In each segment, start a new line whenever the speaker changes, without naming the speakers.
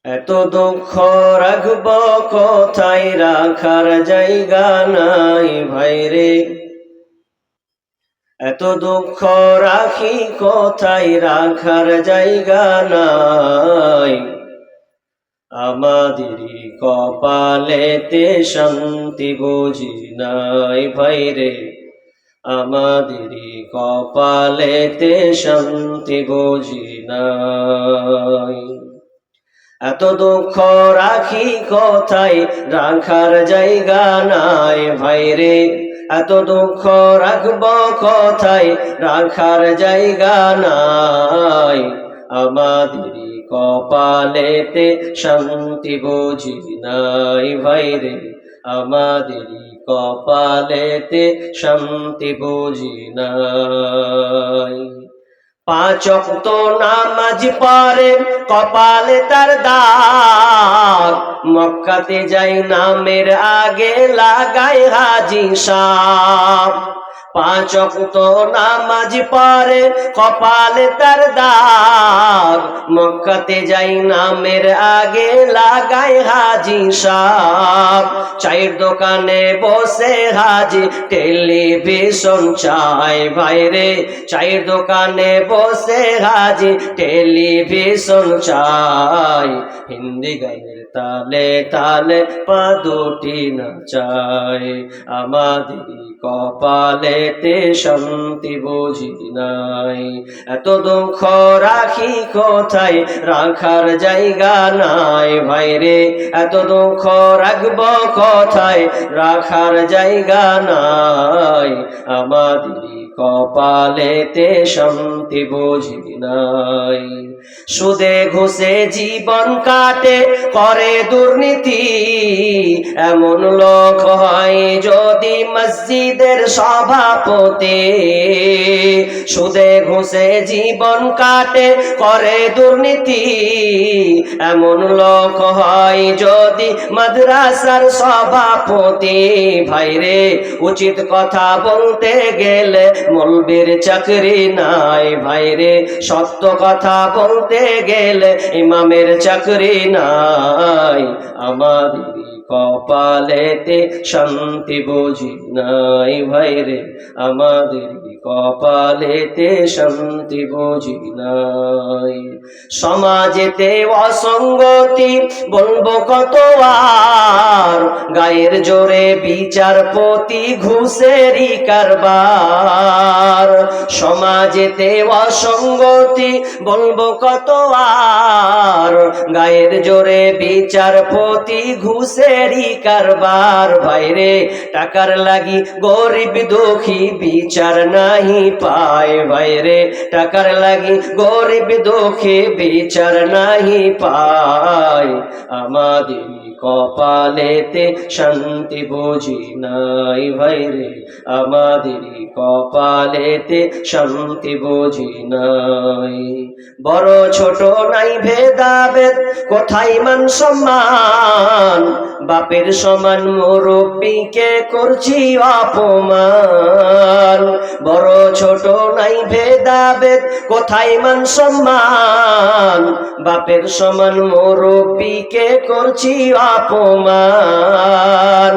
এত দুঃখ রাখব কোথায়, রাখার জায়গা নাই ভাইরে। এত দুঃখ রাখি কোথায়, রাখার জায়গা নাই। আমাদেরই কপালেতে শান্তি বুঝি নাই ভাইরে। আমাদেরই কপালেতে শান্তি বুঝি নাই। এত দুঃখ রাখি কোথায়, রাখার জায়গা নাই ভাইরে। এত দুঃখ রাখব কোথায়, রাখার জায়গা নাই। আমাদেরই কপালেতে শান্তি বুঝি নাই ভাইরে। আমাদেরই কপালেতে শান্তি বুঝি নাই। পাঁচ ওয়াক্ত নামাজ পড়ে কপালে তার দাগ, মক্কাতে যাই নামের আগে লাগায় হাজি সাহেব। পাঁচ ওয়াক্ত নামাজ পড়ে কপালে তার দাগ, মক্কাতে যাই নামের আগে লাগায় হাজি সাহেব। চায়ের দোকানে বসে হাজি টেলিভিশন চায় ভাইরে। চায়ের দোকানে বসে হাজি টেলিভিশন চায়। হিন্দি গানের তালে তালে পা দুটি নাচায়। আমাদেরই কপালেতে শান্তি বুঝি নাই। এত দুঃখ রাখি কোথায়, রাখার জায়গা নাই ভাইরে। এত দুঃখ রাখব কোথায়, রাখার জায়গা নাই। আমাদেরই কপালেতে শান্তি বুঝি নাই। সুদে ঘুষে জীবন কাটে করে দুর্নীতি, এমন লোক হয় যদি মসজিদের সভাপতি। সুদে ঘুষে জীবন কাটে করে দুর্নীতি, এমন লোক হয় যদি মাদ্রাসার সভাপতি। ভাইরে উচিত কথা বলতে গেলে মৌলবীর চাকরি নাই ভাইরে। সত্য কথা বলতে গেলে ইমামের চাকরি নাই। আমাদেরই কপালেতে শান্তি বুঝি নাই ভাইরে। আমাদেরই কপালেতে শান্তি বুঝি নাই। সমাজেতে অসঙ্গতি বলবো কত আর, গায়ের জোরে বিচারপতি ঘুষেরই কারবার। সমাজেতে অসঙ্গতি বলবো কত আর, গায়ের জোরে বিচারপতি ঘুষেরই কারবার। ভাইরে টাকার লাগি গরিব দুঃখী বিচার নাহি পায় ভাইরে। টাকার লাগি গরিব দুঃখী বিচার নাহি পায়। আমাদেরই কপালেতে শান্তি বুঝি নাই ভাইরে। আমাদেরই কপালেতে শান্তি বুঝি নাই। বড় ছোট নাই ভেদাভেদ, কোথায় মান সম্মান। বাপের সমান মুরব্বিকে করছি অপমান। বড় ছোট নাই ভেদাভেদ, কোথায় মান সম্মান। বাপের সমান মুরব্বিকে করছি অপমান।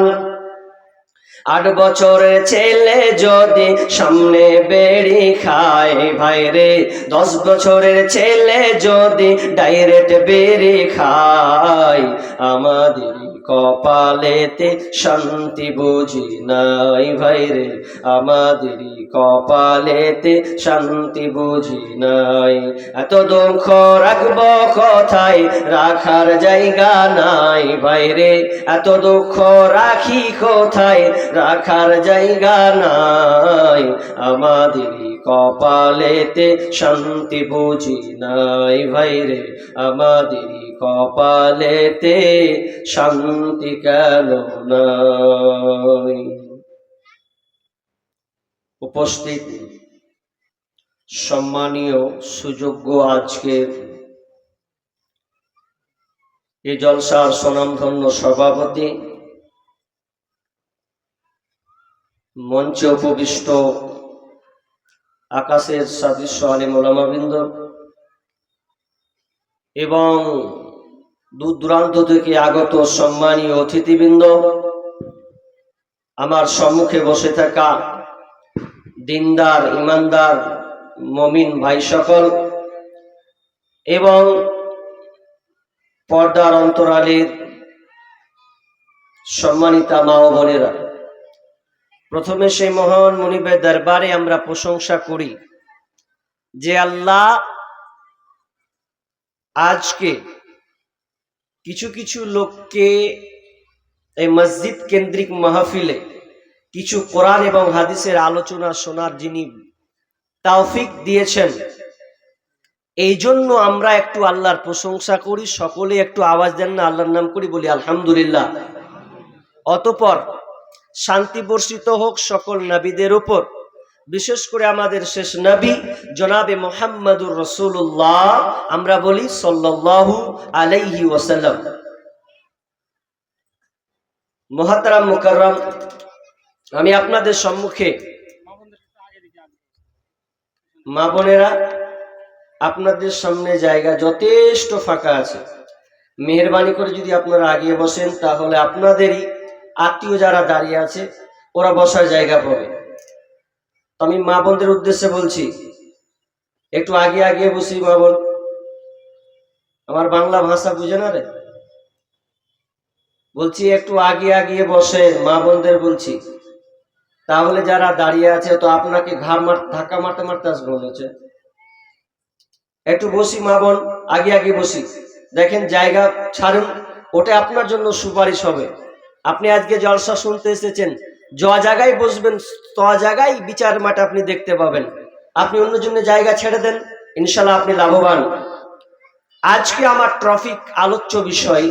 8 বছরের ছেলে যদি সামনে বেড়ি খায় ভাইরে। 10 বছরের ছেলে যদি ডাইরেক্ট বেড়ি খায়। আমাদেরই কপালেতে শান্তি বুঝি নাই ভাইরে। আমাদেরই কপালেতে শান্তি বুঝি নাই। এত দুঃখ রাখব কোথায়, রাখার জায়গা নাই ভাইরে। এত দুঃখ রাখি কোথায়, রাখার জায়গা নাই। আমাদেরই কপালেতে শান্তি বুঝি নাই ভাইরে। আমাদেরই কপালেতে শান্তি কেন নাই। উপস্থিত সম্মানীয় সুযোগ্য আজকের এই জলসার স্বনামধন্য সভাপতি, মঞ্চে উপবিষ্ট আকাশের সদৃশ্য আলেম ওলামাবৃন্দ এবং দূর দূরান্ত থেকে আগত সম্মানীয় অতিথিবৃন্দ, আমার সম্মুখে বসে থাকা দিনদার ইমানদার মুমিন ভাই সকল এবং পর্দার অন্তরালের সম্মানিতা মা ও বোনেরা, প্রথমে সেই মহান মুনিবের দরবারে আমরা প্রশংসা করি যে আল্লাহ আজকে কিছু কিছু লোককে এই মসজিদ কেন্দ্রিক মাহফিলে কিছু কোরআন এবং হাদিসের আলোচনা শোনার যিনি তৌফিক দিয়েছেন, এই জন্য আমরা একটু আল্লাহর প্রশংসা করি। সকলে একটু আওয়াজ দেন না, আল্লাহর নাম করি, বলি আলহামদুলিল্লাহ। অতঃপর শান্তি বর্ষিত হোক সকল নবীদের উপর, বিশেষ করে আমাদের শেষ নবী জনাবে মুহাম্মদুর রাসূলুল্লাহ, আমরা বলি সাল্লাল্লাহু আলাইহি ওয়াসাল্লাম। মুহতারাম মুকাররম, আমি আপনাদের সম্মুখে মা বোনেরা, আপনাদের সামনে জায়গা যথেষ্ট ফাঁকা আছে। মেহেরবানি করে যদি আপনারা আগিয়ে বসেন, তাহলে আপনাদেরই আত্মীয় যারা দাঁড়িয়ে আছে ওরা বসার জায়গা পাবে। আমি মা বোনদের উদ্দেশ্যে বলছি, একটু আগে আগিয়ে বসি। মা বোন, আমার বাংলা ভাষা বুঝে না রে, বলছি একটু আগে আগিয়ে বসে, মা বোনদের বলছি। তাহলে যারা দাঁড়িয়ে আছে, তো আপনাকে ধাক্কা মারতে মারতে আসবে মনে হচ্ছে। একটু বসি মা বোন, আগে আগে বসি। দেখেন জায়গা ছাড়ুন, ওটা আপনার জন্য সুপারিশ হবে। আপনি আজকে জলসা শুনতে এসেছেন, য জায়গায় বসবেন ত জায়গায় বিচার মাঠ আপনি দেখতে পাবেন। আপনি অন্য জন্য জায়গা ছেড়ে দেন, ইনশাল্লাহ আপনি লাভবান। আজকে আমার টপিক, আলোচ্য বিষয়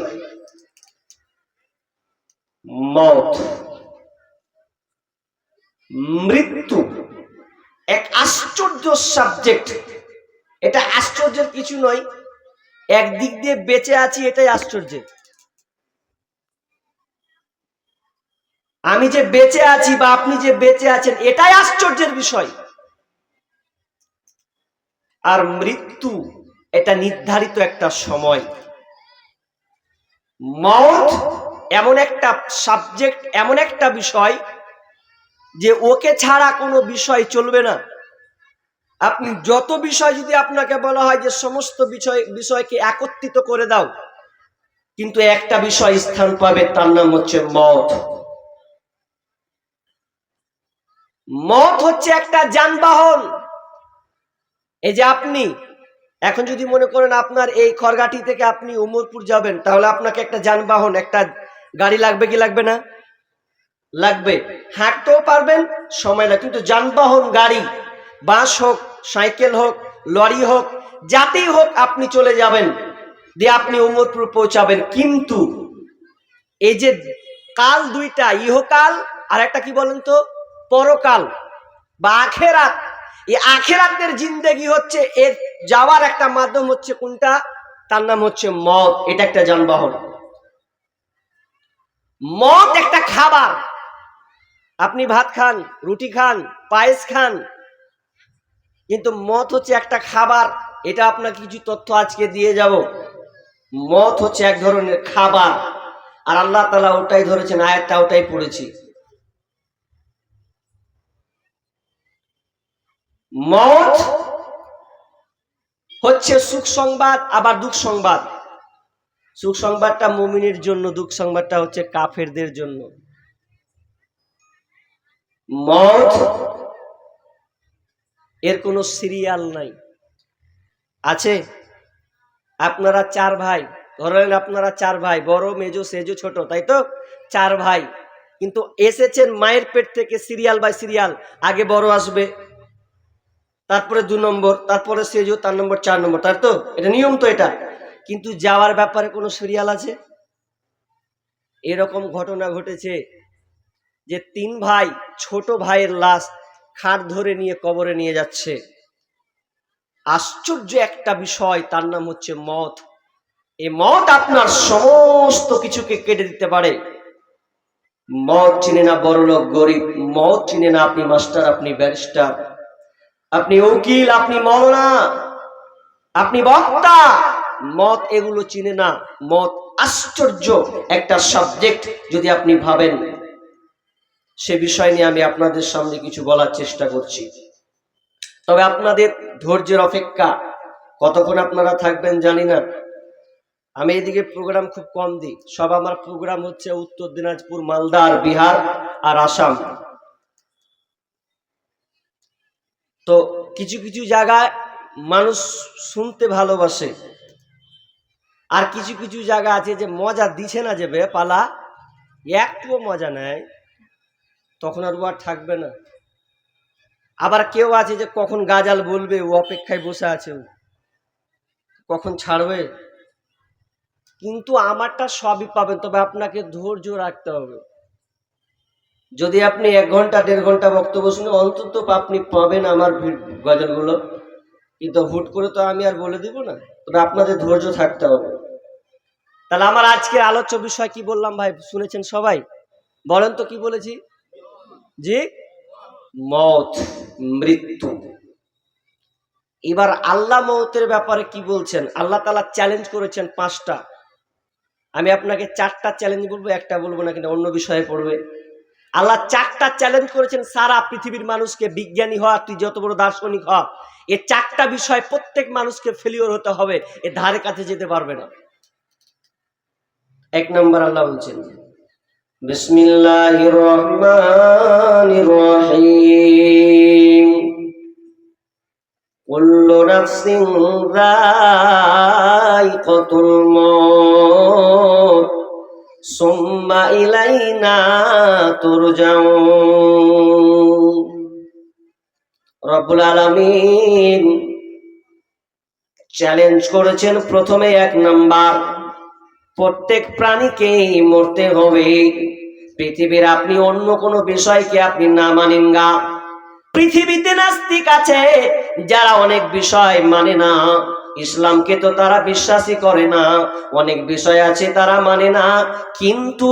মওত, মৃত্যু। এক আশ্চর্য সাবজেক্ট। এটা আশ্চর্যের কিছু নয়, একদিক দিয়ে বেঁচে আছি এটাই আশ্চর্যের। আমি যে বেঁচে আছি বা আপনি যে বেঁচে আছেন এটাই আশ্চর্যের বিষয়। আর মৃত্যু এটা নির্ধারিত একটা সময়। মওত এমন একটা সাবজেক্ট, এমন একটা বিষয় যে ওকে ছাড়া কোনো বিষয় চলবে না। আপনি যত বিষয় যদি আপনাকে বলা হয় যে সমস্ত বিষয়কে একত্রিত করে দাও, কিন্তু একটা বিষয় স্থান পাবে, তার নাম হচ্ছে মওত। মওত হচ্ছে একটা যানবাহন। এই যে আপনি এখন যদি মনে করেন আপনার এই খড়গাটি থেকে আপনি উমরপুর যাবেন, তাহলে আপনাকে একটা যানবাহন, একটা গাড়ি লাগবে কি লাগবে না? লাগবে। হাঁটতেও পারবেন, সময় লাগবে, কিন্তু যানবাহন, গাড়ি, বাস হোক, সাইকেল হোক, লরি হোক, যাতেই হোক আপনি চলে যাবেন, দিয়ে আপনি উমরপুর পৌঁছাবেন। কিন্তু এই যে কাল দুইটা, ইহকাল আর একটা কি বলেন তো, পরকাল বা আখেরাত। এই আখেরাতের জিন্দেগি হচ্ছে, এর যাওয়ার একটা মাধ্যম হচ্ছে কোনটা? তার নাম হচ্ছে মওত। এটা একটা যানবাহন। মওত একটা খাবার। আপনি ভাত খান, রুটি খান, পায়েস খান, কিন্তু মওত হচ্ছে একটা খাবার। এটা আপনাকে কিছু তথ্য আজকে দিয়ে যাব। মওত হচ্ছে এক ধরনের খাবার, আর আল্লাহ তাআলা ওটাই ধরেছেন, আয়াতটা ওটাই পড়েছি। মওত হচ্ছে সুখ সংবাদ, আবার দুঃখ সংবাদ। সুখ সংবাদটা মুমিনের জন্য, দুঃখ সংবাদটা হচ্ছে কাফেরদের জন্য। মওত এর কোনো সিরিয়াল নাই। আছে? আপনারা চার ভাই, ধরেন আপনারা চার ভাই, বড়, মেজো, সেজো, ছোট, তাই তো? চার ভাই, কিন্তু এসেছেন মায়ের পেট থেকে সিরিয়াল বাই সিরিয়াল। আগে বড় আসবে, তারপরে 2 নম্বর, তারপরে সেজো, তার নম্বর 4 নম্বর, তাই তো? এটা নিয়ম তো এটা। কিন্তু যাওয়ার ব্যাপারে কোনো সিরিয়াল আছে? এরকম ঘটনা ঘটেছে যে 3 ভাই ছোট ভাইয়ের লাশ খাট ধরে নিয়ে কবরে নিয়ে যাচ্ছে। আশ্চর্য একটা বিষয়, তার নাম হচ্ছে মওত। এই মওত আপনার সমস্ত কিছুকে কেটে দিতে পারে। মওত চিনে না বড়লোক গরিব, মওত চিনে না আপনি মাস্টার, আপনি ব্যারিস্টার, আপনি উকিল, আপনি মওলানা, আপনি বক্তা, মত এগুলো চিনে না। মত আশ্চর্য একটা সাবজেক্ট, যদি আপনি ভাবেন। সে বিষয় নিয়ে আমি আপনাদের সামনে কিছু বলার চেষ্টা করছি। তবে আপনাদের ধৈর্যের অপেক্ষা, কতক্ষণ আপনারা থাকবেন জানি না। আমি এদিকে প্রোগ্রাম খুব কম দিই, সব আমার প্রোগ্রাম হচ্ছে উত্তর দিনাজপুর, মালদা, আর বিহার আর আসাম। তো কিছু কিছু জায়গায় মানুষ শুনতে ভালোবাসে, আর কিছু কিছু জায়গা আছে যে মজা দিছে না, যে পালা একটুও মজা নেয়, তখন আর ও আর থাকবে না। আবার কেউ আছে যে কখন গাজাল বলবে ও অপেক্ষায় বসে আছে, ও কখন ছাড়বে। কিন্তু আমারটা সবই পাবেন, তবে আপনাকে ধৈর্য রাখতে হবে। যদি আপনি 1 ঘন্টা 1.5 ঘন্টা বক্তব্য শুনে, অন্তত আপনি পাবেন আমার গজলগুলো। কিন্তু হুট করে তো আমি আর বলে দিব না, তবে আপনাদের ধৈর্য থাকতে হবে। তাহলে আমার আজকের আলোচ্য বিষয় কি বললাম ভাই, শুনেছেন সবাই? বলেন তো কি বলেছি? জি, মওত, মৃত্যু। এবার আল্লাহ মওতের ব্যাপারে কি বলছেন? আল্লাহ তাআলা চ্যালেঞ্জ করেছেন 5টা। আমি আপনাকে 4টা চ্যালেঞ্জ বলবো, একটা বলবো না, কিন্তু অন্য বিষয়ে পড়বে। আল্লাহ 4টা চ্যালেঞ্জ করেছেন সারা পৃথিবীর মানুষকে। বিজ্ঞানী হওয়া, তুই যত বড় দার্শনিক হ, এই 4টা বিষয় প্রত্যেক মানুষকে ফেলিওর হতে হবে, এর ধারে কাছে যেতে পারবে না। 1 নম্বর আল্লাহ বলছেন, বিসমিল্লাহির রহমানির রহিম, কুল্লু নাফসিন যায়িকাতুল মউত সুম্মা ইলাইনা তুরজাউন। রব্বুল আলামিন চ্যালেঞ্জ করেছেন প্রথমে 1 নাম্বার, প্রত্যেক প্রাণীকেই মরতে হবে। পৃথিবীর আপনি অন্য কোনো বিষয়কে আপনি না মানেন গা। পৃথিবীতে নাস্তিক আছে যারা অনেক বিষয় মানে না, ইসলামকে তো তারা বিশ্বাসই করে না, অনেক বিষয় আছে তারা মানে না। কিন্তু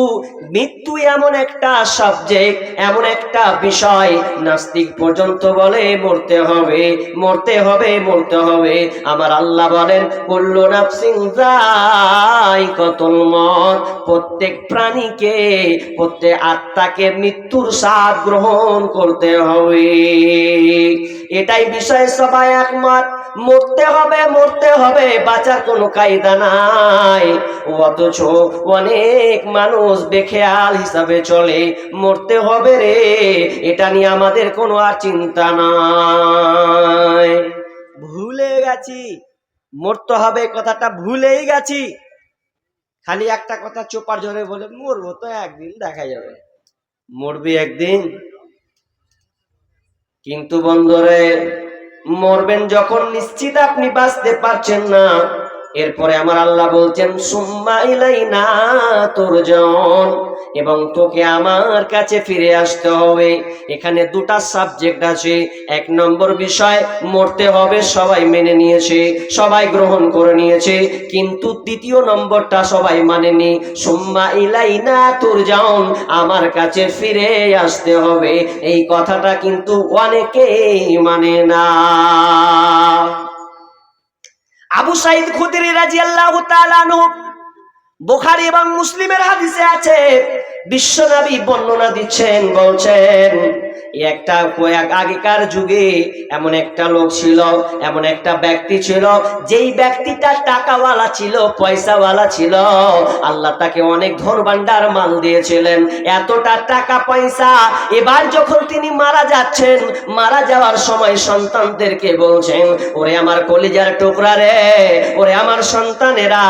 মৃত্যু এমন একটা সাবজেক্ট, এমন একটা বিষয়, নাস্তিক পর্যন্ত বলে মরতে হবে, মরতে হবে, মরতে হবে। আমার আল্লাহ বলেন, কুল্লু নাফসিন যায়িকাতুল মউত, প্রত্যেক প্রাণীকে, প্রত্যেক আত্মাকে মৃত্যুর স্বাদ গ্রহণ করতে হবে। এটাই বিষয়, সবাই একমত, মরতে হবে, মরতে হবে, বাঁচার কোনো কায়দা নাই। অথচ অনেক মানুষ বেখেয়াল হিসাবে চলে, মরতে হবে রে, এটা নিয়ে আমাদের কোনো আর চিন্তা নাই। ভুলে গেছি মরতে হবে, কথাটা ভুলেই গেছি। খালি একটা কথা চোপার জোরে বলে, মরবো তো একদিন, দেখা যাবে। মরবি একদিন, কিন্তু বন্ধুরে, মরবেন যখন নিশ্চিত আপনি বাঁচতে পারছেন না, এরপরে আমার আল্লাহ বলছেন, সুম্মা ইলাইনা তুরজাউন, এবং তোকে আমার কাছে ফিরে আসতে হবে। এখানে 2টা সাবজেক্ট আছে। 1 নম্বর বিষয়, মরতে হবে, সবাই মেনে নিয়েছে, সবাই গ্রহণ করে নিয়েছে, কিন্তু 2য় নম্বরটা সবাই মানেনি, সুম্মা ইলাইনা তুরজাউন, আমার কাছে ফিরে আসতে হবে। এই কথাটা কিন্তু অনেকেই মানে না। আবু সাঈদ খুদরি রাদিয়াল্লাহু তাআলা আনহু, বুখারী এবং মুসলিমের হাদিসে আছে, বিশ্বনবী বর্ণনা দিচ্ছেন, বলছেন, একটা আগেকার যুগে এমন একটা লোক ছিল, এমন একটা ব্যক্তি ছিল, যেই ব্যক্তিটা টাকাওয়ালা ছিল, পয়সাওয়ালা ছিল। আল্লাহ তাকে অনেক ধনভাণ্ডার মাল দিয়েছিলেন, এতটা টাকা পয়সা। এবার যখন তিনি মারা যাচ্ছেন, মারা যাওয়ার সময় সন্তানদেরকে বলছেন, ওরে আমার কলিজার টুকরা রে, ওরে আমার সন্তানেরা,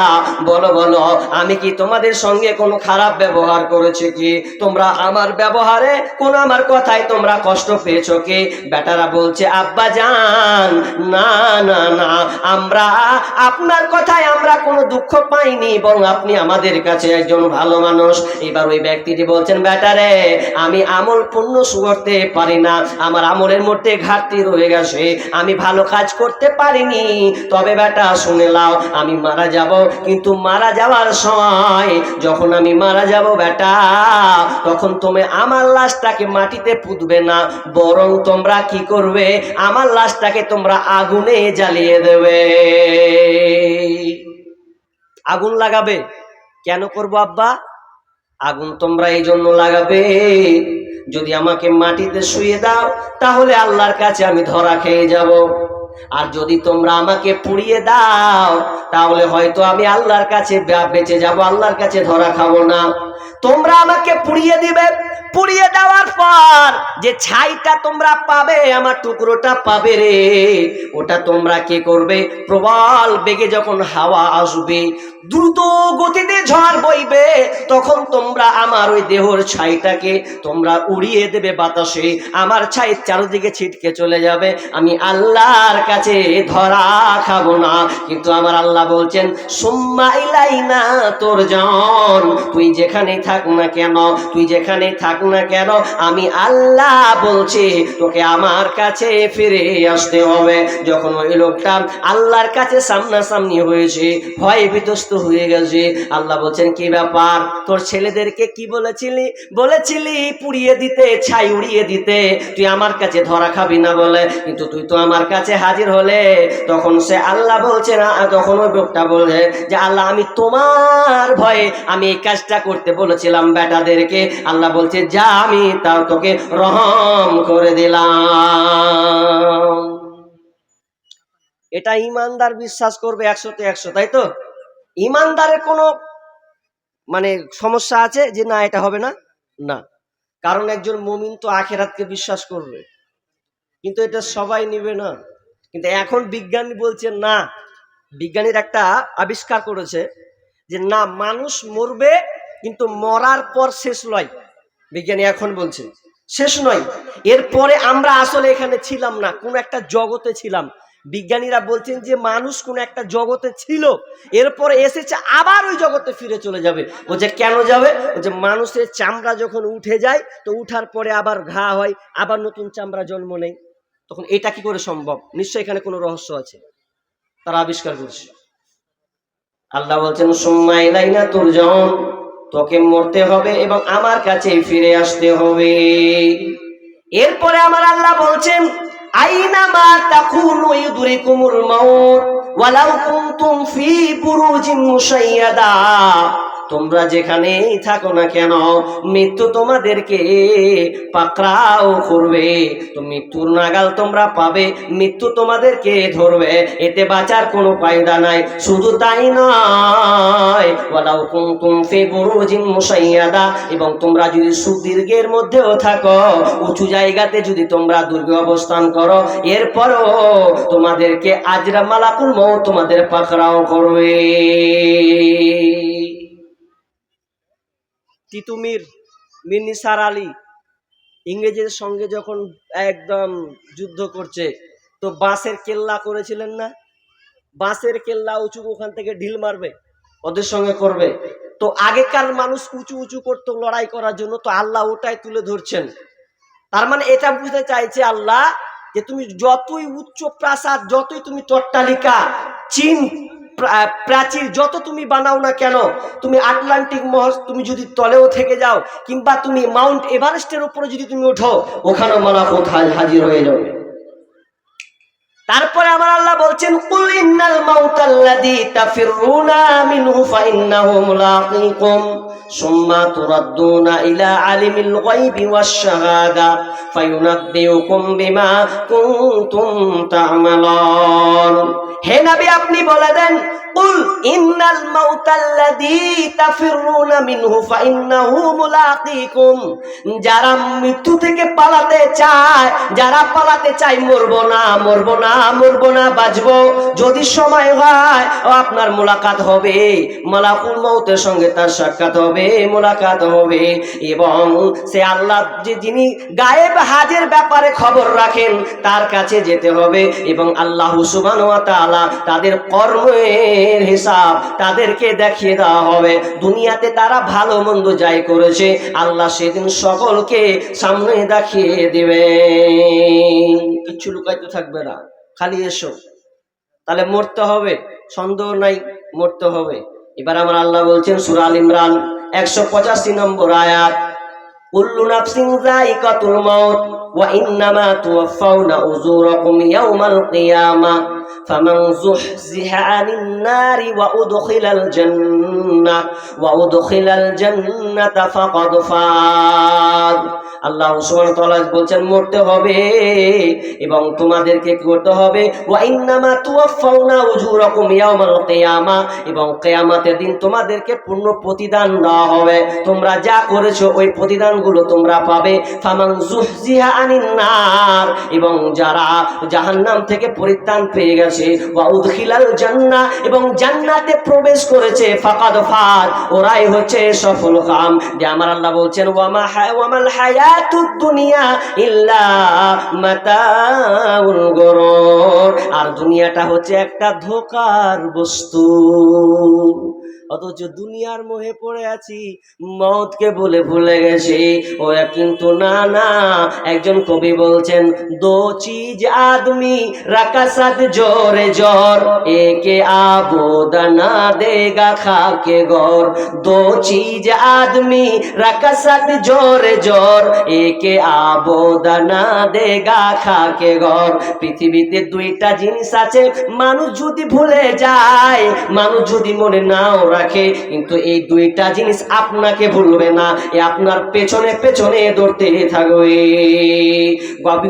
বলো বলো, আমি কি তোমাদের সঙ্গে কোনো খারাপ ব্যবহার করেছি কি? তোমরা আমার ব্যবহারে, কোন আমার কথায় তোমরা কষ্ট পেয়েছো কি? বেটারা বলছে, আব্বা জান, না না না, আমরা আপনার কথায় আমরা কোনো দুঃখ পাইনি, বরং আপনি আমাদের কাছে একজন ভালো মানুষ। এবার ওই ব্যক্তিটি বলছেন, বেটারে, আমি আমল পূর্ণ করতে পারি না, আমার আমলের মধ্যে ঘাটতি রয়ে গেছে, আমি ভালো কাজ করতে পারিনি। তবে বেটা শুনে নাও, আমি মারা যাব, কিন্তু মারা যাওয়ার সময়, যখন আমি মারা যাব বেটা, তখন তুমি আমার লাশটাকে মাটিতে পুঁতবে না, বরং তোমরা কি করবে, আমার লাশটাকে তোমরা আগুনে জ্বালিয়ে দেবে। আগুন লাগাবে। কেন করব আব্বা? আগুন তোমরা এই জন্য লাগাবে, যদি আমাকে মাটিতে শুয়ে দাও তাহলে আল্লাহর কাছে আমি ধরা খেয়ে যাব, আর যদি তোমরা আমাকে পুড়িয়ে দাও তাহলে হয়তো আমি আল্লাহর কাছে বেঁচে যাব, আল্লাহর কাছে ধরা খাবো না। তোমরা আমাকে পুড়িয়ে দিবে, পুড়িয়ে দেওয়ার পর যে ছাইটা তোমরা পাবে, আমার টুকরোটা পাবে রে, ওটা তোমরা কি করবে? প্রবল বেগে যখন হাওয়া আসবে, দ্রুত গতিতে ঝড় বইবে, তখন তোমরা আমার ওই দেহর ছাইটাকে তোমরা উড়িয়ে দেবে বাতাসে, আমার ছাই চারদিকে ছিটকে চলে যাবে, আমি আল্লাহর কাছে ধরা খাবো না। কিন্তু আমার আল্লাহ বলছেন সুম্মা ইলাইনা তুরজাউন, তুই যেখানেই থাক না কেন, তুই যেখানেই থাক না কেন, আমি আল্লাহ বলছি তোকে আমার কাছে ফিরে আসতে হবে। যখন ওই লোকটা আল্লাহর কাছে সামনাসামনি হয়েছে, ভয় বিধ্বস্ত হয়ে গেছে, আল্লাহ বলছেন কি ব্যাপার, তোর ছেলেদেরকে কি বলেছিলি পুড়িয়ে দিতে, ছাই উড়িয়ে দিতে, তুই আমার কাছে ধরা খাবি না বলে, কিন্তু তুই তো আমার কাছে হাজির হলে। তখন সে আল্লাহ বলছে না, তখন ওই লোকটা বলছে যে আল্লাহ আমি তোমার ভয়ে আমি এই কাজটা করতে বলেছিলাম বেটাদেরকে। আল্লাহ বলছে যা, আমি তাও তোকে রহম করে দিলাম। এটা ইমানদার বিশ্বাস করবে 100তে 100, তাই তো? ইমানদারের কোনো মানে সমস্যা আছে যে না এটা হবে না? না, কারণ একজন মুমিন তো আখিরাতকে বিশ্বাস করবে, কিন্তু এটা সবাই নিবে না। কিন্তু এখন বিজ্ঞানী বলছে না, বিজ্ঞানীর একটা আবিষ্কার করেছে যে না, মানুষ মরবে কিন্তু মরার পর শেষ নয়। বিজ্ঞানী এখন বলছে শেষ নয়, এরপরে আমরা আসলে এখানে ছিলাম না, কোন একটা জগতে ছিলাম। বিজ্ঞানীরা বলছেন যে মানুষ কোন একটা জগতে ছিল, এরপরে এসেছে আবার ওই জগতে ফিরে চলে যাবে। বলছে কেন যাবে? বলছে মানুষের চামড়া যখন উঠে যায় তো উঠার পরে আবার ঘা হয়, আবার নতুন চামড়া জন্ম নেয়। তখন এটা কি করে সম্ভব? নিশ্চয়ই এখানে কোনো রহস্য আছে, তারা আবিষ্কার করছে। আল্লাহ বলছেন সুম্মা ইলাইনা তুরজাউন, তোকে মরতে হবে এবং আমার কাছে ফিরে আসতে হবে। এরপরে আমার আল্লাহ বলছেন আইনামা তাকুনু ইউদরিকুমুল মাউত ওয়ালাউ কুনতুম ফি বুরুজিন মুশাইয়াদা, তোমরা যেখানেই থাকো না কেন মৃত্যু তোমাদেরকে পাকড়াও করবে, তো মৃত্যুর নাগাল তোমরা পাবে, মৃত্যু তোমাদেরকে ধরবে, এতে বাঁচার কোনো কায়দা নাই। শুধু তাই নয়, ওয়ালাউ কুনতুম ফি বুরুজিন মুশাইয়াদা, এবং তোমরা যদি সুদীর্ঘের মধ্যেও থাকো, উঁচু জায়গাতে যদি তোমরা দুর্গে অবস্থান করো, এরপরও তোমাদেরকে আজরা মালাকুল মউত তোমাদের পাকড়াও করবে। তিতুমির মীর নিসার আলী ইংরেজের সঙ্গে যখন একদম যুদ্ধ করছে, তো বাঁশের কেল্লা করেছিলেন না, বাঁশের কেল্লা উঁচু, ওখান থেকে ঢিল মারবে, ওদের সঙ্গে করবে। তো আগেকার মানুষ উঁচু উঁচু করতো লড়াই করার জন্য, তো আল্লাহ ওটাই তুলে ধরছেন। তার মানে এটা বুঝতে চাইছে আল্লাহ যে তুমি যতই উচ্চ প্রাসাদ, যতই তুমি অট্টালিকা, চীন প্রাচীর যত তুমি বানাও না কেন, তুমি আটলান্টিক মহাসাগর তুমি যদি তলেও থেকে যাও, কিংবা তুমি মাউন্ট এভারেস্টের উপরে যদি তুমি ওঠো, ওখানে মালাকুত হাজির হয়ে যাবে। তারপরে আমার আল্লাহ বলছেন কুল ইন্নাল মাউতাল্লাযী তাফিরুনা মিনহু ফাইন্নাহু মুলাকীকুম সুম্মা তুরাদ্দুনা ইলা আলিমিল গায়বি ওয়াশ শাহাদা ফায়ুনাব্বিউকুম বিমা কুনতুম তা'মালুন। হে নবী আপনি বলে দেন কুল ইন্নাল মাউতাল্লাযী তাফিরুনা মিনহু ফাইন্নাহু মুলাকীকুম, যারা মৃত্যু থেকে পালাতে চায়, যারা পালাতে চায় মরবো না মরবো না মরবো না বাঁচবো, যদি সময় হয় ও আপনার মোলাকাত হবে, মালাকুল মউতের সঙ্গে তার সাক্ষাৎ হবে, মোলাকাত হবে। এবং সে আল্লাহ যে যিনি গায়েব হাজের ব্যাপারে খবর রাখেন তার কাছে যেতে হবে, এবং আল্লাহ সুবহানাহু ওয়া তাআলা তাদের কর্মের হিসাব তাদেরকে দেখিয়ে দেওয়া হবে। দুনিয়াতে তারা ভালো মন্দ যাই করেছে আল্লাহ সেদিন সকলকে সামনে দেখিয়ে দিবে, কিচ্ছু লুকাইতে থাকবে না, খালি এসো। তাহলে মরতে হবে, সন্দেহ নাই, মরতে হবে। এবার আমার আল্লাহ বলছেন সূরা আল ইমরান 185 নম্বর আয়াত, কুল্লু নাফসিন যায়িকাতুল মাউত ওয়া ইন্নামা তুওয়াফাউনা উজুরাকুম ইয়াওমাল কিয়ামাহ ফামান যুহজিহা আনিন নারি ওয়া উদখিলাল জান্নাতা ফাকাদ ফাজ। আল্লাহ সুবহানাহু ওয়া তাআলা বলছেন মরতে হবে এবং তোমাদেরকে কি করতে হবে, ওয়া ইন্নামা তুওয়াফাউনা উজুরাকুম ইয়াওমাল কিয়ামা, এবং কিয়ামতের দিন তোমাদেরকে পূর্ণ প্রতিদান দেওয়া হবে। তোমরা যা করেছো ওই প্রতিদানগুলো তোমরা পাবে। ফামান যুহজিহা আনিন নার, এবং যারা জাহান্নাম থেকে পরিত্রাণ পেয়ে গেছে, ওয়া উদখিলাল জান্নাহ, এবং জান্নাতে প্রবেশ করেছে, ফাকাদ ফাজ, ওরাই হচ্ছে সফল কাম। যে আমার আল্লাহ বলছেন ওয়ামাল হায়াতুদ দুনিয়া ইল্লা মাতাউল গুরুর, আর দুনিয়াটা হচ্ছে একটা ধোঁকার বস্তু। অথচ দুনিয়ার মোহে পড়ে আছি, মওতকে বলে ভুলে গেছি। ওরা কিন্তু না না, একজন কবি বলছেন দো চিজ আদমি রাকা সাথ জোরে জোর, একে আবুদা না দেগা খাকে গর। দো চিজ আদমি রাকা সাথ জোরে জোর, একে আবুদা না দেগা খাকে গর। পৃথিবীতে দুইটা জিনিস আছে, মানুষ যদি ভুলে যায়, মানুষ যদি মনে নাও রাখে, কিন্তু এই দুইটা জিনিস আপনাকে ভুলবে না, এ আপনার পেছনে পেছনে দৌড়তে থাকবে।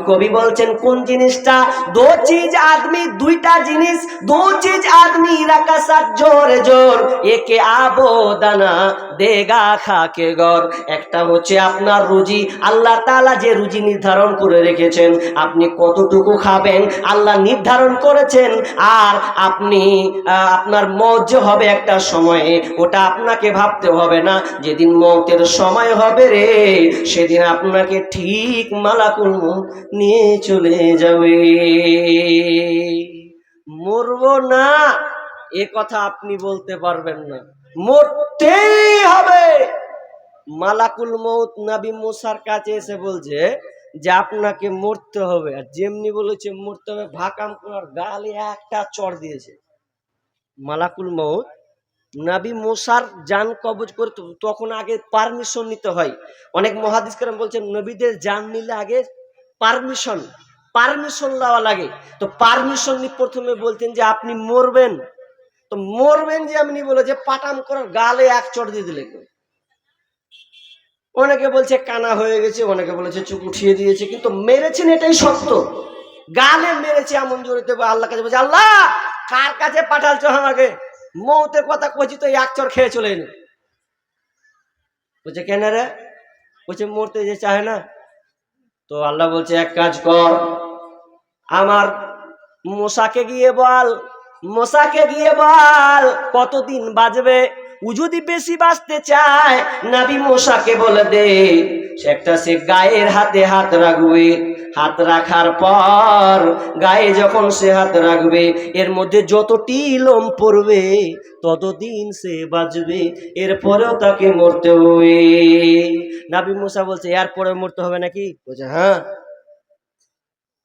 কবি বলছেন কোন জিনিসটা, দো চিজ আদমি, দুইটা জিনিস, দো চিজ আদমি রাখা সাথ জোরে জোর, একে আবো দানা দেগা খাকে গর। একটা হচ্ছে আপনার রুজি, আল্লাহ তাআলা যে রুজি নির্ধারণ করে রেখেছেন, আপনি কতটুকু খাবেন আল্লাহ নির্ধারণ করেছেন। আর আপনি আপনার মওত হবে একটা সময়ে, ওটা আপনাকে ভাবতে হবে না। যেদিন মওতের সময় হবে রে, সেদিন আপনাকে ঠিক মালাকুল মউত নিয়ে চলে যাবে। মরবো না এ কথা আপনি বলতে পারবেন না, মরতেই হবে। মালাকুল মউত নবী মুসার কাছে এসে বলছে যে আপনাকে মরতে হবে, আর যেমনি বলেছে মরতে হবে, ভাকাম করার গালে একটা চড় দিয়েছে। মালাকুল মউত নবী মুসার জান কবজ করে তখন আগে পারমিশন নিতে হয়। অনেক মুহাদ্দিস কেরাম বলছেন নবীদের জান নিলে আগে পারমিশন দেওয়া লাগে। তো পারমিশন নিয়ে প্রথমে বলতেন যে আপনি মরবেন, তো মরবেন যে এমনি বলে যে পাটাম করার গালে এক চড় দিয়ে দিলে। অনেকে বলছে কানা হয়ে গেছে, অনেকে বলেছে চুপ উঠিয়ে দিয়েছে, কিন্তু মেরেছেন এটাই সত্য। গালে মেরেছে এমন জোরে, আল্লাহ কাছে বলছে আল্লাহ কার কাছে পাঠালছো আমাকে, মৌতের কথা কইছি তো এক চড় খেয়ে চলে এলো। বলছে কেন রে? বলছে মরতে যে চায় না। তো আল্লাহ বলছে এক কাজ কর, আমার মশাকে গিয়ে বল কতদিন বাঁচবে। ও যদি বেশি বাঁচতে চায় নবী মশাকে বলে দে সে গায়ের হাতে হাত রাখবে, হাত রাখার পর গায়ে যখন সে হাত রাখবে এর মধ্যে যতটি লোম পড়বে ততদিন সে বাঁচবে, এরপরেও তাকে মরতে হবে। নবী মুসা বলছে এরপরে মরতে হবে নাকি? বলছে হ্যাঁ।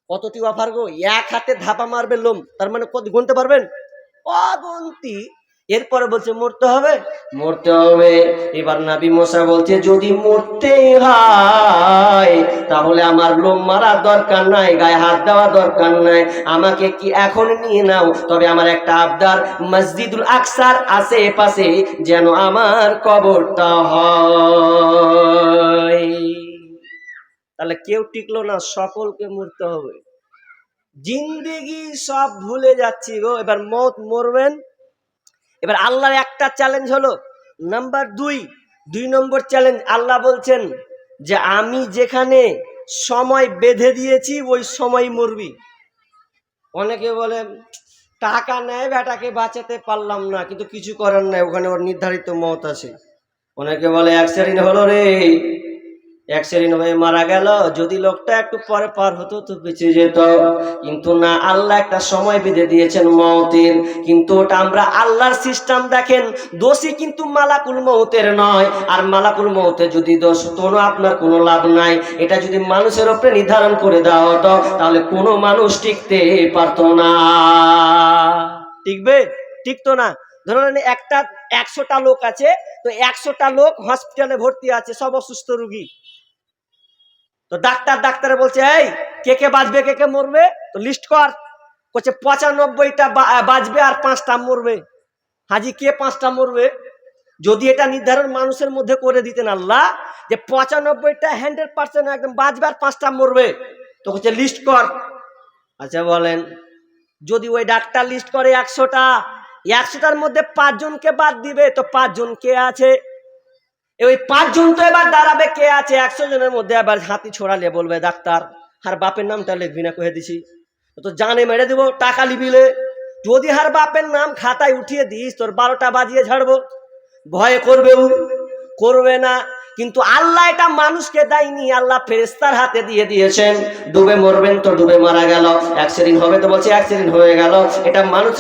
কতটি অফার গো, এক হাতে ধাপা মারবে লোম, তার মানে কত গুনতে পারবেন? অগন্তি। এরপরে বলছে মরতে হবে। এবার নবী মুসা বলছে যদি মরতে হয় তাহলে আমার লোম মারার দরকার নাই, গায়ে হাত দেওয়া দরকার নাই, আমাকে কি এখন নিয়ে নাও, তবে আমার একটা আবদার, মসজিদুল আকসার আশেপাশে যেন আমার কবরটা হয়। তাহলে কেউ টিকলো না, সকলকে মরতে হবে। জিন্দেগি সব ভুলে যাচ্ছি গো, এবার মরবেন। এবার আল্লাহর একটা চ্যালেঞ্জ হলো নাম্বার 2 নম্বর চ্যালেঞ্জ, আল্লাহ বলছেন যে আমি যেখানে সময় বেঁধে দিয়েছি ওই সময় মরবি। অনেকে বলে টাকা নেয় বেটাকে বাঁচাতে পারলাম না, কিন্তু কিছু করার নাই, ওখানে ওর নির্ধারিত মওত আছে। অনেকে বলে অ্যাক্সিডেন্ট হলো রে, অ্যাক্সিডেন্ট হয়ে মারা গেল, যদি লোকটা একটু পরে পার হতো তো বেঁচে যেত। কিন্তু না, আল্লাহ একটা সময় বেঁধে দিয়েছেন মওতের, কিন্তু ওটা আমরা আল্লাহর সিস্টেম দেখেন, দোষী কিন্তু মালাকুল মওতের নয়। আর মালাকুল মওতের যদি দোষ হতো না, আপনার কোনো লাভ নাই। এটা যদি মানুষের উপরে নির্ধারণ করে দেওয়া হতো তাহলে কোনো মানুষ টিকতে পারতো না। টিকতো না। ধরুন 100টা লোক আছে, তো 100টা লোক হসপিটালে ভর্তি আছে, সব অসুস্থ রোগী। তো ডাক্তারে বলছে এই কে কে বাঁচবে কে কে মরবে, তো লিস্ট কর। করছে 95টা বাজবে আর 5টা মরবে। হাজি কে 5টা মরবে? যদি এটা নির্ধারণ মানুষের মধ্যে করে দিতেন আল্লাহ যে 95টা 100% একদম বাজবে আর 5টা মরবে, তো হচ্ছে লিস্ট কর। আচ্ছা বলেন, যদি ওই ডাক্তার লিস্ট করে 100টা, 100টার মধ্যে 5 জনকে বাদ দিবে, তো 5 জন কে আছে? ওই 5 জন তো এবার দাঁড়াবে কে আছে 100 জনের মধ্যে। আবার হাতি ছড়ালে বলবে ডাক্তার আর বাপের নামটা লিখবি না, কহে দিছি তো জানে মেরে দিব, টাকা লিবিলে। যদি হার বাপের নাম খাতায় উঠিয়ে দিস, তোর 12টা বাজিয়ে ছাড়বো। ভয়ে করবে, করবে না। কিন্তু আল্লাহ এটা মানুষকে দেয়নি, আল্লাহ ফেরেশতার হাতে দিয়ে দিয়েছেন। ডুবে মরবেন তো ডুবে মারা গেল, অ্যাক্সিডেন্ট হবে তো বলছে অ্যাক্সিডেন্ট হয়ে গেল। এটা মানুষ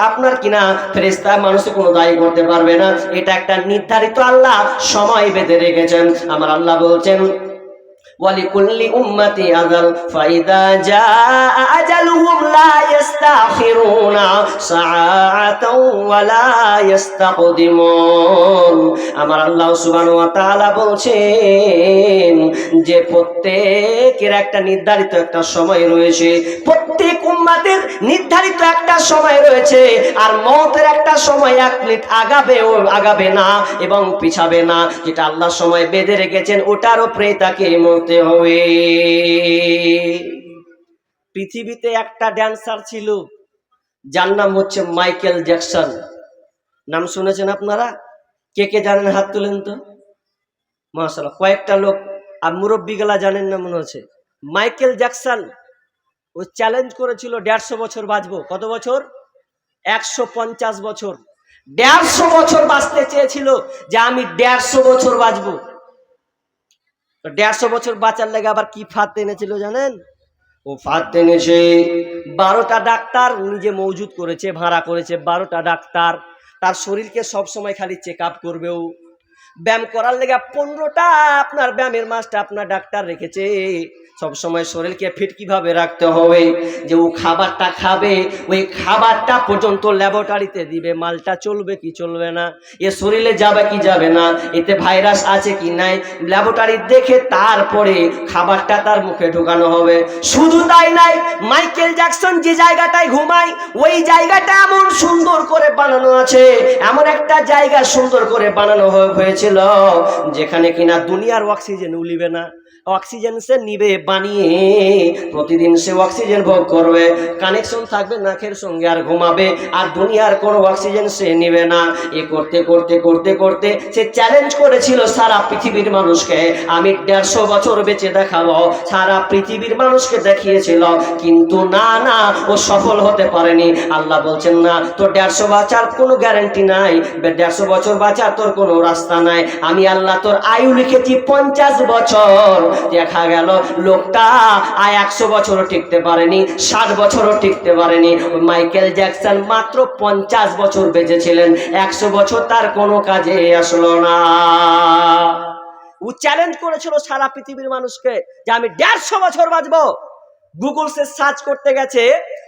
আপনার কিনা ফেরেশতা মানুষে কোনো দায়ী করতে পারবে না। এটা একটা নির্ধারিত আল্লাহ সময় বেঁধে রেখেছেন। আমার আল্লাহ বলছেন ولكل أمة أجل فإذا جاء أجلهم لا يستأخرون ساعة ولا يستقدمون। আমার আল্লাহ সুবহানাহু ওয়া তাআলা বলছেন যে প্রত্যেকের একটা নির্ধারিত একটা সময় রয়েছে, প্রত্যেক উম্মতের নির্ধারিত একটা সময় রয়েছে, আর মওতের একটা সময় 1 মিনিট আগাবে না এবং পিছাবে না। যেটা আল্লাহ সময় বেঁধে রেখেছেন ওটার উপরে তাকে মরতে হবে। পৃথিবীতে একটা ড্যান্সার ছিল, যার নাম হচ্ছে মাইকেল জ্যাকসন। নাম শুনেছেন আপনারা? কে কে জানেন হাত তুলেন তো। মাশাআল্লাহ, কয়েকটা লোক। আর মুরব্বীগুলা জানেন না মনে হচ্ছে। মাইকেল জ্যাকসন ও চ্যালেঞ্জ করেছিল 150 বছর বাঁচবো। কত বছর? 150 বছর। 150 বছর বাঁচতে চেয়েছিল যে আমি 150 বছর বাঁচবো। 150 বছর বাঁচার লেগে আবার কি ফাঁদ এনেছিল জানেন? ও ফাঁদ এনেছে 12টা ডাক্তার নিজে মজুদ করেছে, ভাড়া করেছে। 12টা ডাক্তার তার শরীরকে সবসময় খালি চেক আপ করবেও। ব্যায়াম করার লেগে 15টা আপনার ব্যায়ামের মাস্টার আপনার ডাক্তার রেখেছে। সবসময় শরীরকে ফিট কিভাবে রাখতে হবে, যে ও খাবারটা খাবে ওই খাবারটা পর্যন্ত ল্যাবরেটরিতে দিবে, মালটা চলবে কি চলবে না, এ শরীরে যাবে কি যাবে না, এতে ভাইরাস আছে কি নাই, ল্যাবরেটরি দেখে তারপরে খাবারটা তার মুখে ঢোকানো হবে। শুধু তাই নাই, মাইকেল জ্যাকসন যে জায়গাটায় ঘুমায় ওই জায়গাটা এমন সুন্দর করে বানানো আছে, এমন একটা জায়গা সুন্দর করে বানানো হয়েছিল যেখানে কিনা দুনিয়ার অক্সিজেন উলিবে না, অক্সিজেন সে নিবে বানিয়ে, প্রতিদিন সে অক্সিজেন ভোগ করবে, কানেকশন থাকবে নাকের সঙ্গে আর ঘুমাবে, আর দুনিয়ার কোনো অক্সিজেন সে নিবে না। এ করতে করতে করতে করতে সে চ্যালেঞ্জ করেছিল সারা পৃথিবীর মানুষকে, আমি 150 বছর বেঁচে দেখাবো। সারা পৃথিবীর মানুষকে দেখিয়েছিল, কিন্তু না না, ও সফল হতে পারেনি। আল্লাহ বলছেন না, তোর 150 বাঁচার কোনো গ্যারান্টি নাই, 150 বছর বাঁচার তোর কোনো রাস্তা নাই। আমি আল্লাহ তোর আয়ু লিখেছি 50 বছর। দেখা গেল লোকটা 100 বছরও টিকতে পারেনি, 60 বছরও টিকতে পারেনি। মাইকেল জ্যাকসন মাত্র 50 বছর বেঁচেছিলেন, 100 বছর তার কোনো কাজে আসলো না। ও চ্যালেঞ্জ করেছিল সারা পৃথিবীর মানুষকে যে আমি 150 বছর বাঁচবো। গুগল সে সার্চ করতে গেছে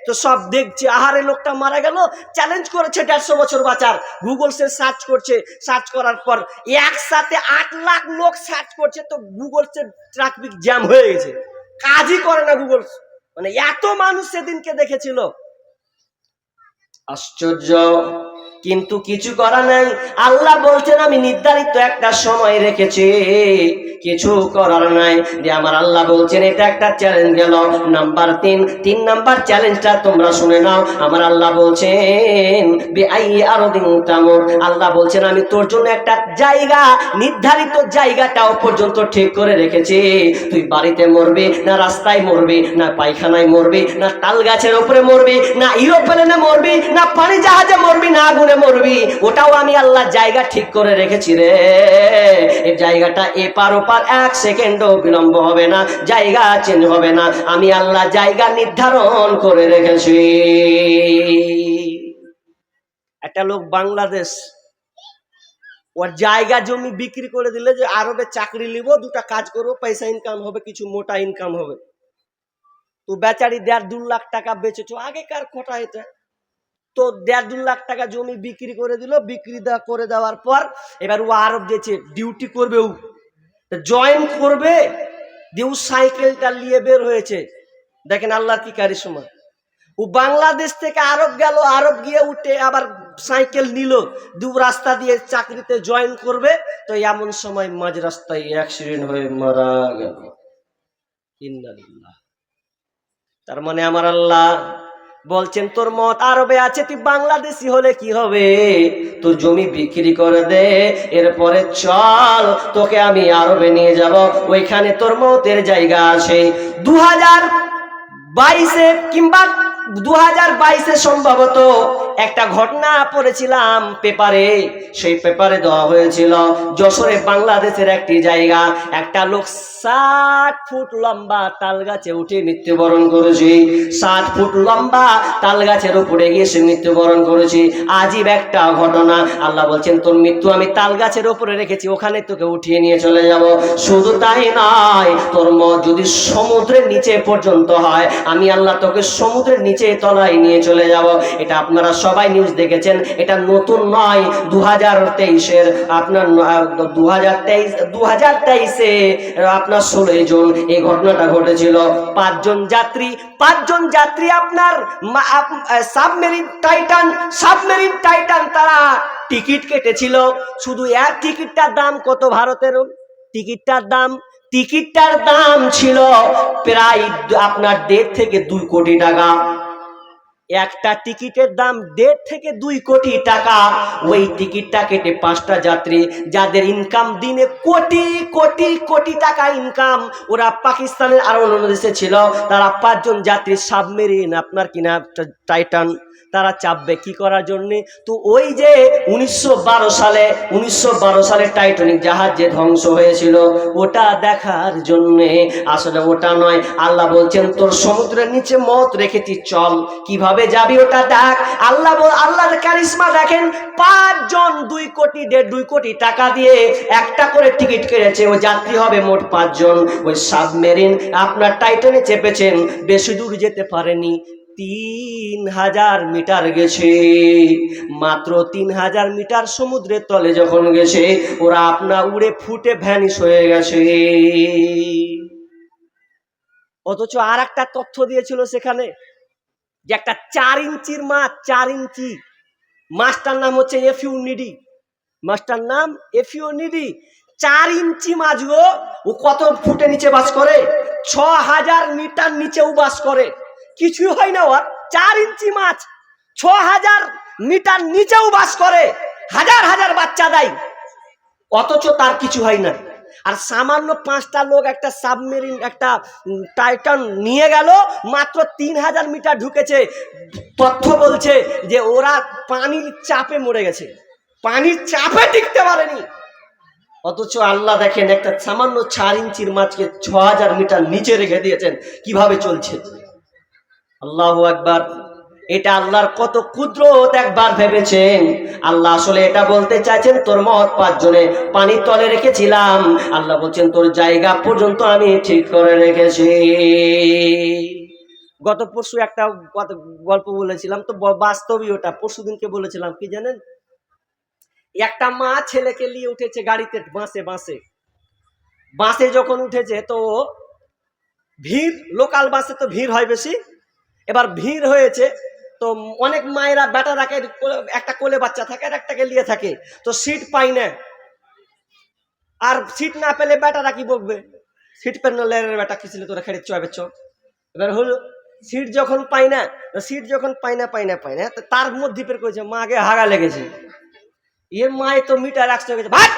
তো সব দেখছে, আহারে লোকটা মারা গেল, চ্যালেঞ্জ করেছে 150 বছর বাঁচার। গুগল সে সার্চ করছে, সার্চ করার পর একসাথে 8 লাখ লোক সার্চ করছে, তো গুগল সে ট্রাফিক জ্যাম হয়ে গেছে, কাজই করে না গুগল। মানে এত মানুষ সেদিনকে দেখেছিল, আশ্চর্য। কিন্তু কিছু করা নাই, আল্লাহ বলছেন আমি নির্ধারিত একটা সময় রেখেছি, কিছু করার নাই। যে আমার আল্লাহ বলছেন এটা একটা চ্যালেঞ্জ গেল। নাম্বার 3 নাম্বার চ্যালেঞ্জটা তোমরা শুনে নাও। আমার আল্লাহ বলছেন আল্লাহ বলছেন আমি তোর জন্য একটা জায়গা, নির্ধারিত জায়গাটাও পর্যন্ত ঠিক করে রেখেছি। তুই বাড়িতে মরবি না, রাস্তায় মরবি না, পায়খানায় মরবি না, তাল গাছের উপরে মরবি না, এরোপ্লেনে মরবি না, পানি জাহাজে মরবি না, আগুনে মরবি, ওটাও আমি আল্লাহ জায়গা ঠিক করে রেখেছি রে। এই জায়গাটা এপার ওপার 1 সেকেন্ডও বিলম্ব হবে না, জায়গা চেঞ্জ হবে না, আমি আল্লাহ জায়গা নির্ধারণ করে রেখেছি। একটা লোক বাংলাদেশ, ওর জায়গা জমি বিক্রি করে দিলে যে আরবে চাকরি নিব, 2টা কাজ করবো, পয়সা ইনকাম হবে, কিছু মোটা ইনকাম হবে। তো বেচারি 1.5-2 লাখ টাকা বেচেছো, আগেকার কথা এটা। তো 1.5-2 লাখ টাকা জমি বিক্রি করে দিল, বিক্রি করে দেওয়ার পর এবার ও আরব যেছে ডিউটি করবে, ও জয়েন করবে, দিয়ে সাইকেলটা নিয়ে বের হয়েছে। দেখেন আল্লাহর কি কারিশমা। ও বাংলাদেশ থেকে আরব গেল, আরব গিয়ে উঠে আবার সাইকেল নিল, দু রাস্তা দিয়ে চাকরিতে জয়েন করবে, তো এমন সময় মাঝ রাস্তায় অ্যাক্সিডেন্ট হয়ে মারা গেল। ইন্নালিল্লাহ। তার মানে আমার আল্লাহ বলছেন তোর মত আরবে আছে, তুই বাংলাদেশি হলে কি হবে, তোর জমি বিক্রি করে দে, এরপরে চল তোকে আমি আরবে নিয়ে যাব, ওইখানে তোর মতের জায়গা আছে। 2022-এ কিংবা 2022-এ সম্ভবত একটা ঘটনা পড়েছিলাম পেপারে, সেই পেপারে দেওয়া হয়েছিল যশোরে বাংলাদেশের একটি জায়গা, একটা লোক 60 ফুট লম্বা তাল গাছে উঠে মৃত্যুবরণ করেছে। 60 ফুট লম্বা তাল গাছের উপরে গিয়ে সে মৃত্যুবরণ করেছে। আজীব একটা ঘটনা। আল্লাহ বলছেন তোর মৃত্যু আমি তাল গাছের উপরে রেখেছি, ওখানে তোকে উঠিয়ে নিয়ে চলে যাব। শুধু তাই নয়, তোর মত যদি সমুদ্রের নিচে পর্যন্ত হয়, আমি আল্লাহ তোকে সমুদ্রের নিচে তলায় নিয়ে চলে যাব। এটা আপনারা সবাই নিউজ দেখেছেন, এটা নতুন নয়। 2023-এর আপনার 2023-এ আপনার 16 জুন এই ঘটনাটা ঘটেছিল। 5 জন যাত্রী আপনার সাবমেরিন টাইটান তারা টিকিট কেটেছিল। শুধু এক টিকিটটার দাম কত ভারতের? টিকিটটার দাম ছিল প্রায় আপনার 1.5 থেকে 2 কোটি টাকা। একটা টিকিটের দাম 1.5 থেকে 2 কোটি টাকা। ওই টিকিটটা কেটে 5টা যাত্রী, যাদের ইনকাম দিনে কোটি কোটি কোটি টাকা ইনকাম, ওরা পাকিস্তানের আর অন্য দেশে ছিল, তারা 5 জন যাত্রী সাবমেরিন আপনার কিনা টাইটান তারা চাপবে কি করার জন্য? তো ওই যে 1912 সালে টাইটানিক জাহাজ যে ধ্বংস হয়েছিল, ওটা দেখার জন্য। আসলে ওটা নয়, আল্লাহ বলছেন তোর সমুদ্রের নিচে মত রেখেছি, চল কিভাবে যাবি ওটা দেখ। আল্লাহর কারিশমা দেখেন, 5 জন 2 কোটি টাকা দিয়ে একটা করে টিকিট কেটেছে, ওই যাত্রী হবে মোট 5 জন। ওই সাবমেরিন আপনার টাইটানে চেপেছেন, বেশি দূর যেতে পারেনি, 3000 মিটার গেছে। মাত্র 3000 মিটার সমুদ্রের তলে যখন গেছে, ওরা আপনা উড়ে ফুটে ভ্যানিশ হয়ে গেছে। অথচ আর একটা তথ্য দিয়েছিল সেখানে, যে একটা 4 ইঞ্চির মাছ, 4 ইঞ্চি মাছটার নাম হচ্ছে এফিউনিডি। মাছটার নাম এফিউনিডি। 4 ইঞ্চি মাছ গো, ও কত ফুটে নিচে বাস করে? 6000 মিটার নিচেও বাস করে, কিছুই হয় না ওর। 4 ইঞ্চি মাছ 6000 মিটার নিচেও বাস করে, হাজার হাজার বাচ্চা দেয়, অথচ তার কিছু হয় না। আর সামান্য 5টা লোক একটা সাবমেরিন একটা টাইটান নিয়ে গেল, মাত্র 3000 মিটার ঢুকেছে। তথ্য বলছে যে ওরা পানির চাপে মরে গেছে, পানির চাপে টিকতে পারেনি। অথচ আল্লাহ দেখেন একটা সামান্য 4 ইঞ্চির মাছকে 6000 মিটার নিচে রেখে দিয়েছেন, কিভাবে চলছে। আল্লাহু আকবার। এটা আল্লাহর কত কুদরত একবার ভেবেছেন? আল্লাহ আসলে এটা বলতে চাইছেন তোর মত 5 জনে পানির তলে রেখেছিলাম, আল্লাহ বলছেন তোর জায়গা পর্যন্ত আমি ঠিক করে রেখেছি। গত পরশু একটা গল্প বলেছিলাম, তো বাস্তবই ওটা পরশুদিনকে বলেছিলাম, কি জানেন? একটা মা ছেলেকে নিয়ে উঠেছে গাড়িতে, বাসে যখন উঠেছে, তো ভিড়, লোকাল বাসে তো ভিড় হয় বেশি। এবার ভিড় হয়েছে, তো অনেক মায়েরা বেটারাকে, একটা কোলে বাচ্চা থাকে আর একটাকে নিয়ে থাকে, তো সিট পাই না। আর সিট না পেলে বেটারা কি বকবে, সিট পেন বেটা কি ছিল তোরা খেড়ে চবে চ। এবার হলো সিট যখন পাই না, তার মধ্যে ফের করেছে মা আগে হাগা লেগেছে। এর মায়ে তো মিটার 100 গেছে, ভাই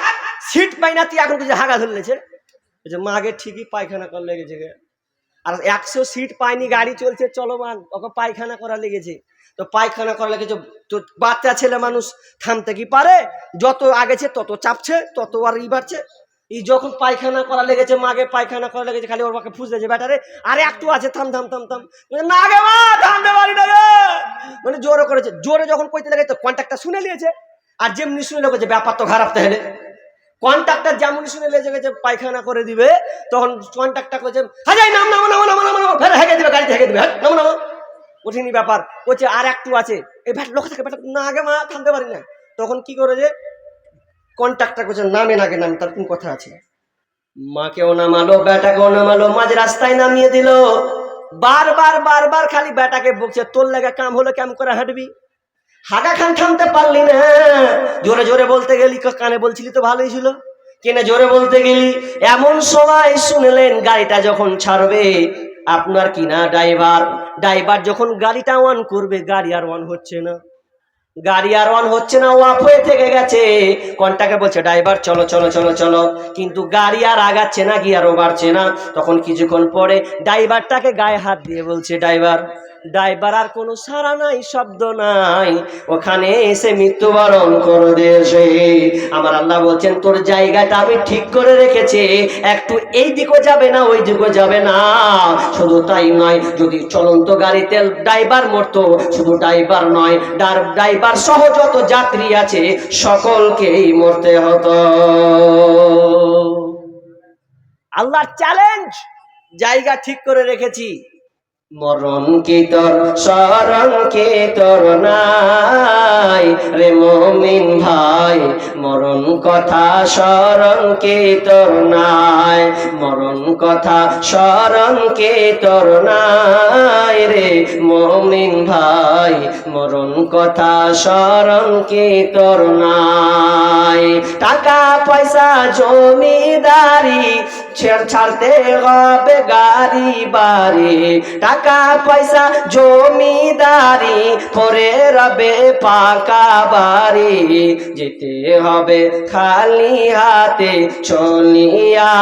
সিট পাই না তুই এখন কিছু হাগা ধরলেছে। মা আগে ঠিকই পায়খানা করা লেগেছে। আর 100 সিট পায়নি, গাড়ি চলছে চলমান, ওকে পায়খানা করা লেগেছে। তো পায়খানা করা লেগেছে, তো বাচ্চা ছেলে মানুষ থামতে কি পারে? যত আগেছে তত চাপছে, তত আর বাড়ছে। এই যখন পায়খানা করা লেগেছে, মাকে পায়খানা করা লেগেছে, খালি ওর মাকে ফুসলেছে ব্যাটারে, আরে একটু আছে, থাম থাম থাম থাম, না গে মা থামতে পারি না রে, মানে জোরে করেছে। জোরে যখন কইতে লেগেছে, তো কন্ট্রাক্টর শুনে নিয়েছে। আর যেমনি শুনে লেগেছে, ব্যাপার তো খারাপ। তাহলে কন্ট্রাক্টর যেমন শুনে লেগে গেছে পায়খানা করে দিবে, তখন কন্ট্রাক্টর কইছে হাজাই নাম নাম নাম নাম নাম, ফের হেগে দিবে, গাড়িতে হেগে দিবে, নাম নাম। কঠিনই ব্যাপার, কইছে আর একটু আছে, এই ভ্যাট লোক থাকে, ব্যাটা না আগে মা থামতে পারি না। তখন কি করেছে কন্ট্রাক্টর কইছে নামেন আগে, নাম, তার কোন কথা আছে। মাকেও নামালো, বেটাকেও নামালো, মাঝ রাস্তায় নামিয়ে দিল। বারবার বারবার খালি বেটাকে বকছে, তোর লাগা কাম হলো কেমন করে হাঁটবি, হাগা খান থামতে পারলি না, জোরে জোরে বলতে গেলি, কানে বলছিলি তো ভালোই ছিল, কেনে জোরে বলতে গেলি। এমন সময় শুনলেন গাড়িটা যখন ছাড়বে আপনার কিনা ড্রাইভার যখন গাড়িটা অন করবে, গাড়ি আর অন হচ্ছে না, অফ হয়ে থেকে গেছে। কন্টাকে বলছে ড্রাইভার চলো চলো চলো চলো, কিন্তু গাড়ি আর আগাচ্ছে না, গিয়ারও বাড়ছে না। তখন কিছুক্ষণ পরে ড্রাইভারটাকে গায়ে হাত দিয়ে বলছে ড্রাইভার আর কোনো সাড়া নাই, শব্দ নাই, ওখানে এসে মৃত্যুবরণ করে দিয়েছে। আমার আল্লাহ বলছেন তোর জায়গাটা আমি ঠিক করে রেখেছি, একটু এই দিকও যাবে না ওই দিকও যাবে না। শুধু তাই নয়, যদি চলন্ত গাড়িতে ড্রাইভার মরতো, শুধু ড্রাইভার নয়, ড্রাইভার সহ যত যাত্রী আছে সকলকেই মরতে হতো। আল্লাহর চ্যালেঞ্জ, জায়গা ঠিক করে রেখেছি। মরণ কি তোর শরণ কি তোর নাই রে মুমিন ভাই, মরণ কথা শরণ কি তোর নাই, মরণ কথা শরণ কি তোর নাই রে মুমিন ভাই, মরণ কথা শরণ কি তোর নাই। টাকা পয়সা জমিদারি ছাড়তে হবে গাড়ি বাড়ি, টাকা পয়সা জমিদারি পরে রবে পাকা বাড়ি, যেতে হবে খালি হাতে চলিয়া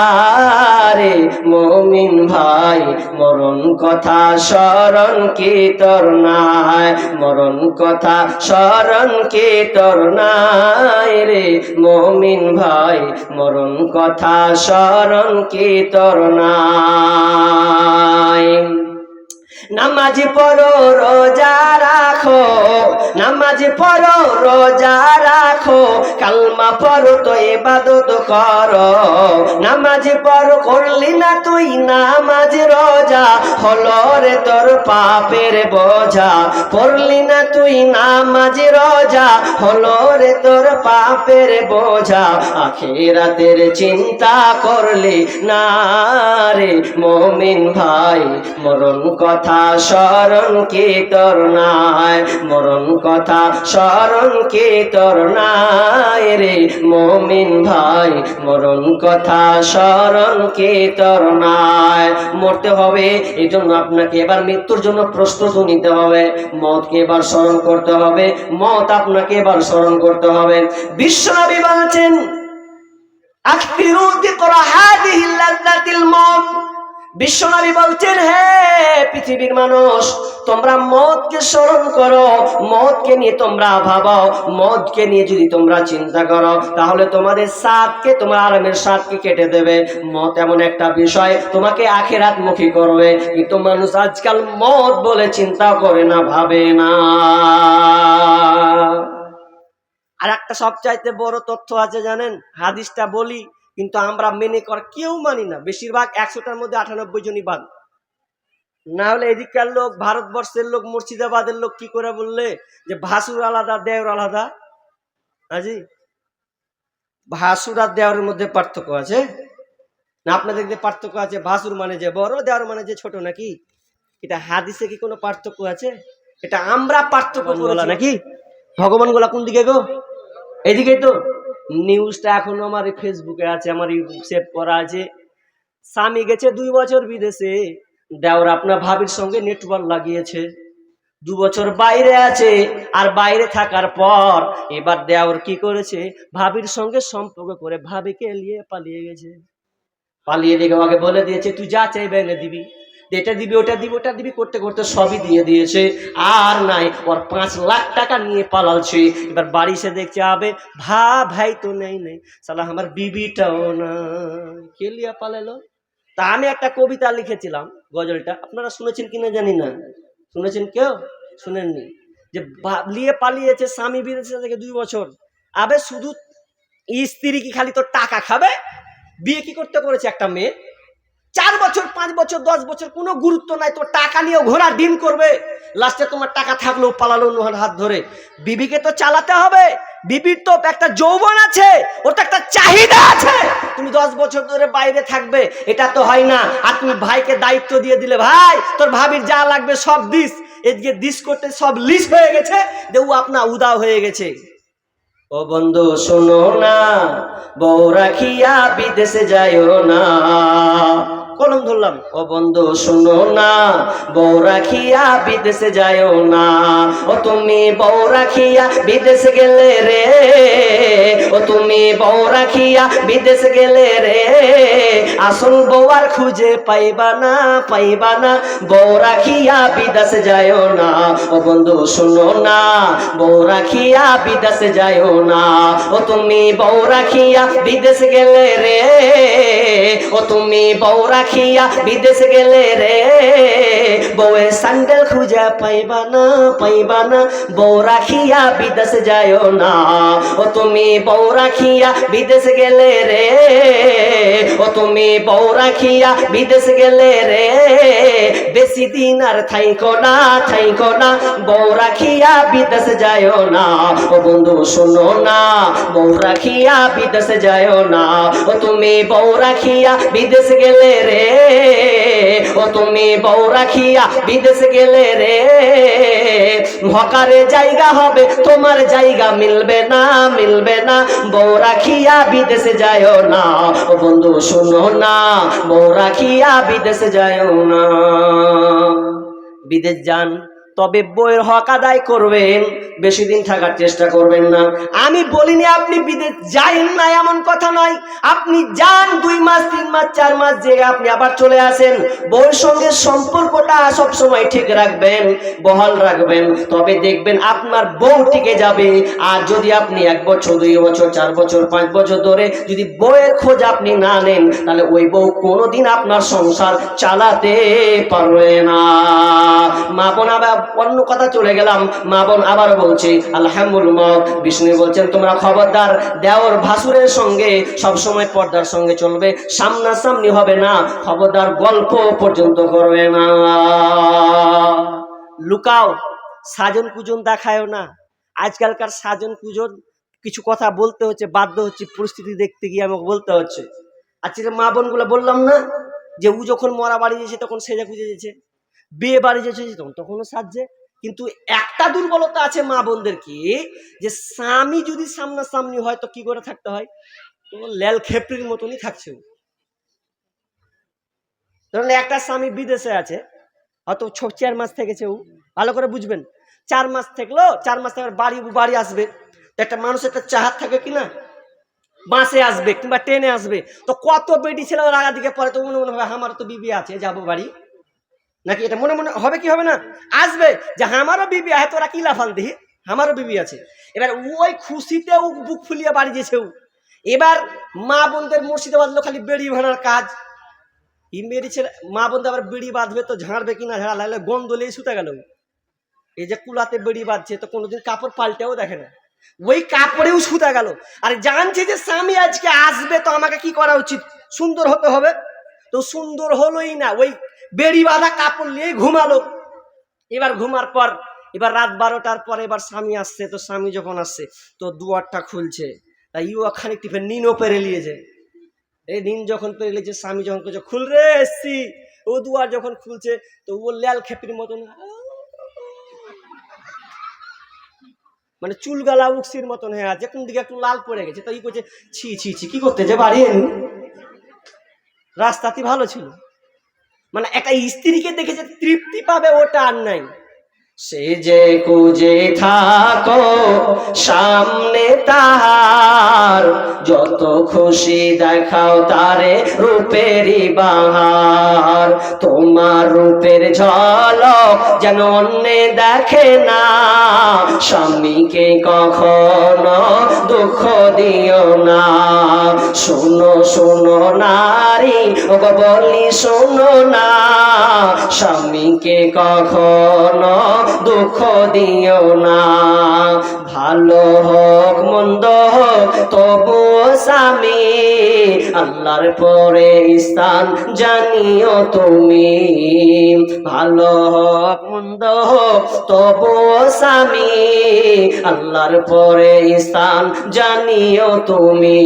রে মুমিন ভাই, মরণ কথা স্মরণ কি তোর নাই, মরণ কথা স্মরণ কি তোর নাই রে মুমিন ভাই, মরণ কথা স্মরণ কি তোর নাই। নামাজ পড়ো রোজা রাখো, নামাজ পড়ো রোজা রাখো, কালমা পড়ো তো ইবাদত করো, নামাজ পড়ো করলি না তুই নামাজ রোজা, হলো রে তোর পাপের বোঝা, পড়লি না তুই নামাজ রোজা, হলো রে তোর পাপের বোঝা, আখিরাতের চিন্তা করলি না রে মুমিন ভাই, মরণ কথা স্মরণ কি তোর নাই, মরণ কথা স্মরণ কি তোর নাই রে মুমিন ভাই, মরণ কথা স্মরণ কি তোর নাই। মরতে হবে, এই জন্য আপনাকে এবার মৃত্যুর জন্য প্রস্তুত নিতে হবে, মওতকে এবার স্মরণ করতে হবে, মওত আপনাকে এবার স্মরণ করতে হবে। বিশ্বনবী বলছেন আকসিরু যিকরা হাযিহিল লাযযাতিল মওত, বিশ্বনবী বলছেন হে পৃথিবীর মানুষ, তোমরা মওতকে স্মরণ করো, মওতকে নিয়ে তোমরা ভাবো, মওতকে নিয়ে যদি তোমরা চিন্তা করো তাহলে তোমাদের সাথকে, তোমার আরামের সাথকে কেটে দেবে। মওত এমন একটা বিষয় তোমাকে আখিরাত মুখী করবে, কিন্তু মানুষ আজকাল মওত বলে চিন্তা করে না, ভাবে না। আর একটা সবচাইতে বড় তথ্য আছে জানেন, হাদিসটা বলি কিন্তু আমরা মেনে কর কেউ মানি না, বেশিরভাগ 100টার মধ্যে 98 জনই বাদ। না হলে এদিককার লোক, ভারতবর্ষের লোক, মুর্শিদাবাদের লোক কি করে বললে যে ভাসুর আলাদা দেওর আলাদা, হাজি ভাসুর আর দেওরের মধ্যে পার্থক্য আছে না? আপনাদের দেখতে পার্থক্য আছে, ভাসুর মানে যে বড়, দেওর মানে যে ছোট, নাকি? এটা হাদিসে কি কোনো পার্থক্য আছে? এটা আমরা পার্থক্য করলাম নাকি? ভগবান গোলা কোন দিকে গো? এদিকেই তো। নিউজটা এখনো আমার ফেসবুকে আছে, আমার সেভ করা আছে। স্বামী গেছে 2 বছর বিদেশে, দেওর আপনার ভাবির সঙ্গে নেটওয়ার্ক লাগিয়েছে, 2 বছর বাইরে আছে, আর বাইরে থাকার পর এবার দেওর কি করেছে, ভাবির সঙ্গে সম্পর্ক করে ভাবিকে নিয়ে পালিয়ে গেছে। পালিয়ে দেখে আমাকে বলে দিয়েছে তুই যা চাইবে এনে দিবি, এটা দিবি ওটা দিবি ওটা দিবি, করতে করতে সবই দিয়ে দিয়েছে, আর নাই ওর 5 লাখ টাকা নিয়ে পালালছে। এবার বাড়ি এসে দেখছে আবে ভাই তো নেই সালা আমার বিবিটাও না, কে লিয়া পালালো। তা আমি একটা কবিতা লিখেছিলাম, গজলটা আপনারা শুনেছেন কিনা জানি না, শুনেছেন কেউ? শুনেননি? যে লিয়ে পালিয়েছে স্বামী বিদেশে থেকে 2 বছর, আবে শুধু স্ত্রী কি খালি তো টাকা খাবে? বিয়ে কি করতে করেছে একটা মেয়ে, 4 বছর 5 বছর 10 বছর কোনো গুরুত্ব নাই, তো টাকা নিয়েও ঘোড়া ডিম করবে, লাস্টে তোমার টাকা থাকলেও পালালো অন্য হাত ধরে। বিবিকে তো চালাতে হবে, বিবির তো একটা যৌবন আছে, ওর তো একটা চাহিদা আছে, তুমি 10 বছর ধরে বাইরে থাকবে, এটা তো হয় না। আর তুমি ভাইকে দায়িত্ব দিয়ে দিলে, ভাই তোর ভাবির যা লাগবে সব দিস, এদিকে দিস করতে সব লিস্ট হয়ে গেছে, দেউ আপনা উদাও হয়ে গেছে। ও বন্ধু শোনো না, বউ রাখিয়া বিদেশে যাইও না। কলম ধরলাম। ও বন্ধু শোনো না, বউ রাখিয়া বিদেশে যাইও না। ও তুমি বউ রাখিয়া বিদেশে গেলে রে, ও তুমি বউ রাখিয়া বিদেশে গেলে রে, আসল বউ আর খুঁজে পাইবা না, পাইবা না। বউ রাখিয়া বিদেশে যাইও না। ও বন্ধু শোনো না, বউ রাখিয়া বিদেশে যাইও না। ও তুমি বউ রাখিয়া বিদেশে গেলে রে, ও তুমি বউ রাখিয়া বিদেশে গেলে রে, বউয়ের স্যান্ডেল খুঁজে পাইবা না, পাইবা না। বউ রাখিয়া বিদেশে যাইও না। ও তুমি বউ রাখিয়া বিদেশে গেলে রে, ও তুমি বউ রাখিয়া বিদেশে গেলে রে, বেশি দিন আর থাইকো না, থাইকো না। বউ রাখিয়া বিদেশে যাইও না। ও বন্ধু শোনো না, বউ রাখিয়া বিদেশে যাইও না। ও তুমি বউ রাখিয়া বিদেশে গেলে রে, ও তুমি বউ রাখিয়া বিদেশে গেলে রে, হকারে জায়গা হবে তোমার জায়গা মিলবে না, মিলবে না। বউ রাখিয়া বিদেশে যাইও না। ও বন্ধু শোনো না, বউ রাখিয়া বিদেশে যাইও না। বিদেশ যান, তবে বইয়ের হক আদায় করবেন, বেশি দিন থাকার চেষ্টা করবেন না। আমি বলিনি আপনি বিদেশ যাইন না, এমন কথা নয়। আপনি যান 2 মাস 3 মাস 4 মাস, যে আপনি আবার চলে আসেন। বউয়ের সঙ্গে সম্পর্কটা সবসময় ঠিক রাখবেন, বহাল রাখবেন, তবে দেখবেন আপনার বউ টিকে যাবে। আর যদি আপনি 1 বছর 2 বছর 4 বছর 5 বছর ধরে যদি বউয়ের খোঁজ আপনি না নেন, তাহলে ওই বউ কোনোদিন আপনার সংসার চালাতে পারবে না। মা বোন, আবার অন্য কথা চলে গেলাম। মা বোন আবার বলছি আলহামদুলিল্লাহ, বিষ্ণু বলছেন তোমরা খবরদার দেওর ভাসুরের সঙ্গে সবসময় পর্দার সঙ্গে চলবে, সামনাসামনি হবে না। খবরদার গল্প পর্যন্ত করবে না। লুকাও, সাজন কুজন দেখায়ও না। আজকালকার সাজন কুজন কিছু কথা বলতে হচ্ছে, বাধ্য হচ্ছে, পরিস্থিতি দেখতে গিয়ে আমাকে বলতে হচ্ছে। আজকে মা বোনগুলো বললাম না যে ও যখন মরা বাড়ি যেছে তখন সেজা খুঁজে যেছে, বিয়ে বাড়ি যেছে তখনও সাজছে। কিন্তু একটা দুর্বলতা আছে মা বোনদের, কি যে স্বামী যদি সামনাসামনি হয় তো কি করে থাকতে হয়, লেল খেপড়ির মতনই থাকছে। ধরুন একটা স্বামী বিদেশে আছে, হয়তো 4 মাস থেকেছে, ও ভালো করে বুঝবেন। 4 মাস থাকলো, 4 মাস থেকে বাড়ি আসবে। একটা মানুষ একটা চাহাত থাকে কিনা, বাসে আসবে কিংবা ট্রেনে আসবে, তো কত বেটি ছিল আগা দিকে পরে তো মনে মনে হবে আমার তো বিবি আছে, যাবো বাড়ি, নাকি এটা মনে মনে হবে কি হবে না? আসবে যে আমারও বিবি আছে, তোরা কি লাফান দিহি, আমারও বিবি আছে। এবার ওই খুশিতে ও বুক ফুলিয়ে বাড়ি যেছে। এবার মা বোনদের মসজিদে বাঁধলো খালি বেড়ি ভাঙার কাজ। ই মেরি ছেলে মা বোনদের আবার বেড়ি বাঁধবে তো ঝাড়বে কিনা ঝাড়া লাগলে গন্ধ লেই শুতে গেল। এই যে কুলাতে বেড়ি বাঁধছে তো কোনোদিন কাপড় পাল্টেও দেখে না, ওই কাপড়েও শুতে গেল। আর জানছে যে স্বামী আজকে আসবে, তো আমাকে কি করা উচিত, সুন্দর হতে হবে। তো সুন্দর হলোই না, ওই বেড়ি বাঁধা কাপড় নিয়ে ঘুমালো। এবার ঘুমার পর এবার রাত 12টার পর এবার স্বামী আসছে। তো স্বামী যখন আসছে তো দুয়ারটা খুলছে, তাই ও খানিকটি ফের নিনও পেরে নিয়েছে। এই নিন যখন পেরে নিয়েছে, স্বামী যখন খুলছে, খুল রে এসছি, ও দুয়ার যখন খুলছে তো ও ল্যাল খেপির মতন, মানে চুলগালা উকসির মতন হয়ে আছে, কোন দিকে একটু লাল পড়ে গেছে। তো ই করছে ছি ছি ছি, কি করতে যে বাড়ি এনি, রাস্তাটি ভালো ছিল। মানে একটা স্ত্রীকে দেখে যে তৃপ্তি পাবে ওটা আর নাই। সে যে খুঁজে থাকো সামনে তাহার, যত খুশি দেখাও তারে রূপেরই বাহার। তোমার রূপের ঝলক যেন অন্যে দেখে না, স্বামীকে কখনো দুঃখ দিও না। শোনো শোনো নারী, ও বলি শোনো না, স্বামীকে কখনো দুঃখ দিও না। ভালো হোক মন্দ হোক তবু স্বামী, আল্লাহর পরে স্থান জানিও তুমি। ভালো হোক মন্দ হোক তবু স্বামী, আল্লাহর পরে স্থান জানিও তুমি।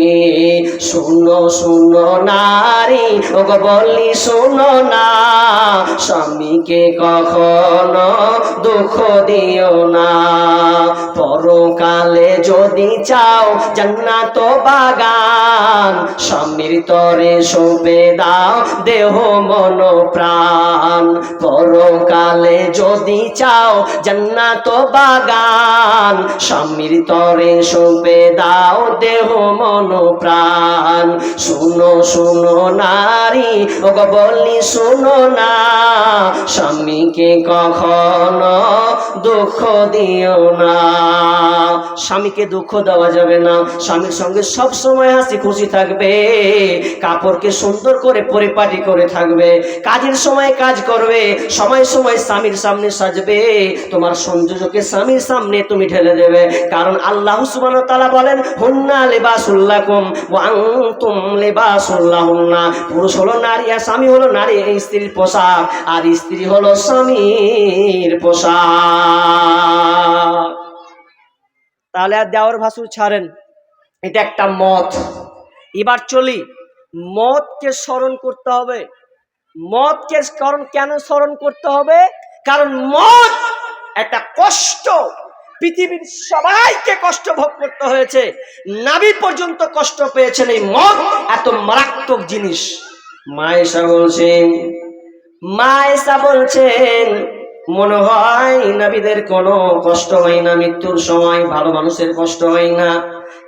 শুনো শুনো নারী, ওগো বলি শুনো না, স্বামীকে কখনো দুঃখ দিও না। পরকালে যদি চাও জান্নাত বাগান, স্বামীর তরে সঁপে দাও দেহ মন প্রাণ। পরকালে যদি চাও জান্নাত বাগান, স্বামীর তরে সঁপে দাও দেহ মন প্রাণ। শুনো শুনো নারী, ওগো বলি শুনো না, স্বামীকে কখনো দুঃখ দিও না। স্বামীকে দুঃখ দেওয়া যাবে না, স্বামীর সঙ্গে সব সময় হাসি খুশি থাকবে, কাপড়কে সুন্দর করে পরিপাটি করে থাকবে, কাজের সময় কাজ করবে, সময় সময় স্বামীর সামনে সাজবে, তোমার সংযোজকে স্বামীর সামনে তুমি ঢেলে দেবে। কারণ আল্লাহ সুবহানাহু ওয়া তাআলা বলেন, হুন্না লিবাসুল লাকুম ওয়া আনতুম লিবাসুল লাহুন্না। পুরুষ হলো নারী আর স্বামী হলো নারী স্ত্রীর পোশাক, আর স্ত্রী হলো স্বামীর পোশাক। তাহলে আর দেওয়ার ভাসুর ছাড়েন, এটা একটা মত। এবার চলি, মতকে স্মরণ করতে হবে। মতকে কেন স্মরণ করতে হবে? কারণ মত একটা কষ্ট, পৃথিবীর সবাইকে কষ্ট ভোগ করতে হয়েছে, নবী পর্যন্ত কষ্ট পেয়েছেন। এই মত এত মারাত্মক জিনিস। মা এসা বলছেন মনে হয় নবীদের কোনো কষ্ট হয় না, মৃত্যুর সময় ভালো মানুষের কষ্ট হয় না।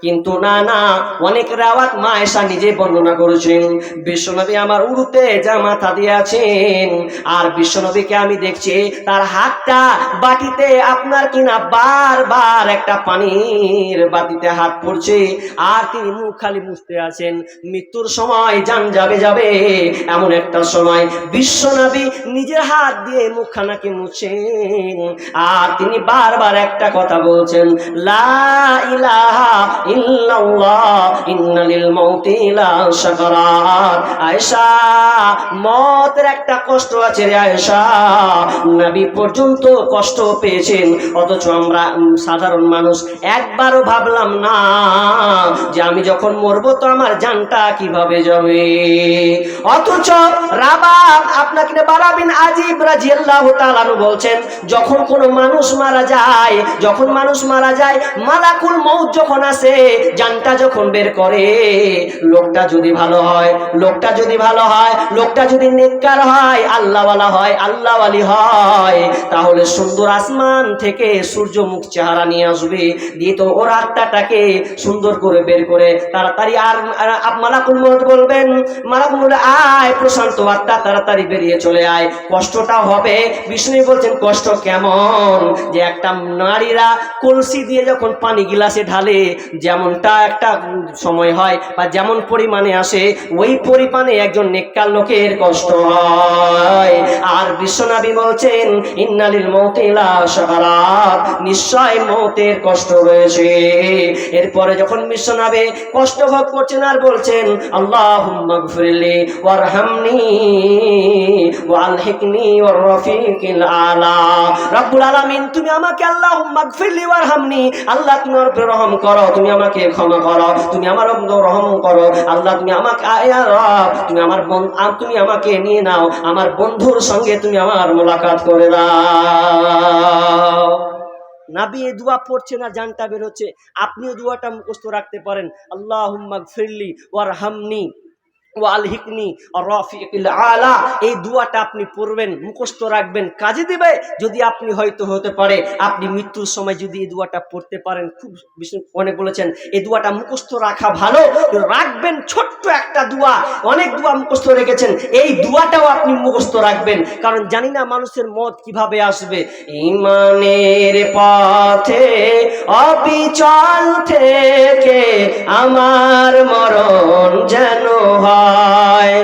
কিন্তু না না, অনেক রাওয়াত মা এসা নিজে বর্ণনা করেছেন, বিশ্বনবী আমার উরুতে জামাতা দিয়ে আছেন, আর বিশ্বনবীকে আমি দেখছি তার হাতটা বাটিতে আপনার কিনা বারবার একটা পানির বাটিতে হাত পড়ছে, আর তিনি মুখ খালি মুছতে আছেন। মৃত্যুর সময় জান যাবে যাবে এমন একটা সময় বিশ্বনবী নিজের হাত দিয়ে মুখখানাকে মুছেন, আর তিনি বারবার একটা কথা বলছেন, লা ইলাহা ইল্লাল্লাহ ইন্না লিল মাউতি লা সাকারাত। আয়েশা, মতের একটা কষ্ট আছে রে আয়েশা, নবী পর্যন্ত কষ্ট পেয়েছেন, অথচ আমরা সাধারণ মানুষ একবারও ভাবলাম না যে আমি যখন মরবো তো আমার জানটা কিভাবে যাবে। অথচ রাবাত আপনাকে বারা বিন আজিব রাদিয়াল্লাহু তাআলা আনহু বলছেন, যখন কোনো মানুষ মারা যায়, যখন মানুষ মারা যায়, মালাকুল মউত যখন আসে, জানটা যখন বের করে, লোকটা যদি ভালো হয়, লোকটা যদি ভালো হয়, লোকটা যদি নেককার হয়, আল্লাহওয়ালা হয়, আল্লাহওয়ালি হয়, তাহলে সুন্দর আসমান থেকে সূর্যমুখ চেহারা নিয়ে আসবে, দিয়ে তো ওর আত্মাটাকে সুন্দর করে বের করে তাড়াতাড়ি আর মালাকুল মউত বলবেন, মালাকুল মউত আয় প্রশান্ত আত্মা তাড়াতাড়ি বেরিয়ে চলে আয়। কষ্টটা হবে, বিষ্ণু বলছেন কষ্ট কেমন, যে একটা নারীরা কলসি দিয়ে যখন পানি গিলাসে ঢালে যেমনটা একটা সময় হয় বা যেমন পরিমাণে আসে, ওই পরিমাণে একজন নেককার লোকের কষ্ট হয়। আর বিশ্বনবী বলছেন, ইন্না লিল মাউতি লা সাকারাত, নিশ্চয় মওতের কষ্ট রয়েছে। এরপরে যখন বিশ্বনবী কষ্ট ভোগ করছেন আর বলছেন, আল্লাহুম্মা গফিরলি ওয়ারহামনি ওয়ালহিকনি ওয়ার রফিকিল আলা। রব্বুল আলামিন, তুমি আমাকে আল্লাহুম্মা গফিরলি ওয়ারহামনি, আল্লাহ তুমি আমার উপরে রহম করো, তুমি আমাকে ক্ষমা করো, তুমি আমার উপরে রহম করো, আল্লাহ তুমি আমাকে তুমি আমাকে নিয়ে নাও, আমার বন্ধুর সঙ্গে তুমি আমার মোলাকাত করে দাও। নবী এই দোয়া পড়ছে না, জানটা বের হচ্ছে। আপনিও দোয়াটা মুখস্থ রাখতে পারেন, আল্লাহুম্মা গফিরলি ওয়ারহামনি ওয়ালহিকনি রফিকিল আলা। এই দোয়াটা আপনি পড়বেন, মুখস্থ রাখবেন, কাজে দিবে। যদি আপনি হয়তো হতে পারে আপনি মৃত্যুর সময় যদি এই দোয়াটা পড়তে পারেন, খুব বেশি অনেক বলেছেন এই দোয়াটা মুখস্থ রাখা ভালো, রাখবেন। ছোট্ট একটা দোয়া, অনেক দোয়া মুখস্থ রেখেছেন, এই দোয়াটাও আপনি মুখস্থ রাখবেন, কারণ জানি না মানুষের মত কিভাবে আসবে। ইমানের পথে অবিচল থেকে আমার মরণ যেন হয়,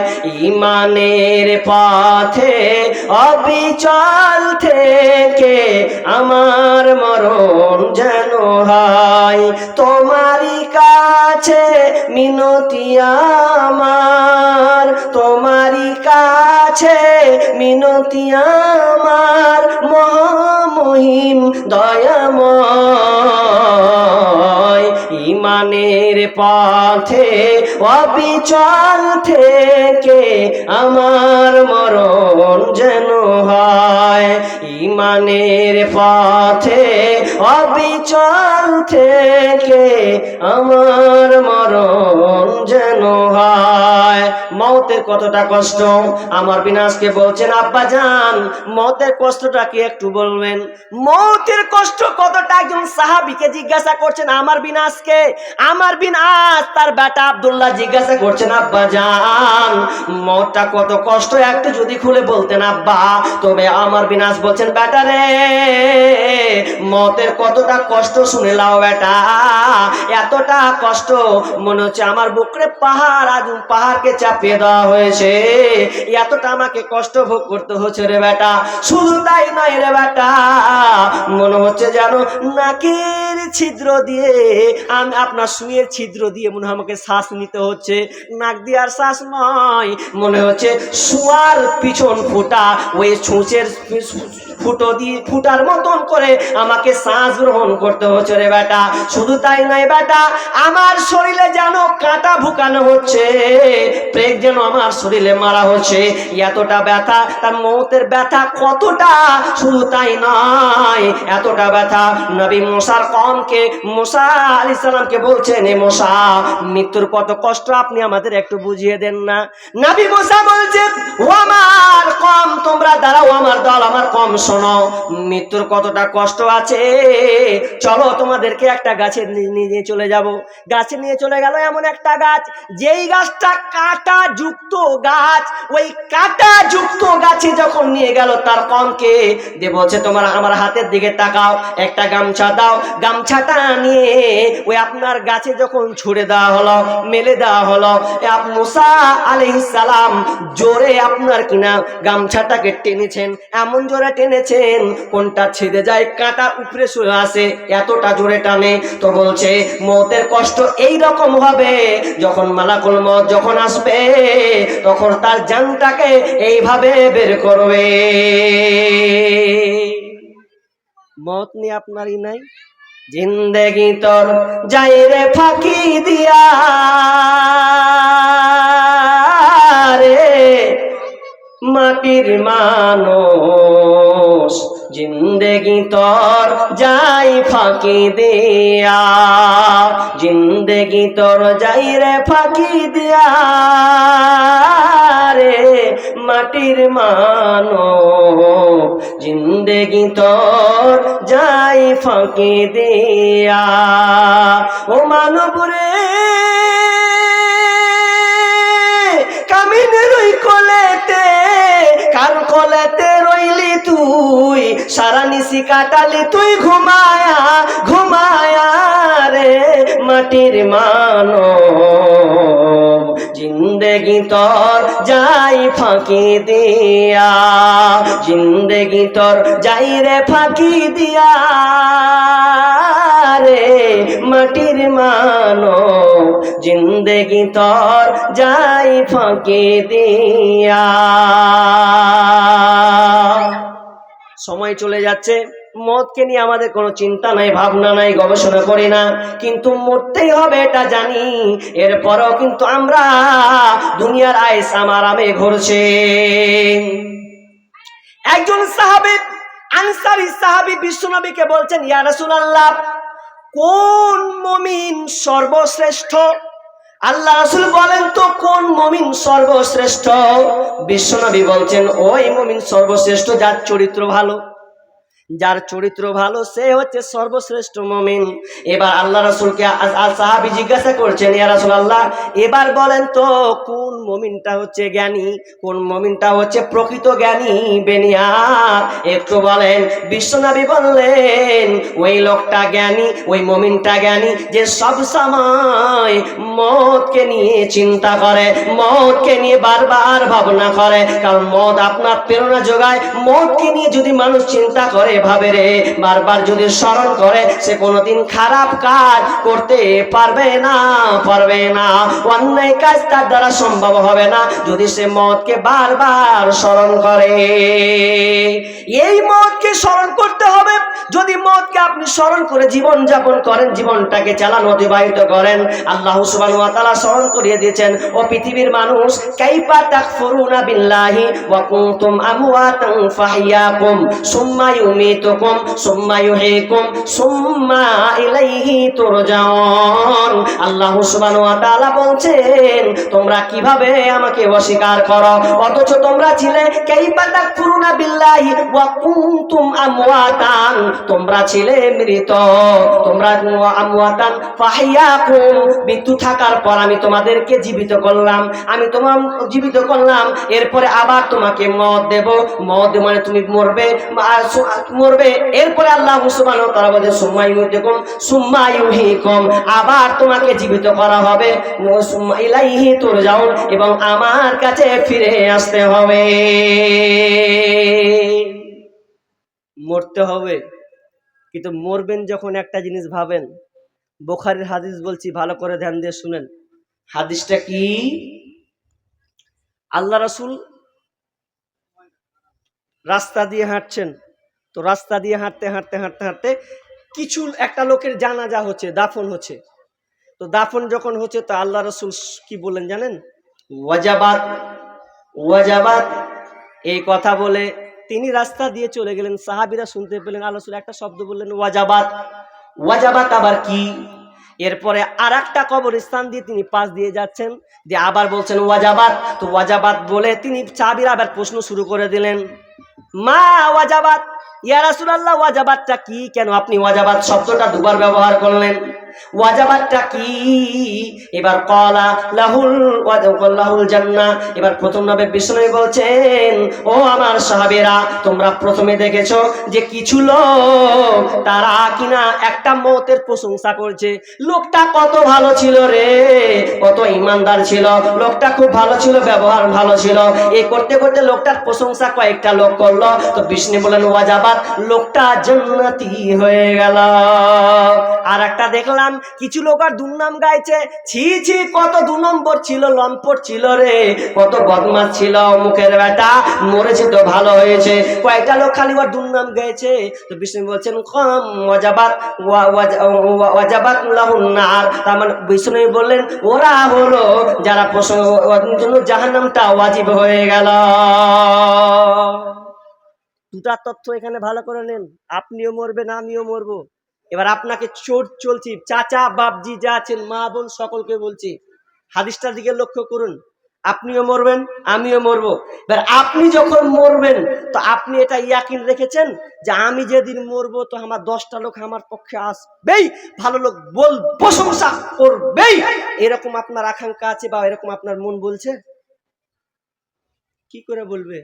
ইমানের পথে অবিচল থেকে আমার মরণ যেন হয়, তোমারই কাছে মিনতি আমার, তোমারই কাছে মিনতি আমার, মহামহিম দয়াময়। ইমানের পথে অবিচল থেকে আমার মরণ যেন হয়, ইমানের পথে অবিচল থেকে আমার মরণ যেন হয়। মওতের কতটা কষ্ট আমার বিনাশকে বলছেন আব্বাজান, মওতের কষ্টটা কি একটু বলবেন? মওতের কষ্ট কতটা একজন সাহাবীকে জিজ্ঞাসা করছেন আমার বিনাশকে, আমার বিনাশ তার বেটা আব্দুল্লাহ জিজ্ঞাসা করছেন আব্বাজান মওতটা কত কষ্ট একটু যদি খুলে বলতেন আব্বা। তবে আমার বিনাশ বলছেন বেটা রে, মওতের কতটা কষ্ট শুনে লাও বেটা, এতটা কষ্ট মনে হচ্ছে আমার বুকরে পাহাড়, আজ পাহাড়কে চাপিয়ে দেওয়া হয়েছে, এতটা আমাকে কষ্ট ভোগ করতে হচ্ছে রে বেটা। শুধু তাই নয় রে বেটা, মনে হচ্ছে যেন নাকের ছিদ্র দিয়ে, আমি আপনার সুয়ের ছিদ্র দিয়ে মনে হয় আমাকে শ্বাস নিতে হচ্ছে। নাক দিয়ে আর শ্বাস নয়, মনে হচ্ছে শুয়ার পিছন ফুটা, ওই ছুঁচের ফুটো দিয়ে ফুটার মতন করে আমাকে শ্বাস গ্রহণ করতে হচ্ছে রে বেটা। শুধু তাই নয় বেটা, আমার শরীরে যেন কাঁটা ঢুকানো হচ্ছে, প্রেগ যেন আমার শরীরে মারা হচ্ছে, এতটা ব্যথা। তার মওতের ব্যথা কতটা, শুধু তাই নয় এতটা ব্যথা। নবী মুসার কওমকে, মুসা আলাইহিস সালামকে বলছেন এ মুসা, মৃত্যুর কত কষ্ট আপনি আমাদের একটু বুঝিয়ে দেন না। নবী মুসা বলছেন ও আমার কওম, তোমরা দাঁড়াও, আমার দল, আমার কওম শোনো, মৃত্যুর কতটা কষ্ট আছে। চলো তোমাদেরকে একটা গাছে নিয়ে চলে যাব। গাছে নিয়ে চলে গেল, এমন একটা গাছ যেই গাছটা কাঁটা যুক্ত গাছ, ওই কাঁটা যুক্ত গাছে যখন নিয়ে গেল তার কওমকে দিয়ে বলছে তোমার আমার হাতের দিকে তাকাও, একটা গামছা দাও। গামছাটা নিয়ে ওই আপনার গাছে যখন ছুড়ে দেওয়া হলো, মেলে দেওয়া হলো, মুসা আলাইহিস সালাম জোরে আপনার কিনা গামছাটাকে টেনেছেন, এমন জোরে টেনেছেন কোনটা ছেড়ে যায়, কাঁটা উপরে চলে আসে, এতটা জোরে টানে। তো বলছে মওতের কষ্ট এই রকম হবে, যখন মালাকুল মওত যখন আসবে তখন তার জানটাকে এইভাবে বের করবে। মওত নিয়ে আপনারই নাই, জিন্দেগি তোর যাই রে ফাঁকি দিয়া রে, মাটির মানুষ জিন্দেগি তোর যাই ফাঁকি দিয়া, জিন্দেগি তোর যাই রে ফাঁকি দিয়া রে, মাটির মানুষ জিন্দেগি তোর যাই ফাঁকি দিয়া। ও মানব রে কামিনের ওই কোলেতে, কার কোলেতে রইলি তুই, সারা নিশি কাটালি তুই ঘুমায়া ঘুমায়া রে, মাটির মানব জিন্দেগি তোর যাই ফাঁকি দিয়া, জিন্দেগি তোর যাই রে ফাঁকি দিয়া রে, মাটির মানব জিন্দেগি তোর যাই ফাঁকি দিয়া। সময় চলে যাচ্ছে, মওতকে নিয়ে আমাদের কোনো চিন্তা নাই, ভাবনা নাই, গবেষণা করি না, কিন্তু মরতেই হবে এটা জানি। এরপরও কিন্তু আমরা দুনিয়ার আয়েশ আরামে ঘুরছে। একজন সাহাবী, আনসারী সাহাবী বিশ্বনবীকে বলছেন ইয়া রাসূলুল্লাহ, কোন মুমিন সর্বশ্রেষ্ঠ? আল্লাহ রাসূল বলেন তো কোন মুমিন সর্বশ্রেষ্ঠ? বিশ্বনবী বলছেন ওই মুমিন সর্বশ্রেষ্ঠ যার চরিত্র ভালো, যার চরিত্র ভালো সে হচ্ছে সর্বশ্রেষ্ঠ মুমিন। এবার আল্লাহ রাসূলকে সাহাবী জিজ্ঞাসা করছেন ইয়া রাসূলুল্লাহ, এবার বলেন তো কোন মুমিনটা হচ্ছে জ্ঞানী, কোন মুমিনটা হচ্ছে প্রকৃত জ্ঞানী বেনিয়ার একটু বলেন। বিশ্বনবী বললেন ওই লোকটা জ্ঞানী, ওই মুমিনটা জ্ঞানী যে সব সময় মওতকে নিয়ে চিন্তা করে, মওতকে নিয়ে বারবার ভাবনা করে। কারণ মওত আপনার প্রেরণা যোগায়। মওতকে নিয়ে যদি মানুষ চিন্তা করে, ভাবে রে, বারবার যদি স্মরণ করে, সে কোনোদিন খারাপ কাজ করতে পারবে না, পারবে না। অন্যায় কাজ তার দ্বারা সম্ভব হবে না যদি সে মওতকে বারবার স্মরণ করে। এই মওতকে স্মরণ করতে হবে। যদি মওতকে আপনি স্মরণ করে জীবন যাপন করেন, জীবনটাকে চালান, অতিবাহিত করেন, আল্লাহ সুবহানাহু ওয়া তাআলা স্মরণ করিয়ে দিয়েছেন, ও পৃথিবীর মানুষ, কাইফা তাকফুরুনা বিল্লাহি ওয়া কুনতুম আমওয়াতান ফাহইয়াকুম সুম্মা ইউমীতুকুম সুম্মা ইউহয়িকুম সুম্মা ইলাইহি তুরজাউন। আল্লাহ সুবহানাহু ওয়া তাআলা বলছেন, তোমরা কিভাবে আমাকে অস্বীকার করো, অথচ তোমরা ছিলে কাইফা তাকফুরুনা বিল্লাহি ওয়া কুনতুম আমওয়াতান, তোমরা ছিলে মৃত, তোমরা আমওয়াতান ফাহইয়াকুম, মৃত্যু থাকার পর আমি তোমাদেরকে জীবিত করলাম, আমি তোমার জীবিত করলাম, এরপরে আবার তোমাকে মওত দেব, মওত মানে তুমি মরবে, মরবে। এরপরে আল্লাহ সুবহানাহু ওয়া তাআলা বলেন সুম্মা ইউমীতুকুম সুম্মা ইউহয়িকুম, আবার তোমাকে জীবিত করা হবে, সুম্মা ইলাইহি তুরজাউন, এবং আমার কাছে ফিরে আসতে হবে। মরতে হবে, কিন্তু মরবেন যখন একটা জিনিস ভাবেন। বুখারীর হাদিস বলছি, ভালো করে ধ্যান দিয়ে শুনেন। হাদিসটা কি? আল্লাহ রাসূল রাস্তা দিয়ে হাঁটছেন, তো রাস্তা দিয়ে হাঁটতে হাঁটতে হাঁটতে হাঁটতে কিছু একটা লোকের জানাজা হচ্ছে, দাফন হচ্ছে। তো দাফন যখন হচ্ছে, তো আল্লাহ রাসূল কি বললেন জানেন? ওয়াজাবাত, ওয়াজাবাত, এই কথা বলে তিনি রাস্তা দিয়ে চলে গেলেন। সাহাবীরা শুনতে পেলেন, আল্লাহ রাসূল একটা শব্দ বললেন ওয়াজাবাত। ওয়াজাবাত আবার কি? এরপরে আর একটা কবরস্থান দিয়ে তিনি পাশ দিয়ে যাচ্ছেন, দিয়ে আবার বলছেন ওয়াজাবাত। তো ওয়াজাবাত বলে তিনি সাহাবীরা আবার প্রশ্ন শুরু করে দিলেন, মা ওয়াজাবাত, ইয়া রাসূলুল্লাহ, ওয়াজাবাতটা কি? কেন আপনি ওয়াজাবাত শব্দটা দুবার ব্যবহার করলেন? ওয়াজাবাতটা কি? এবার ক্বালা লাহুল জান্নাহ, এবার প্রথম নবী বিষ্ণু বলছেন, ও আমার সাহাবীরা, তোমরা প্রথমে দেখেছো যে কিছু লোক তারা কিনা একটা মওতের প্রশংসা করছে। লোকটা কত ভালো ছিল রে, কত ইমানদার ছিল, লোকটা খুব ভালো ছিল, ব্যবহার ভালো ছিল। এই করতে করতে লোকটার প্রশংসা কয়েকটা লোক করলো, তো বিষ্ণু বলেন ওয়াজাবাত, লোকটা জান্নাতি হয়ে গেল। আর একটা দেখলাম কিছু লোক আর দুর্নাম গাইছে, ছি ছি কত দু নম্বর ছিল, লম্পট ছিল রে, কত বদমাশ ছিল, মুখের বেটা, মরেছে তো ভালো হয়েছে। কয়েকটা লোক খালি ওর দুর্নাম গাইছে। তো বিষ্ণু বলছেন কম ওয়াজাবাত ওয়াজাবাত লাহুন নার, তার মানে বিষ্ণু বললেন ওরা হলো যারা ওদের জন্য জাহান্নামটা ওয়াজিব হয়ে গেল। দুটা তথ্য এখানে ভালো করে নেন, আপনিও মরবেন, আমিও মরবো। এবার আপনাকে চলছি, চাচা বাপজি যা আছেন, মা বোন, সকলকে বলছি, হাদিসটার দিকে লক্ষ্য করুন। আপনিও মরবেন, আমিও মরবো। এবার আপনি যখন মরবেন, তো আপনি এটা ইয়াকিন রেখেছেন যে আমি যেদিন মরবো, তো আমার 10টা লোক আমার পক্ষে আসবেই, ভালো লোক প্রশংসা করবেই, এরকম আপনার আকাঙ্ক্ষা আছে, বা এরকম আপনার মন বলছে? কি করে বলবে?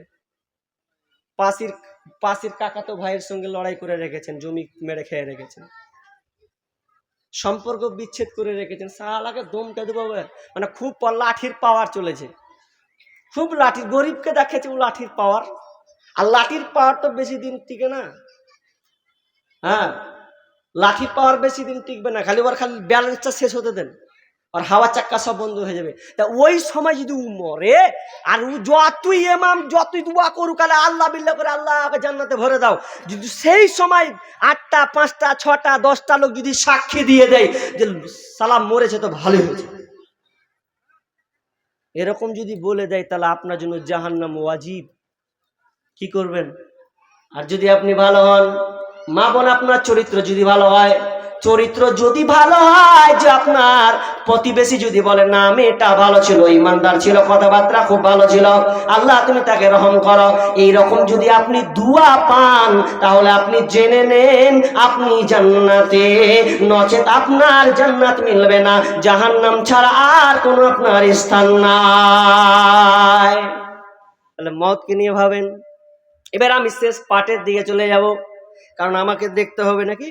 পাশের কাকাতো ভাইয়ের সঙ্গে লড়াই করে রেখেছেন, জমি মেরে খেয়ে রেখেছেন, সম্পর্ক বিচ্ছেদ করে রেখেছেন, শালাকে দমটা দেবো, মানে খুব লাঠির পাওয়ার চলেছে, খুব লাঠি, গরিবকে দেখাচ্ছে ও লাঠির পাওয়ার। আর লাঠির পাওয়ার তো বেশি দিন টিকে না। হ্যাঁ, লাঠির পাওয়ার বেশি দিন টিকবে না, খালি ব্যালেন্সটা শেষ হতে দেন, আর হাওয়া চাক্কা সব বন্ধ হয়ে যাবে। তা ওই সময় যদি ও মরে, আর ও যতই ইমাম যতই দোয়া করুক, আল্লাহ বিল্লাহ করে আল্লাহকে জান্নাতে ভরে দাও, যদি সেই সময় 8টা 5টা 6টা 10টা লোক যদি সাক্ষী দিয়ে দেয় যে সালাম মরেছে, তো ভালোই হয়েছে, এরকম যদি বলে দেয়, তাহলে আপনার জন্য জাহান্নাম ওয়াজিব। কি করবেন? আর যদি আপনি ভালো হন, মা বোন, আপনার চরিত্র যদি ভালো হয়, চরিত্র যদি ভালো হয়, যে আপনার প্রতিবেশী যদি বলে না মেয়েটা ভালো ছিল, ইমানদার ছিল, কথাবার্তা খুব ভালো ছিল, আল্লাহ তুমি তাকে রহম করো, এইরকম যদি আপনি দুয়া পান তাহলে আপনি জেনে নেন আপনি জান্নাতে, নচেত আপনার জান্নাত মিলবে না, জাহান্নাম ছাড়া আর কোনো আপনার স্থান নাই। তাহলে মওতকে নিয়ে ভাবেন। এবার আমি শেষ পার্টের দিকে চলে যাব, কারণ আমাকে দেখতে হবে নাকি,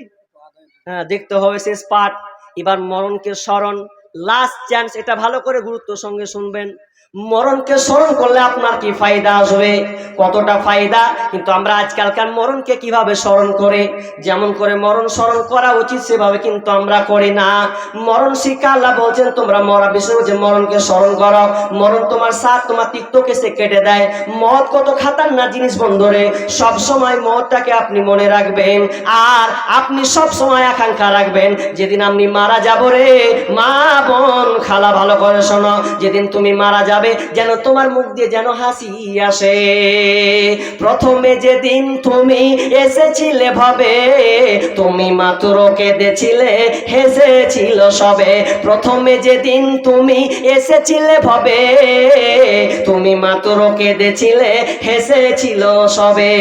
হ্যাঁ দেখতে হবে শেষ পার্ট। এবার মরণকে স্মরণ, লাস্ট চান্স, এটা ভালো করে গুরুত্ব সঙ্গে শুনবেন। মরণকে স্মরণ করলে আপনার কি ফায়দা আসবে, কতটা ফায়দা, কিন্তু আমরা আজকালকার মরণকে কিভাবে স্মরণ করে, যেমন করে মরণ স্মরণ করা উচিত সেভাবে কিন্তু আমরা করি না। মরণ শিক্ষা আল্লাহ বলছেন তোমরা মরা বিষয় যে মরণকে স্মরণ করো, মরণ তোমার সাথ তোমার তিক্তকে সে কেটে দেয়। মত কত খাতারনাক জিনিস বন্ধুরে, সব সময় মতটাকে আপনি মনে রাখবেন, আর আপনি সব সময় আকাঙ্ক্ষা রাখবেন যেদিন আপনি মারা যাব রে মা বোন খালা ভালো করে শোনো, যেদিন তুমি মারা যাবে যেন তোমার মুখ দিয়ে যেন হাসি আসে। প্রথমে যেদিন তুমি এসেছিলে ভবে, তুমি মাত্র কেঁদেছিলে হেসেছিল সবে। প্রথমে যেদিন তুমি এসেছিলে ভবে, তুমি মাত্র কেঁদেছিলে হেসেছিল সবে।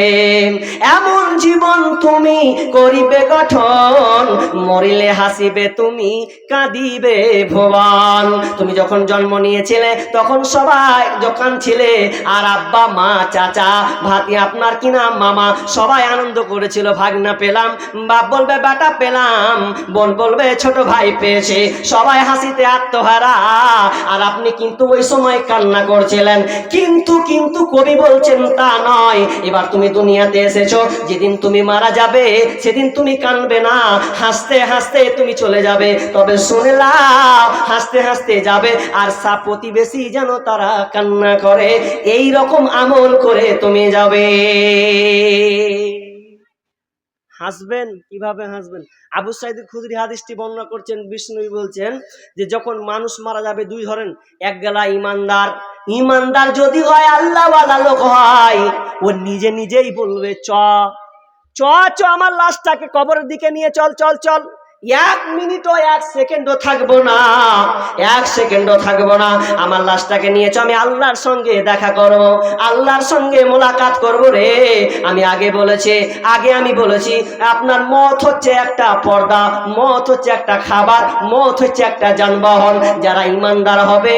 এমন জীবন তুমি করিবে গঠন, মরিলে হাসিবে তুমি কাঁদিবে ভুবন। তুমি যখন জন্ম নিয়েছিলে তখন সবাই যখন ছিলে, আর আব্বা মা চাচা ভাতি আপনার কিনা মামা সবাই আনন্দ করেছিল, ভাগনা পেলাম, বাপ বলবে বেটা পেলাম, বোন বলবে ছোট ভাই পেয়েছে, সবাই হাসিতে আত্মহারা, আর আপনি কিন্তু ওই সময় কান্না করছিলেন। কিন্তু কিন্তু কবি বলছেন তা নয়, এবার তুমি দুনিয়াতে এসেছো, যেদিন তুমি মারা যাবে সেদিন তুমি কাঁদবে না, হাসতে হাসতে তুমি চলে যাবে। তবে শুনলাম হাসতে হাসতে যাবে, আর প্রতিবেশী যেন তারা কান্না করে, এই রকম আমল করে তুমি যাবে। হাসবেন, কিভাবে হাসবেন? আবু সাঈদ খুদরি হাদিসটি বর্ণনা করছেন, বিষ্ণু বলছেন যে যখন মানুষ মারা যাবে দুই ধরেন, এক গেলা ইমানদার, ইমানদার যদি হয় আল্লাহওয়ালা লোক হয়, ও নিজে নিজেই বলবে চ চ চ আমার লাশটাকে কবরের দিকে নিয়ে চল চল চল, 1 মিনিটও 1 সেকেন্ডও থাকবো না, 1 সেকেন্ডও থাকবো না, আমার লাশটাকে নিয়েছ, আমি আল্লাহর সঙ্গে দেখা করব, আল্লাহর সঙ্গে মোলাকাত করব রে। আমি আগে বলেছি আপনার মত হচ্ছে একটা পর্দা, মত হচ্ছে একটা খাবার, মত হচ্ছে একটা যানবাহন। যারা ইমানদার হবে,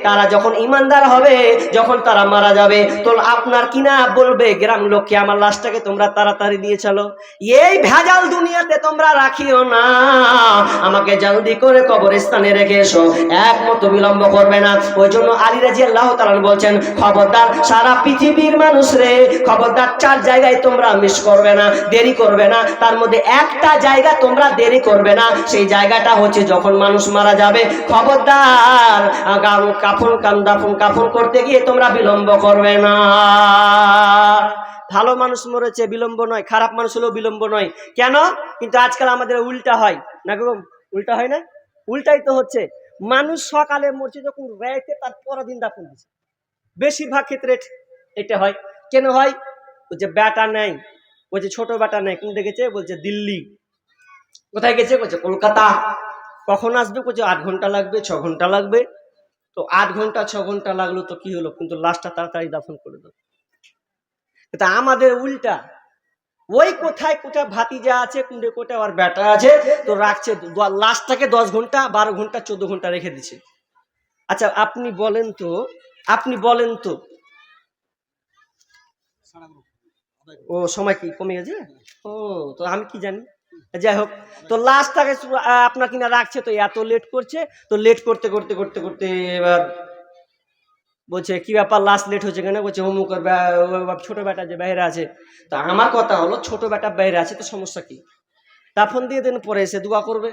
তারা যখন ইমানদার হবে, যখন তারা মারা যাবে, তো আপনার কিনা বলবে গ্রাম লোককে আমার লাশটাকে তোমরা তাড়াতাড়ি দিয়ে চলো, এই ভেজাল দুনিয়াতে তোমরা রাখিও না, আমাকে জলদি করে কবরস্থানে রেখে এসো, একমত বিলম্ব করবে না। ওই জন্য আলী রাদিয়াল্লাহু তাআলা বলছেন খবরদার সারা পৃথিবীর মানুষ রে, খবরদার 4 জায়গায় তোমরা মিস করবে না, দেরি করবে না, তার মধ্যে একটা জায়গা তোমরা দেরি করবে না, সেই জায়গাটা হচ্ছে যখন মানুষ মারা যাবে, খবরদার কাফন করতে গিয়ে তোমরা বিলম্ব করবে না। ভালো মানুষ মরেছে বিলম্ব নয়, খারাপ মানুষ হলেও বিলম্ব নয়, কেন? কিন্তু আজকাল আমাদের উল্টা হয় না গো, উল্টা হয় না? উল্টাই তো হচ্ছে, মানুষ সকালে মরছে যখন রাতে তার পরের দিন দাফন দিচ্ছে, বেশিরভাগ ক্ষেত্রে এটা হয়। কেন হয়? ওই যে বেটা নেই, ওই যে ছোট বেটা নেই, কোন দেখেছে? বলছে দিল্লি। কোথায় গেছে? বলছে কলকাতা। কখন আসবে? বলছে 8 ঘন্টা লাগবে, 6 ঘন্টা লাগবে। তো 8 ঘন্টা 6 ঘন্টা লাগলো তো কি হলো, কিন্তু লাশটা তাড়াতাড়ি দাফন করে দাও। কিন্তু আমাদের উল্টা, ওই কোথায় কোথায় ভাতিজা আছে, কুন্ডে কোথায় আর বেটা আছে, তো রাখছে লাশটাকে 10 ঘন্টা 12 ঘন্টা 14 ঘন্টা রেখে দিচ্ছে। আচ্ছা আপনি বলেন তো ও সময় কি কমে গেছে? ও তো আমি কি জানি, যাই হোক, তো লাশটাকে আপনার কিনা রাখছে, তো এত লেট করছে, তো লেট করতে করতে করতে করতে এবার বলছে কি ব্যাপার লাস্ট লেট হচ্ছে কেন? বলছে অমুক ছোট বেটা যে বাইরে আছে। তা আমার কথা হলো ছোট বেটা বাইরে আছে তো সমস্যা কি? দাফন দিয়ে দেন, পরে এসে দোয়া করবে।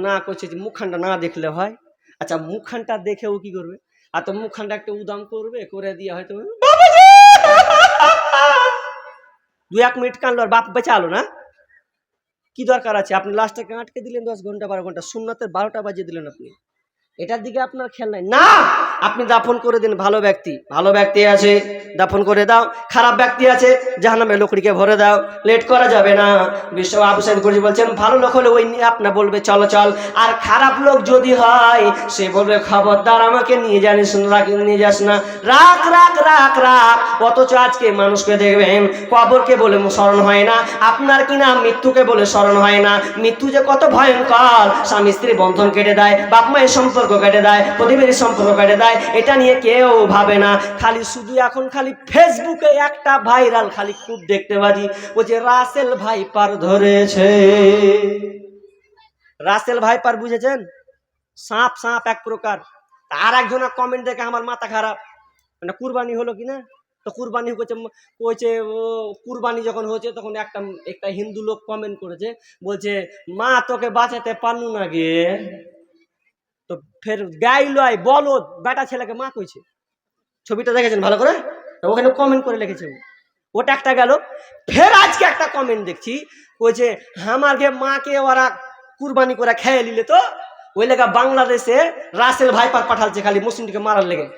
না করছে যে মুখখানটা না দেখলে হয়। আচ্ছা মুখখানটা দেখে ও কি করবে? আর তো মুখখানটা একটা উদাম করবে, করে দিয়ে হয়তো 2-1 মিনিট কানলো আর বাপ বেঁচে আলো না, কি দরকার আছে? আপনি লাস্টটাকে আটকে দিলেন 10 ঘন্টা 12 ঘন্টা, সুন্নাতের 12টা বাজিয়ে দিলেন আপনি, এটার দিকে আপনার খেয়াল নাই না। আপনি দাফন করে দিন। ভালো ব্যক্তি আছে দাফন করে দাও, খারাপ ব্যক্তি আছে জাহান্নামে লকড়িকে ভরে দাও, লেট করা যাবে না। বিশ্ব আবু সাইদ খুরশি বলছেন ভালো লোক হলে ওই নিয়ে আপনার বলবে চলো চল, আর খারাপ লোক যদি হয় সে বলবে খবরদার আমাকে নিয়ে যাস না, রাখ রাখ রাখ রাখ। অথচ আজকে মানুষকে দেখবেন কবরকে বলে স্মরণ হয় না, আপনার কিনা মৃত্যুকে বলে স্মরণ হয় না। মৃত্যু যে কত ভয়ঙ্কর, স্বামী স্ত্রী বন্ধন কেটে দেয়, বাপ মায়ের সম্পর্ক কেটে দেয়, প্রতিবেশীর সম্পর্ক কেটে দেয়, এটা নিয়ে কেউ ভাবে না। খালি শুধু এখন খালি ফেসবুকে একটা ভাইরাল খালি খুব দেখতে পাচ্ছি, বলছে রাসেল ভাইপার ধরেছে। রাসেল ভাইপার বুঝেছেন? সাপ এক প্রকার। আর একজনের কমেন্ট দেখে আমার মাথা খারাপ, মানে কুরবানি হলো কিনা, তো কুরবানি হয়েছে, কুরবানি যখন হয়েছে তখন একটা হিন্দু লোক কমেন্ট করেছে, বলছে মা তোকে বাঁচাতে পারলু না গে, তো ফের গাইলয় বলদ বেটা ছেলেকে মা কইছে। ছবিটা দেখেছেন ভালো করে? ওখানে কমেন্ট করে লিখেছে, ওটা একটা গেল। ফের আজকে একটা কমেন্ট দেখছি, বলছে আমাকে মাকে ওরা কুরবানি করে খেয়ে নিলে, তো ওই লেগা বাংলাদেশে রাসেল ভাইপার পাঠালছে খালি মুসলিমকে মারার লেগে।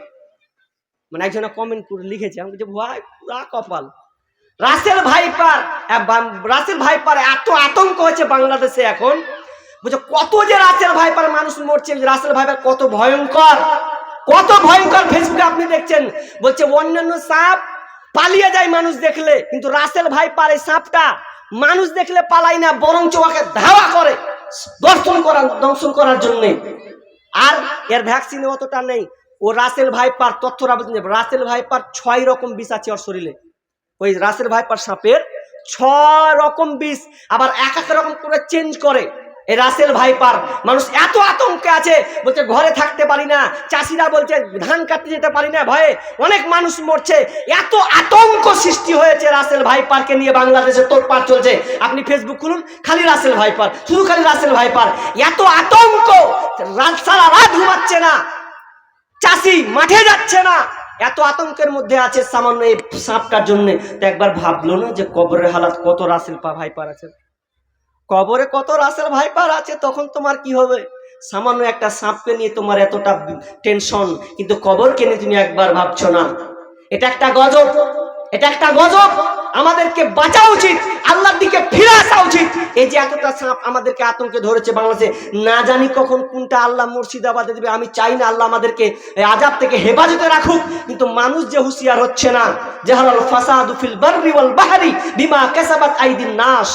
মানে একজনে কমেন্ট করে লিখেছে, আমি বলছি ভাই পুরা কপাল। রাসেল ভাইপার এত আতঙ্ক হয়েছে বাংলাদেশে এখন, বুঝছো কত যে রাসেল ভাইপার মানুষ মরছে। রাসেল ভাইপার কত ভয়ঙ্কর ফেসবুকে আপনি দেখছেন। বলছে অন্যান্য সাপ পালিয়ে যায় মানুষ দেখলে, কিন্তু রাসেল ভাইপার এই সাপটা মানুষ দেখলে পালায় না, বরঞ্চ ওকে ধাওয়া করে দংশন করার জন্য। আর এর ভ্যাকসিন অতটা নেই। ও রাসেল ভাইপার তথ্যরা রাসেল ভাইপার 6 রকম বিষ আছে ওর শরীরে। ওই রাসেল ভাইপার সাপের 6 রকম বিষ, আবার এক রকম করে চেঞ্জ করে। এই রাসেল ভাইপার মানুষ এত আতঙ্কে আছে, বলছে ঘরে থাকতে পারি না, চাষিরা বলছে ধান কাটতে যেতে পারি না ভয়ে, অনেক মানুষ মরছে। এত আতঙ্ক সৃষ্টি হয়েছে রাসেল ভাইপারকে নিয়ে বাংলাদেশে তোড়পাড় চলছে। আপনি ফেসবুক খুলুন, খালি রাসেল ভাইপার, শুধু খালি রাসেল ভাইপার। এত আতঙ্ক, সারা রাত ঘুমাচ্ছে না, চাষি মাঠে যাচ্ছে না, এত আতঙ্কের মধ্যে আছে সামান্য এই সাপটার জন্য। তো একবার ভাবলো না যে কবরের হালাত কত রাসেল ভাইপার আছে, কবরে কত রাসেল ভাইপার আছে, তখন তোমার কি হবে? সামান্য একটা সাপকে নিয়ে তোমার এতটা টেনশন, কিন্তু কবরকে নিয়ে তুমি একবার ভাবছো না। এটা একটা গজব। আমাদেরকে বাঁচা উচিত, আল্লাহর দিকে ফিরে আসা উচিত। এই যে এতটা সাপ আমাদেরকে আতঙ্কে ধরেছে বাংলাদেশে, না জানি কখন কোনটা আল্লাহ মুর্শিদাবাদে দেবে। আমি চাই না আল্লাহ আমাদেরকে আযাব থেকে হেফাজতে রাখুক, কিন্তু মানুষ যে হুঁশিয়ার হচ্ছে না। জাহারাল ফাসাদু ফিল বাররি ওয়াল বাহরি বিমা কাসাবাত আইদিন নাস।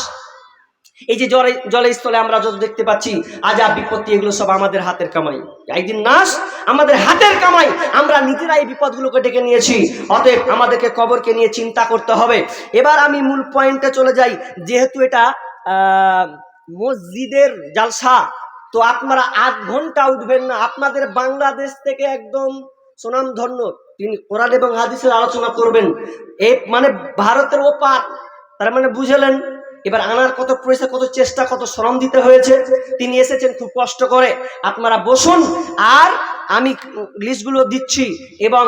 এই যে জলে স্থলে আমরা যত দেখতে পাচ্ছি আযাব বিপত্তি, এগুলো সব আমাদের হাতের কামাই। আইদিন নাস আমাদের হাতের কামাই, আমরা নিজেরাই এই বিপদগুলোকে ডেকে নিয়েছি। অতএব আমাদেরকে কবরকে নিয়ে চিন্তা করতে হবে। এবার আমি মূল পয়েন্টে চলে যাই। যেহেতু এটা মসজিদের জালসা, তো আপনারা 8 ঘন্টা উঠবেন না। আপনাদের বাংলাদেশ থেকে একদম সুনামধন্য তিনি কোরআন এবং হাদিসের আলোচনা করবেন, এই মানে ভারতের ওপার, তার মানে বুঝলেন। এবার আনার কত পয়সা, কত চেষ্টা, কত শ্রম দিতে হয়েছে। তিনি এসেছেন খুব কষ্ট করে। আপনারা বসুন, আর আমি লিস্টগুলো দিচ্ছি। এবং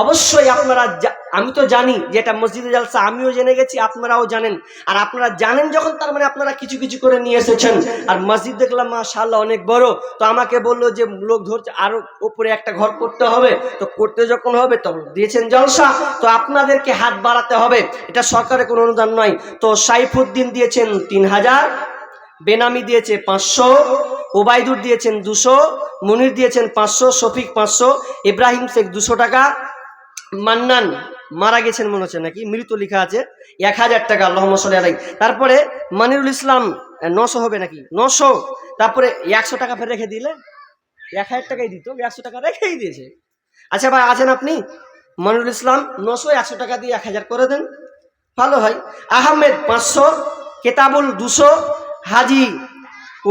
অবশ্যই আপনারা, আমি তো জানি যে এটা মসজিদে জালসা, আমিও জেনে গেছি, আপনারাও জানেন। আর আপনারা জানেন যখন, তার মানে আপনারা কিছু কিছু করে নিয়ে এসেছেন। আর মসজিদ দেখলাম মাশাআল্লাহ অনেক বড়। তো আমাকে বললো যে লোক ধরছে, আরো উপরে একটা ঘর করতে হবে। তো করতে যখন হবে তো দিয়েছেন জলসা, তো আপনাদেরকে হাত বাড়াতে হবে। এটা সরকারের কোনো অনুদান নয়। তো সাইফুদ্দিন দিয়েছেন 3000, বেনামি দিয়েছে 500, ওবায়দুর দিয়েছেন 200, মুনির দিয়েছেন 500, শফিক 500, ইব্রাহিম শেখ 200 টাকা, মান্নান মারা গেছেন মনে হচ্ছে নাকি, মৃত লেখা আছে 1000 টাকা, আল্লাহুম্মা সাল্লি আলাইহি। তারপরে মানিরুল ইসলাম 900 হবে নাকি, 900। তারপরে 100 টাকা ফের রেখে দিলে, 1000 টাকাই দিত, 100 টাকা রেখেই দিয়েছে। আচ্ছা ভাই আছেন আপনি? মানিরুল ইসলাম 900, 100 টাকা দিয়ে 1000 করে দেন, ভালো হয়। আহমেদ 500, কেতাবুল 200, হাজি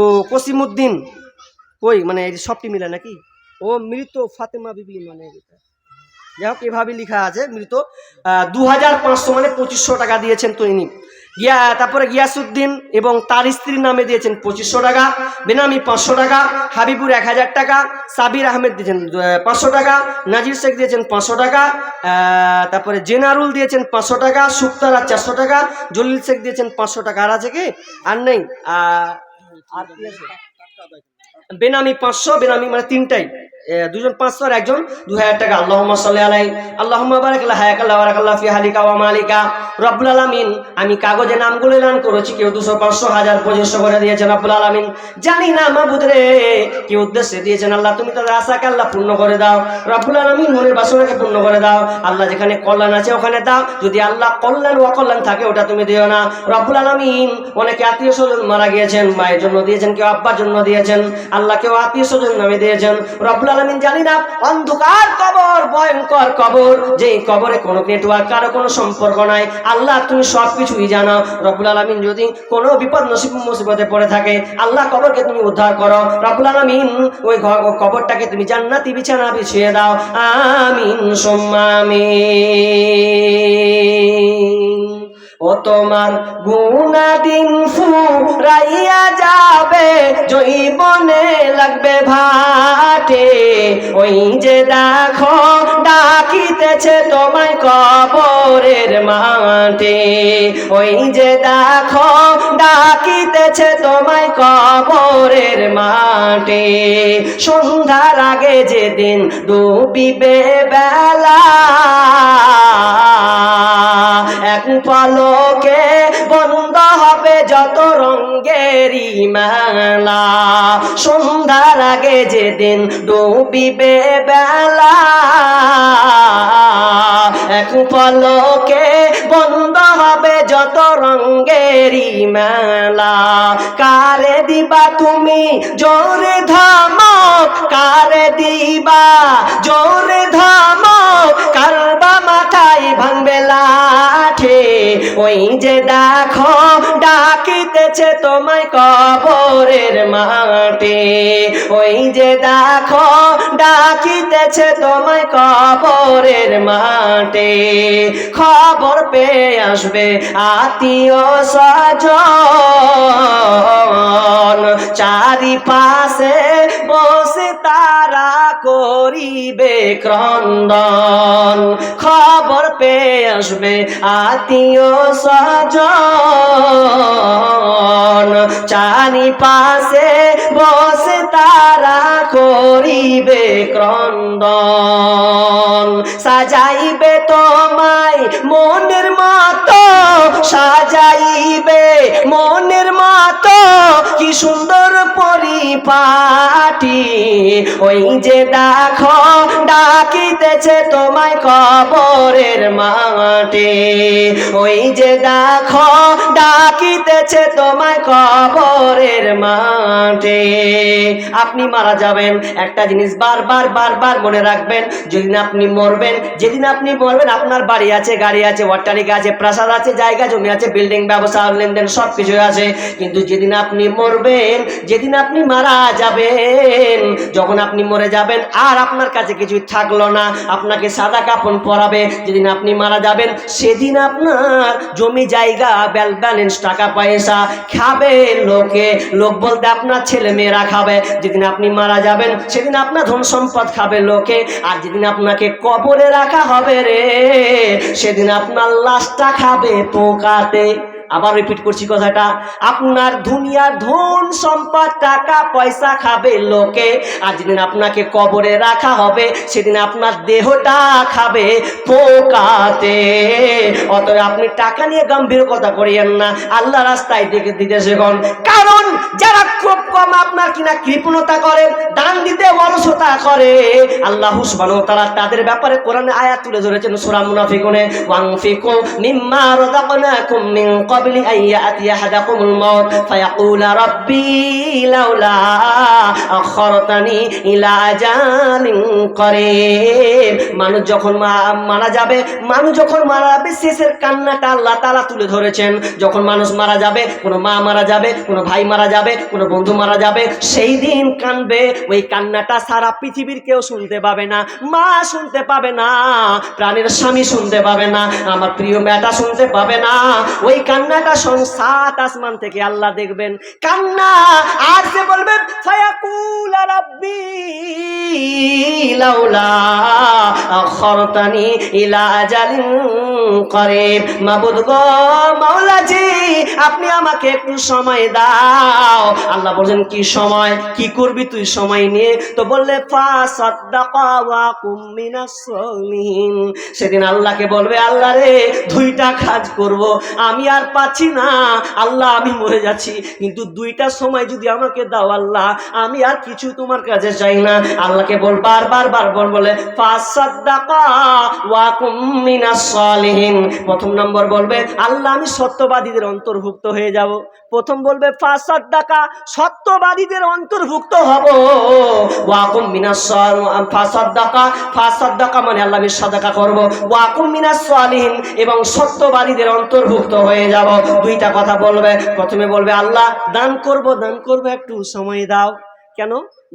ও কসিমউদ্দিন কই, মানে এই সবটি মিলে নাকি, ও মৃত ফাতেমা বিবি, মানে যাই হোক এভাবে লেখা আছে মৃত। 2500 মানে 2500 টাকা দিয়েছেন তিনি। তারপরে গিয়াসউদ্দিন এবং তার স্ত্রীর নামে দিয়েছেন 2500 টাকা, বেনামি 500 টাকা, হাবিবুর 1000 টাকা, সাবির আহমেদ দিয়েছেন 500 টাকা, নাজির শেখ দিয়েছেন 500 টাকা, তারপরে জেনারুল দিয়েছেন 500 টাকা, সুক্তারা 400 টাকা, জলিল শেখ দিয়েছেন 500 টাকা। আর আছে কি? আর নেই। আর কি আছে? বেনামি 500, বেনামি মানে 3টাই। দুজন 500 আর একজন 2000 টাকা। আল্লাহুম্মা সাল্লি আলাইহি আল্লাহুম্মা বারিক লা হায়াকাল্লাহ বারাকাল্লাহ ফি হালিকা ওয়া মালিকা রব্বুল আলামিন। আমি কাগজে নামগুলো এলান করেছি, কেউ 200 500 1000 2500 করে দিয়েছেন রব্বুল আলামিন। জানি না মাবুদ রে কি উদ্দেশ্যে দিয়েছেন, আল্লাহ তুমি তাদের আশাকে আল্লাহ পূর্ণ করে দাও রব্বুল আলামিন, মনের বাসনাকে পূর্ণ করে দাও আল্লাহ। যেখানে কল্যাণ আছে ওখানে দাও, যদি আল্লাহ কল্যাণ অকল্যাণ থাকে ওটা তুমি দিও না রব্বুল আলামিন। অনেকে আত্মীয় স্বজন মারা গিয়েছেন, মায়ের জন্য দিয়েছেন, কেউ আব্বার জন্য দিয়েছেন আল্লাহ, কেউ আত্মীয় স্বজন নামে দিয়েছেন রব্বুল আলামিন। জানি না অন্ধকার কবর, ভয়ঙ্কর কবর, যেই কবরে কোনো নেটওয়ার্ক, কারো কোনো সম্পর্ক নাই আল্লাহ তুমি সবকিছুই জানো রব্বুল আলামিন। যদি কোনো বিপদ মুসিবতে পড়ে থাকে আল্লাহ কবরকে তুমি উদ্ধার করো রব্বুল আলামিন। ওই কবরটাকে তুমি জান্নাতি বিছানা বিছিয়ে দাও, আমিন সুম্মা আমিন। ও তোমার গুনাহদিন ফুরাইয়া যাবে, জৈবনে লাগবে ভাটে, ওই যে দেখো ডাকিতেছে তোমায় কবরের মাঠে, ওই যে দেখো ডাকিতেছে তোমায় কবরের মাঠে। সন্ধ্যার আগে যেদিন ডুবিবে বেলা, এক পলকে বন্ধ হবে যত রঙেরই মেলা। সন্ধ্যার আগে যেদিন ডুবিবে বেলা, এক পলকে বন্ধ হবে যত রঙেরই মেলা। কারে দিবা তুমি জোরে ধমক, কারে দিবা জোরে ধমক, কারবা মাথায় ভাঙবে লাঠি, ওই যে দেখো ডাকিতেছে তোমায় কবরের মাঠে, ওই যে দেখো ডাকিতেছে তোমায় কবরের মাঠে। খবর পেয়ে আসবে আত্মীয় স্বজন, চারিপাশে বসে তারা করিবে ক্রন্দন। খবর পেয়ে আসবে আত্মীয় স্বজন, চারিপাশে বসে তারা করিবে ক্রন্দন। সাজাইবে তোমায় মনের মতো, সাজাইবে মনের মতো, কি সুন্দর পরিপাটি, ওই যে দেখো ডাকিতেছে তোমায় কবরের মাঠে, ওই যে দেখো ডাকিতেছে তোমায় কবরের মাঠে। আপনি মারা যাবেন, একটা জিনিস বারবার বারবার মনে রাখবেন, যেদিন আপনি মরবেন, যেদিন আপনি মরবেন আপনার বাড়ি আছে, গাড়ি আছে, অট্টালিকা আছে, প্রাসাদ আছে, জায়গা জমি আছে, বিল্ডিং, ব্যবসা, লেনদেন সব কিছু আছে, কিন্তু যেদিন আপনি মরবেন, যেদিন আপনি মারা যাবেন, যখন আপনি মরে যাবেন আর আপনার কাছে কিছুই থাকলো না, আপনাকে সাদা কাফন পরাবে, যেদিন আপনি মারা যাবেন সেদিন আপনার জমি জায়গা ব্যালেন্স টাকা পয়সা খাবে লোকে, লোক বলতে আপনার ছেলে মেয়েরা খাবে। যেদিন আপনি মারা যাবেন সেদিন আপনার ধন সম্পদ খাবে লোকে, আর যেদিন আপনাকে কবরে রাখা হবে রে সেদিন আপনার লাশটা খাবে পোকাতে। আবার রিপিট করছি কথাটা, আপনার দুনিয়ার ধন সম্পদ টাকা পয়সা খাবে লোকে, আর যেদিন আপনাকে কবরে রাখা হবে সেদিন আপনার দেহটা খাবে পোকাতে। অতএব আপনি টাকা নিয়ে গম্ভীর কথা করিয়েন না, আল্লাহ রাস্তায় দিতে শেখুন। কারণ যারা খুব কম আপনার কিনা কৃপণতা করে, দান দিতে অলসতা করে, আল্লাহ সুবহানাহু ওয়া তাআলা তাদের ব্যাপারে কোরআনে আয়াত তুলে ধরেছেন সূরা মুনাফিকুনে, ওয়ানফিকু মিম্মা রাযাকনাকুম মিন قبل أن يأتي أحدكم الموت فيقول ربي لولا أخرتني إلى أجل قريب। মানুষ যখন মারা যাবে, মানুষ যখন মারা যাবে শেষের কান্নাটা আল্লাহ তাআলা তুলে ধরেছেন। যখন মানুষ মারা যাবে, কোনো মা মারা যাবে, কোনো ভাই মারা যাবে, কোনো বন্ধু মারা যাবে, সেই দিন কানবে। ওই কান্নাটা সারা পৃথিবীর কেউ শুনতে পাবে না, মা শুনতে পাবে না, প্রাণের স্বামী শুনতে পাবে না, আমার প্রিয় মেয়েটা শুনতে পাবে না। ওই কান্নাটা সাত আসমান থেকে আল্লাহ দেখবেন, কান্না আর সে বলবেন ফায়াকুল রাব্বি লাউলা আখরতানি ইলা আজালিন করিব। মাবুদ গো, মাওলাজি, আপনি আমাকে একটু সময় দাও। আল্লাহ বলেন কি সময়, কি করবি তুই সময় নিয়ে? তো বললে ফাসাদদাকা ওয়া কুম মিনাস সালিহিন। সেদিন আল্লাহকে বলবে, আল্লাহ রে, দুইটা কাজ করব, আমি আর পাচ্ছি না আল্লাহ, আমি মরে যাচ্ছি, কিন্তু দুইটা সময় যদি আমাকে দাও আল্লাহ, আমি আর কিছু তোমার কাছে চাই না। আল্লাহকে বল, বারবার বলে ফাসাদদাকা ওয়া কুম মিনাস সালিহিন। প্রথম নম্বর বলবে আল্লাহ আমি সত্যবাদীদের অন্তর্ভুক্ত হয়ে যাব। প্রথম বলবে ফাসাদদাকা, সত্যবাদীদের অন্তর্ভুক্ত হব। ওয়া কুম মিনাস সালিহিন, ফাসাদদাকা মানে আল্লাহ আমি সাদাকা করব। ওয়া কুম মিনাস সালিহিন, এবং সত্যবাদীদের অন্তর্ভুক্ত হয়ে যাব। দুইটা কথা বলবে। প্রথমে বলবে আল্লাহ দান করব, একটু সময় দাও। কেন?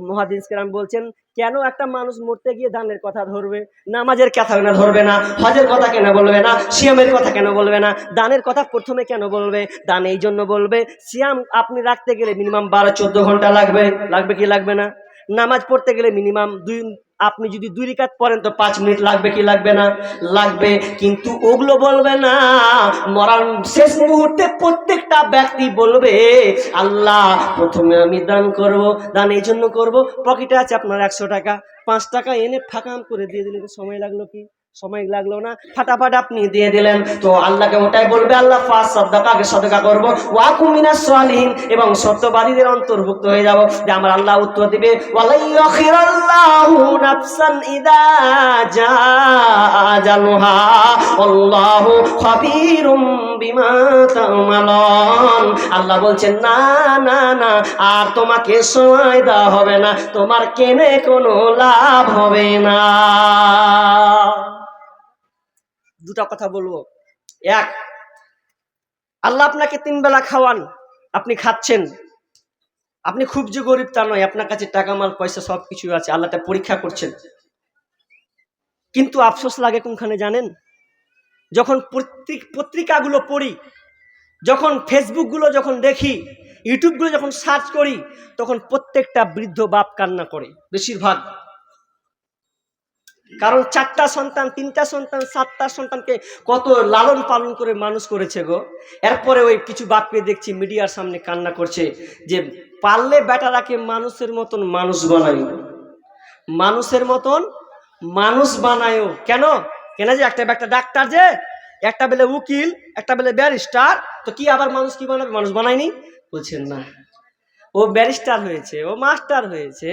মুহাদ্দিস কেরাম বলছেন, কেন একটা মানুষ মরতে গিয়ে দানের কথা ধরবে, নামাজের কথা কেন ধরবে না, হজের কথা কেন বলবে না, সিয়ামের কথা কেন বলবে না, দানের কথা প্রথমে কেন বলবে? দান এই জন্য বলবে, সিয়াম আপনি রাখতে গেলে মিনিমাম 12-14 ঘন্টা লাগবে কি লাগবে না? নামাজ পড়তে গেলে মিনিমাম আপনি যদি 2 রাকাত পড়েন তো 5 মিনিট লাগবে কি লাগবে না? লাগবে। কিন্তু ওগুলো বলবে না। মরার শেষ মুহূর্তে প্রত্যেকটা ব্যক্তি বলবে আল্লাহ প্রথমে আমি দান করব, দান এই জন্য করব, পকেটে আছে আপনার 100 টাকা, 5 টাকা এনে ফাঁকাম করে দিয়ে দিলেন, সময় লাগলো কি? সময় লাগলো না, ফাটাফাট আপনি দিয়ে দিলেন। তো আল্লাহকে ওটাই বলবে আল্লাহ ফাসাদদাকা, সাদাকা করব, ওয়া কুম মিনাস সালিহিন, এবং সত্যবাদীদের অন্তর্ভুক্ত হয়ে যাব। যে আমার আল্লাহ উত্তর দিবে ওয়ালাইয়াখিরাল্লাহু নাফসান ইদা জাআ আজালুহা আল্লাহু খাবীরুম বিমা তা'মালুন। আল্লাহ বলছেন না না না, আর তোমাকে সময় দেওয়া হবে না, তোমার কেনে কোনো লাভ হবে না। দুটা কথা বলবো। এক, আল্লাহ আপনাকে 3 বেলা খাওয়ান, আপনি খাচ্ছেন, আপনি খুব যে গরিব তা নয়, আপনার কাছে টাকা মাল পয়সা সবকিছু আছে, আল্লাহটা পরীক্ষা করছেন। কিন্তু আফসোস লাগে কোনখানে জানেন? যখন পত্রিকাগুলো পড়ি, যখন ফেসবুকগুলো যখন দেখি, ইউটিউবগুলো যখন সার্চ করি, তখন প্রত্যেকটা বৃদ্ধ বাপ কান্না করে বেশিরভাগ। কারণ 4টা সন্তান, 3টা সন্তান, 7টা সন্তানকে কত লালন পালন করে মানুষ করেছে গো। এরপরে ওই কিছু বাপকে দেখছি মিডিয়ার সামনে কান্না করছে যে পারলে বেটারাকে মানুষের মতন মানুষ বানায়, মানুষের মতন মানুষ বানায়। কেন? যে একটা ডাক্তার, যে একটা বেলে উকিল, একটা বেলে ব্যারিস্টার, তো কি আবার মানুষ কি বানাবে? মানুষ বানায়নি? বলছেন না, ও ব্যারিস্টার হয়েছে, ও মাস্টার হয়েছে,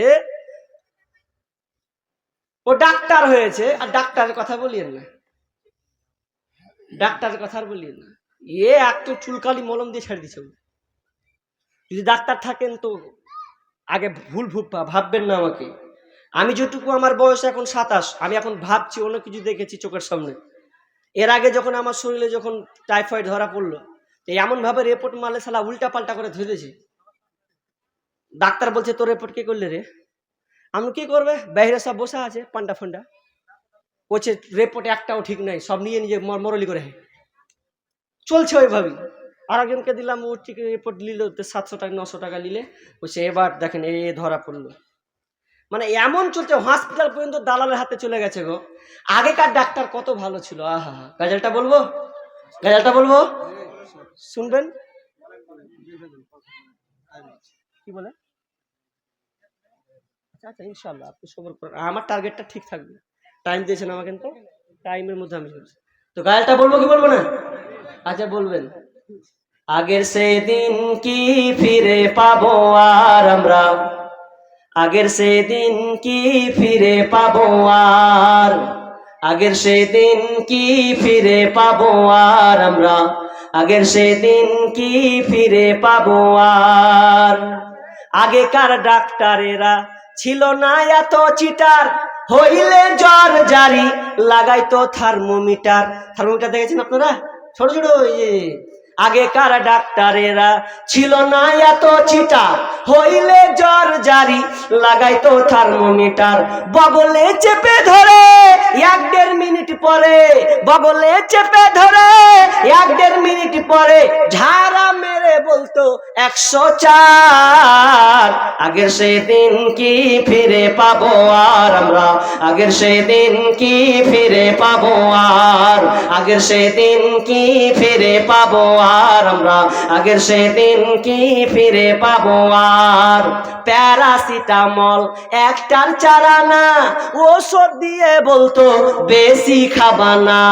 ও ডাক্তার হয়েছে। আর ডাক্তারের কথা বলিয়েন না, ডাক্তারের কথা আর বলিয়েন না। এত চুলকালি মলম দিয়ে ছেড়ে দিচ্ছে। যদি ডাক্তার থাকেন তো আগে ভুল ভাববেন না আমাকে। আমি যেটুকু, আমার বয়স এখন 27, আমি এখন ভাবছি অন্য কিছু দেখেছি চোখের সামনে। এর আগে যখন আমার শরীরে যখন টাইফয়েড ধরা পড়লো, এমন ভাবে রিপোর্ট মারলে শালা উল্টা পাল্টা করে ধরে দিয়েছে। ডাক্তার বলছে তোর রিপোর্ট কে করলে রে? আমি কি করবে, বাইরে সব বসা আছে পান্ডা ফান্ডা, বলছে রিপোর্ট একটাও ঠিক নাই, সব নিয়ে নিজে মরলি করে চলছে ওইভাবেই। আর একজনকে দিলাম, ও ঠিক রিপোর্ট নিল 700 টাকা 900 টাকা নিলে, বলছে এবার দেখেন এ ধরা পড়লো। মানে এমন চলছে, হসপিটাল পর্যন্ত দালালের হাতে চলে গেছে গো। আগেকার ডাক্তার কত ভালো ছিল। আহা, গাজালটা বলবো, শুনবেন কি বলে? আচ্ছা ইনশাল্লাহ আপনি সবর করেন, আমার টার্গেটটা ঠিক থাকবে। টাইম দিয়েছেন আমাকে, তো টাইমের মধ্যে আমি চলছি। তো গায়ালটা বলবো কি বলবো না? আচ্ছা বলবেন। আগের সেদিন কি ফিরে পাবো আর আমরা, আগের সেদিন কি ফিরে পাবো আর, আগের সেদিন কি ফিরে পাবো আর আমরা, আগের সেদিন কি ফিরে পাবো আর। আগেকার ডাক্তারেরা ছিল না এত চিটার, হইলে জ্বর জারি লাগাইতো থার্মোমিটার। থার্মোমিটার দেখেছেন আপনারা? ছোট ছোট আগেকার ডাক্তারেরা ছিল না এত চিটা, হইলে জ্বর জারি লাগাইতো থার্মোমিটার। বগলে চেপে ধরে 1-1.5 মিনিট পরে, বগলে চেপে ধরে 1-1.5 মিনিট পরে ঝাড়া মেরে বলতো 104। আগের সেই দিন কি ফিরে পাবো আর আমরা, আগের সেই দিন কি ফিরে পাবো আর, আগের সেই দিন কি ফিরে পাবো আর আমরা, আগের সেই দিন কি ফিরে পাবো আর। প্যারাসিটামল একটার চারানা, ওষুধ দিয়ে বলতো বেশি খাবা না।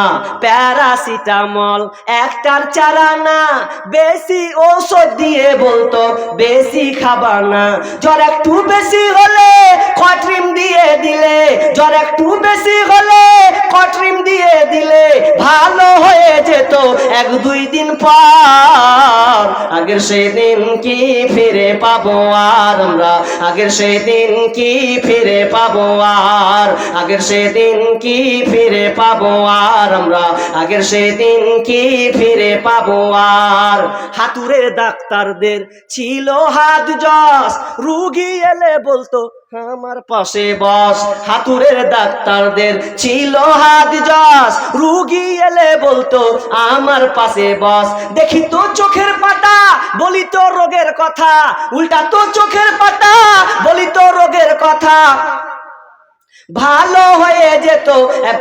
প্যারাসিটামল একটার চারানা, বেশি ওষুধ দিয়ে বলতো বেশি খাবা না। জ্বর একটু বেশি হলে কট্রিম দিয়ে দিলে, জ্বর একটু বেশি হলে কট্রিম দিয়ে দিলে ভালো হয়ে যেত 1-2 দিন পর। আগের সেই দিন কি ফিরে পাবো আর আমরা, আগের সেই দিন কি ফিরে পাবো আর, আগের সেই দিন কি ফিরে পাবো আর আমরা, আগের সেই দিন কি ফিরে পাবো আর। হাতুড়ের ডাক্তারদের ছিল হাত জস, রুগী এলে বলতো আমার পাশে বস। হাতুড়ের ডাক্তারদের ছিল হাত জস, রুগী এলে বলতো আমার পাশে বস। দেখি তো চোখের পাতা বলি তো রোগের কথা, উল্টা তো চোখের পাতা বলি তো রোগের কথা, ভালো হয়ে যেত।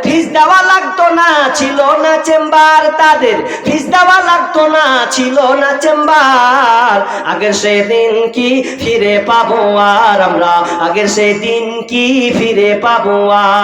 ফিস দেওয়া লাগতো না, ছিল না চেম্বার তাদের, ফিস দেওয়া লাগতো না, ছিল না চেম্বার। আগের সেই দিন কি ফিরে পাবো আর আমরা, আগের সেই দিন কি ফিরে পাবো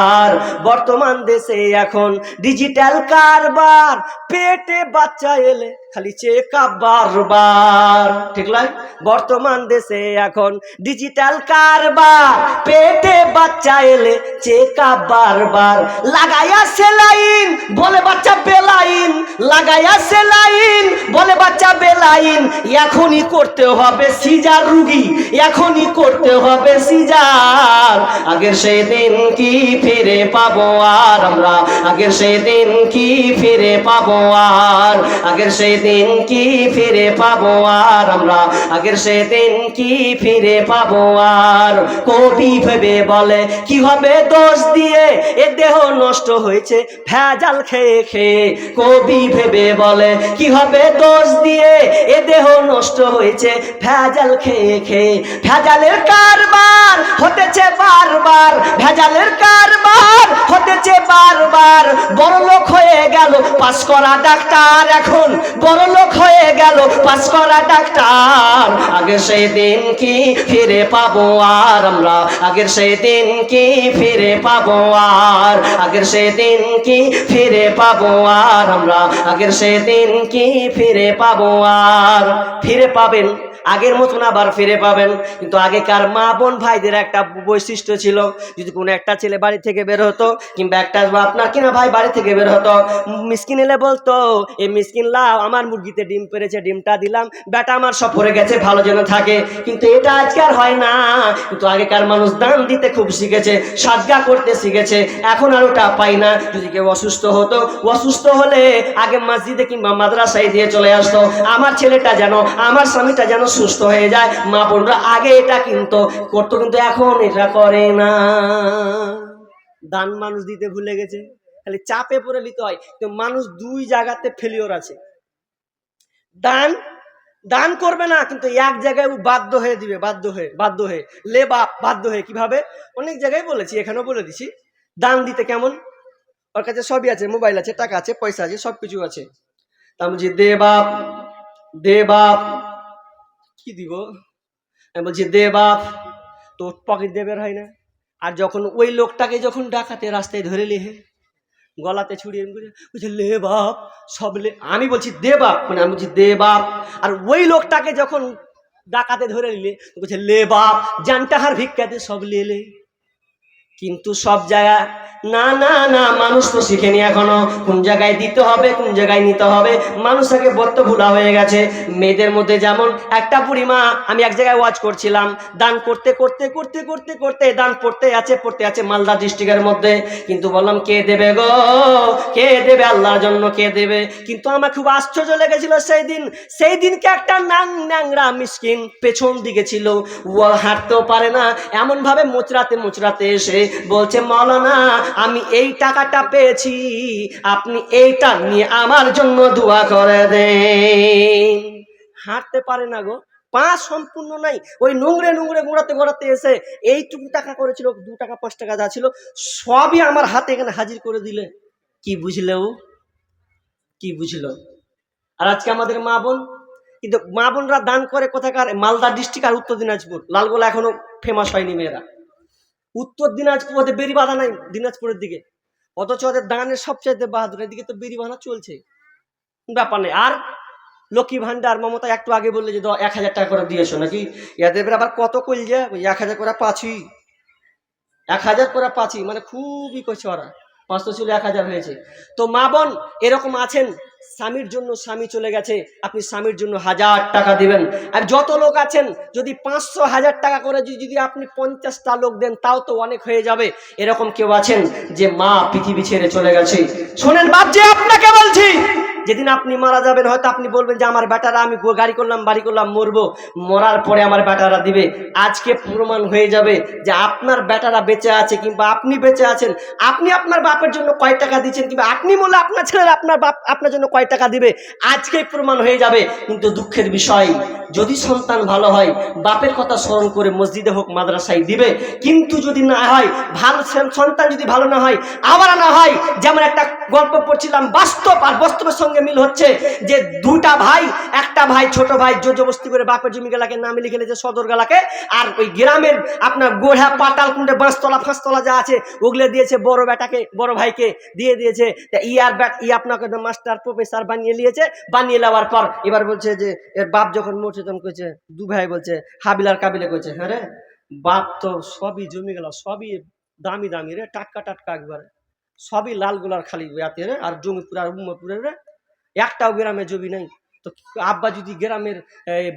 আর। বর্তমান দেশে এখন ডিজিটাল কারবার, পেটে বাচ্চা এলে খালি চেকআপ বারবার, ঠিক লাগে? বর্তমান দেশে এখন ডিজিটাল কারবার, পেটে বাচ্চা এলে চেকআপ বারবার। লাগাইয়া সেলাইন বলে বাচ্চা বেলাইন, লাগাইয়া সেলাইন বলে বাচ্চা বেলাইন। এখনই করতে হবে সিজার রুগী, এখনই করতে হবে সিজার। আগের সেই দিন কি ফিরে পাবো আর আমরা, আগের সেই দিন কি ফিরে পাবো আর, আগের সেই দিন কি ফিরে পাবো আর আমরা, আগের সেই দিন কি ফিরে পাবো আর। কবি ভেবে বলে কি হবে দোষ দিয়ে, এ দেহ নষ্ট হয়েছে ভেজাল খেয়ে খেয়ে। কবি ভেবে বলে কি হবে দোষ দিয়ে, এ দেহ নষ্ট হয়েছে ভেজাল খেয়ে খেয়ে। ভেজালের কারবার হতেছে বারবার, ভেজালের কারবার হতেছে বারবার। বড় লোক হয়ে গেল পাস করা ডাক্তার, এখন বড় লোক হয়ে গেল পাস করা ডাক্তার। আগের সেই দিন কি ফিরে পাবো আর আমরা, আগের সেই দিন কি ফিরে পাবো আর, আগের সেই দিন কি ফিরে পাবো আর আমরা, আগের সেই দিন কি ফিরে পাবো আর। ফিরে পাবেন আগের মতন আবার ফিরে পাবেন। কিন্তু আগেকার মা বোন ভাইদের একটা বৈশিষ্ট্য ছিল, যদি কোনো একটা ছেলে বাড়ি থেকে বের হতো কিংবা একটা আপনার কিনা ভাই বাড়ি থেকে বের হতো, মিসকিন এলে বলতো এই মিসকিন লাও আমার মুরগিতে ডিম পেড়েছে, ডিমটা দিলাম, বেটা আমার সফরে গেছে ভালো যেন থাকে। কিন্তু এটা আজকাল হয় না। কিন্তু আগেকার মানুষ দান দিতে খুব শিখেছে, সাদগা করতে শিখেছে। এখন আর ওটা পাই না। যদি কেউ অসুস্থ হতো, অসুস্থ হলে আগে মসজিদে কিংবা মাদ্রাসায় দিয়ে চলে আসতো, আমার ছেলেটা যেন, আমার স্বামীটা যেন সুস্থ হয়ে যায়। মা বোনরা আগে এটা কিন্তু করতো, কিন্তু এখন এটা করে না। দান মানুষ দিতে ভুলে গেছে, খালি চাপে পড়ে নিতে হয়। তো মানুষ 2 জায়গাতে ফেলিওর আছে। দান দান করবে না, কিন্তু এক জায়গায় বাধ্য হয়ে দিবে, বাধ্য হয়ে লে বাপ, বাধ্য হয়ে। কিভাবে? অনেক জায়গায় বলেছি, এখানেও বলে দিছি। দান দিতে কেমন? ওর কাছে সবই আছে, মোবাইল আছে, টাকা আছে, পয়সা আছে, সবকিছু আছে। তা বলছি দে বাপ, দে বাপ। কি দিব? আমি বলছি দে বাপ, তো পকেট দিয়ে বের হয় না। আর যখন ওই লোকটাকে যখন ডাকাতে রাস্তায় ধরে লিহে, গলাতে ছুড়িয়ে বলছে লে বাপ, সব লে। আমি বলছি দে বাপ, মানে আমি বলছি দে বাপ। আর ওই লোকটাকে যখন ডাকাতে ধরে নিলে বলছে লে বাপ, জানটাহার ভিক্ষাতে সব লে লে। কিন্তু সব জায়গা না না না, মানুষ তো শিখেনি এখনো কোন জায়গায় দিতে হবে কোন জায়গায় নিতে হবে। মানুষ আগে বদ্ধ ভুলা হয়ে গেছে। মেয়েদের মধ্যে যেমন একটা বুড়িমা, আমি এক জায়গায় ওয়াজ করছিলাম, দান করতে করতে করতে করতে করতে দান পড়তে আছে মালদা ডিস্ট্রিক্টের মধ্যে। কিন্তু বললাম কে দেবে গো, কে দেবে, আল্লাহর জন্য কে দেবে। কিন্তু আমার খুব আশ্চর্য লেগেছিল সেই দিনকে একটা ন্যাংরা মিসকিন পেছন দিকে ছিল, ও হাঁটতেও পারে না, এমন ভাবে মুচড়াতে এসে বলছে, মাওলানা আমি এই টাকাটা পেয়েছি, আপনি এইটা নিয়ে আমার জন্য দোয়া করে দেন। হাঁটতে পারে না গো, পা সম্পূর্ণ নাই, ওই নোংরে ঘোরাতে এসে এইটুকু টাকা করেছিল, 2 টাকা 5 টাকা যা ছিল সবই আমার হাতে এখানে হাজির করে দিলে। কি বুঝলো? আর আজকে আমাদের মা বোন, কিন্তু মা বোনরা দান করে কোথাকার, মালদা ডিস্ট্রিক্ট আর উত্তর দিনাজপুর, লালগোলা এখনো ফেমাস হয়নি মেয়েরা। উত্তর দিনাজপুর, ওদের বেরি বাঁধা নাই দিনাজপুরের দিকে, অথচ ওদের দানের সবচাইতে বাহাদুর, এদিকে তো বেরি বাঁধা চলছে, ব্যাপার নেই। আর লক্ষ্মী ভান্ডার, মমতা একটু আগে বললে যে 1000 টাকা করে দিয়েছো নাকি, এদের আবার কত কইল যে 1000 করে পাচ্ছি, 1000 করে পাচ্ছি, মানে খুবই করছে ওরা, 500 ছিল 1000 হয়েছে। তো মা বোন এরকম আছেন, স্বামীর জন্য স্বামী চলে গেছে, আপনি স্বামীর জন্য 1000 টাকা দিবেন। আর যত লোক আছেন, যদি 500 1000 টাকা করে যদি আপনি 50টা লোক দেন, তাও তো অনেক হয়ে যাবে। এরকম কেউ আছেন যে মা পৃথিবী ছেড়ে চলে গেছে। শোনেন বাপ, যে আপনাকে বলছি, যেদিন আপনি মারা যাবেন, হয়তো আপনি বলবেন যে আমার বেটারা, আমি গাড়ি করলাম বাড়ি করলাম, মরবো, মরার পরে আমার বেটারা দিবে। আজকে প্রমাণ হয়ে যাবে যে আপনার বেটারা বেঁচে আছে কিংবা আপনি বেঁচে আছেন। আপনি আপনার বাপের জন্য কয় টাকা দিচ্ছেন, কিংবা আপনি বলে আপনার ছেলেরা আপনার বাপ আপনার জন্য কয় টাকা দিবে, আজকে প্রমাণ হয়ে যাবে। কিন্তু দুঃখের বিষয়, যদি সন্তান ভালো হয়, বাপের কথা স্মরণ করে মসজিদে হোক মাদ্রাসায় দিবে। কিন্তু যদি না হয়, ভালো সন্তান যদি ভালো না হয়, আবার না হয়, যেমন একটা গল্প পড়ছিলাম, বাস্তব আর বাস্তবের সঙ্গে মিল হচ্ছে, যে 2টা ভাই, একটা ভাই ছোট ভাই জোরজবস্তি করে বাপের জমি গেলাকে নামে লিখে নিয়েছে সদর গেলাকে, আর ওই গ্রামের আপনার গোড়া পাটাল কুণ্ডে বাঁশতলা ফাঁসতলা যা আছে ওগুলো দিয়েছে বড় ভাইকে দিয়ে দিয়েছে। আপনাকে মাস্টার প্রফেসর বানিয়ে নিয়েছে, বানিয়ে নেওয়ার পর এবার বলছে যে এর বাপ যখন মরছে তখন কইছে, 2 ভাই বলছে, হাবিল আর কাবিলে কইছে, হ্যাঁ রে বাপ তো সবই জমি গেল, সবই দামি রে, টাটকা একবারে, সবই লাল গোলার খালি ইয়াতে রে, আর জমিপুর আর উম্মপুরের রে, একটাও গ্রামে জমি নাই। তো আব্বা যদি গ্রামের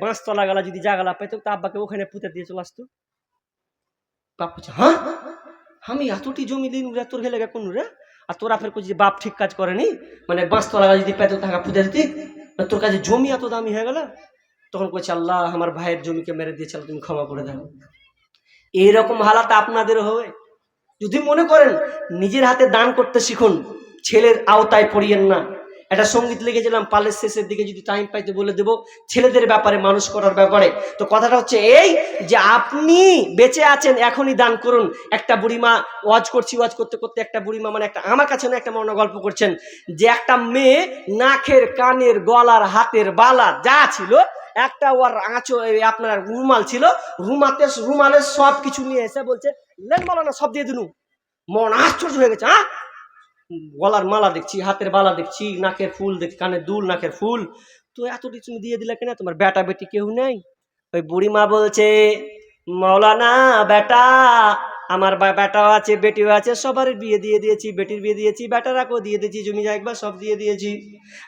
বাঁশতলা গালা যদি জাগালা পাইতো, তো আব্বাকে ওখানে পুঁতে দিয়ে চলে আসতো। বাপ বলছে, হ্যাঁ আমি এতটি জমি দিন রে, তোর গেলে কোন রে, আর তোরা ফের করছি বাপ ঠিক কাজ করেনি, মানে বাঁশতলা গালা যদি পাইতো টাকা পুঁতে দিতি, তোর কাছে জমি এত দামি হয়ে গেল। তখন কইছে, আল্লাহ আমার ভাইয়ের জমিকে মেরে দিয়েছিল, তুমি ক্ষমা করে দাও। এইরকম হালাত আপনাদের হবে। যদি মনে করেন নিজের হাতে দান করতে শিখুন, ছেলের আওতায় পড়িয়েন না। একটা সঙ্গীত লিখেছিলাম, পালের শেষের দিকে যদি টাইম পাইতে বলে দেবো ছেলেদের ব্যাপারে, মানুষ করার ব্যাপারে। তো কথাটা হচ্ছে এই, যে আপনি বেঁচে আছেন, এখনই দান করুন। একটা বুড়িমা ওয়াজ করতে করতে একটা বুড়িমা, মানে একটা আমার কাছে না, একটা মনে গল্প করছেন, যে একটা মেয়ে নাকের কানের গলার হাতের বালা যা ছিল, একটা ওর আপনার রুমাল ছিল, রুমালের সব কিছু নিয়ে এসে বলছে, লেন বলো না, সব দিয়ে দিনু। মন আশ্চর্য হয়ে গেছে, গলার মালা দেখছি, হাতের বালা দেখছি, নাকের ফুল দেখছি, কানের দুল, নাকের ফুল, তো এত কিছু দিয়ে দিলে কেন, তোমার বেটা বেটি কেউ নেই? ওই বুড়িমা বলছে, মাওলানা বেটা, আমার বেটাও আছে বেটিও আছে, সবার বিয়ে দিয়ে দিয়েছি, বেটির বিয়ে দিয়েছি, বেটারাকেও দিয়ে দিয়েছি, জমি জায়গা সব দিয়ে দিয়েছি।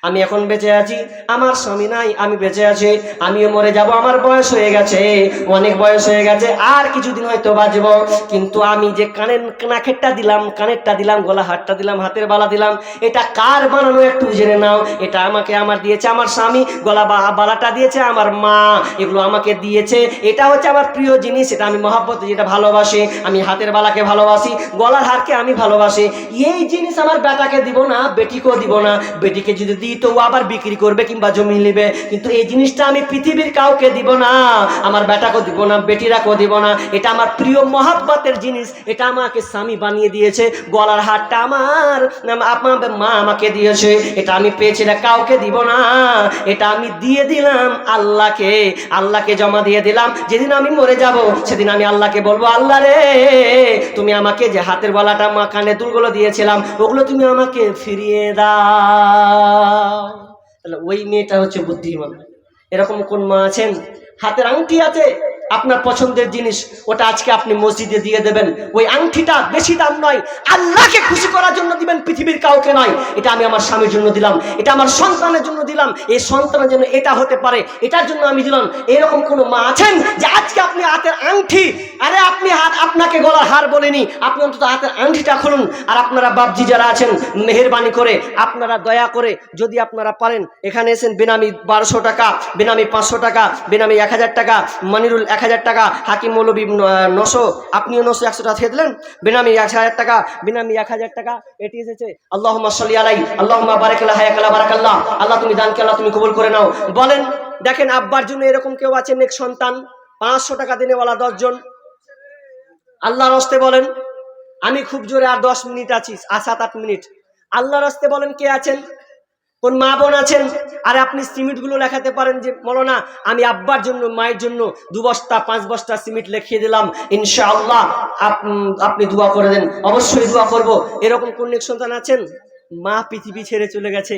আমি এখন বেঁচে আছি, আমার স্বামী নাই, আমি বেঁচে আছি, আমিও মরে যাব, আমার বয়স হয়ে গেছে, অনেক বয়স হয়ে গেছে, আর কিছুদিন হয়তো বাঁচব। কিন্তু আমি যে নাকেরটা দিলাম, গলা হাতটা দিলাম, হাতের বালা দিলাম, এটা কার বানানো একটু জেনে নাও। এটা আমার দিয়েছে আমার স্বামী, গলা বালাটা দিয়েছে আমার মা, এগুলো আমাকে দিয়েছে। এটা হচ্ছে আমার প্রিয় জিনিস, এটা আমি মহাব্বতে যেটা ভালোবাসি, আমি হাতের বালাকে ভালোবাসি, গলার হারকে আমি ভালোবাসি। এই জিনিস আমার বেটাকে দিব না, বেটিকেও দিব না। বেটিকে যদি দিই তো ও আবার বিক্রি করবে কিংবা জমি নেবে, কিন্তু এই জিনিসটা আমি পৃথিবীর কাউকে দিব না, আমার বেটাকেও দিব না, বেটিরাকেও দিব না। এটা আমার প্রিয় মহাব্বতের জিনিস, এটা আমাকে স্বামী বানিয়ে দিয়েছে। গলার হারটা আপনার মা আমাকে দিয়েছে, এটা আমি পেয়েছি, এটা কাউকে দিব না, এটা আমি দিয়ে দিলাম আল্লাহকে জমা দিয়ে দিলাম। যেদিন আমি মরে যাব, সেদিন আমি আল্লাহকে বলবো, আল্লাহ রে, তুমি আমাকে যে হাতের বালাটা, মা কানে দুলগুলো দিয়েছিলাম, ওগুলো তুমি আমাকে ফিরিয়ে দাও। তাহলে ওই মেয়েটা হচ্ছে বুদ্ধিমান। এরকম কোন মা আছেন, হাতের আংটি আছে, আপনার পছন্দের জিনিস, ওটা আজকে আপনি মসজিদে দিয়ে দেবেন। ওই আংটিটা বেশি দাম নয়, আল্লাহকে খুশি করার জন্য দিবেন, পৃথিবীর কাউকে নয়। এটা আমি আমার স্বামীর জন্য দিলাম, এটা আমার সন্তানের জন্য দিলাম, এই সন্তানের জন্য এটা হতে পারে, এটার জন্য আমি দিলাম। এরকম কোনো মা আছেন যে আজকে আপনি হাতের আংটি, আরে আপনি আপনাকে গলার হার বলিনি, আপনি অন্তত হাতের আংটিটা খুলুন। আর আপনারা বাপজি যারা আছেন, মেহেরবানি করে আপনারা দয়া করে যদি আপনারা পারেন, এখানে এসেন, বেনামি 1200 টাকা, বেনামি 500 টাকা, বেনামি 1000 টাকা, মনিরুল 1000 টাকা, হাকিম মৌলবী 900, আপনিও 900 100 টাকা খেয়ে দিলেন, বেনামি 1000 টাকা, বেনামি 1000 টাকা। এটি এসেছে আল্লাহুম্মা সাল্লি আলাই, আল্লাহুম্মা বারিক আলা হায়াকালা বারাকাল্লাহ। আল্লাহ তুমি দানকে আল্লাহ তুমি কবুল করে নাও। বলেন, দেখেন আব্বার জন্য এরকম কেউ আছে নেক সন্তান 500 টাকা দিনেওয়ালা 10 জন? আল্লাহর হস্তে বলেন, আমি খুব জোরে আর 10 মিনিট আছি, 7-8 মিনিট। আল্লাহর হস্তে বলেন কে আছেন, কোন মা বোন আছেন? আর আপনি সিমেন্টগুলো লেখাতে পারেন যে মৌলানা আমি আব্বার জন্য মায়ের জন্য 2 বস্তা 5 বস্তা সিমেন্ট লিখিয়ে দিলাম, ইনশাআল্লাহ আপনি দোয়া করে দেন। অবশ্যই দোয়া করব। এরকম কোন নেক সন্তান আছেন? মা পৃথিবী ছেড়ে চলে গেছে,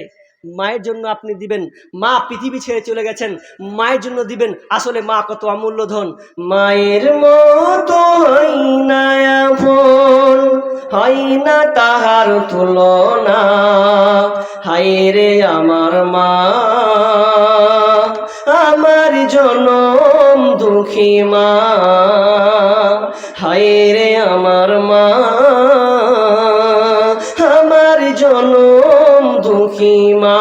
মায়ের জন্য আপনি দিবেন। মা পৃথিবী ছেড়ে চলে গেছেন, মায়ের জন্য দিবেন। আসলে মা কত অমূল্য ধন। মায়ের মতো হয় না আপন, হয় না তাহার তুলনা, হায় রে আমার মা, আমার জনম দুঃখী মা, হায় রে আমার মা, আমার জনম দুঃখী মা।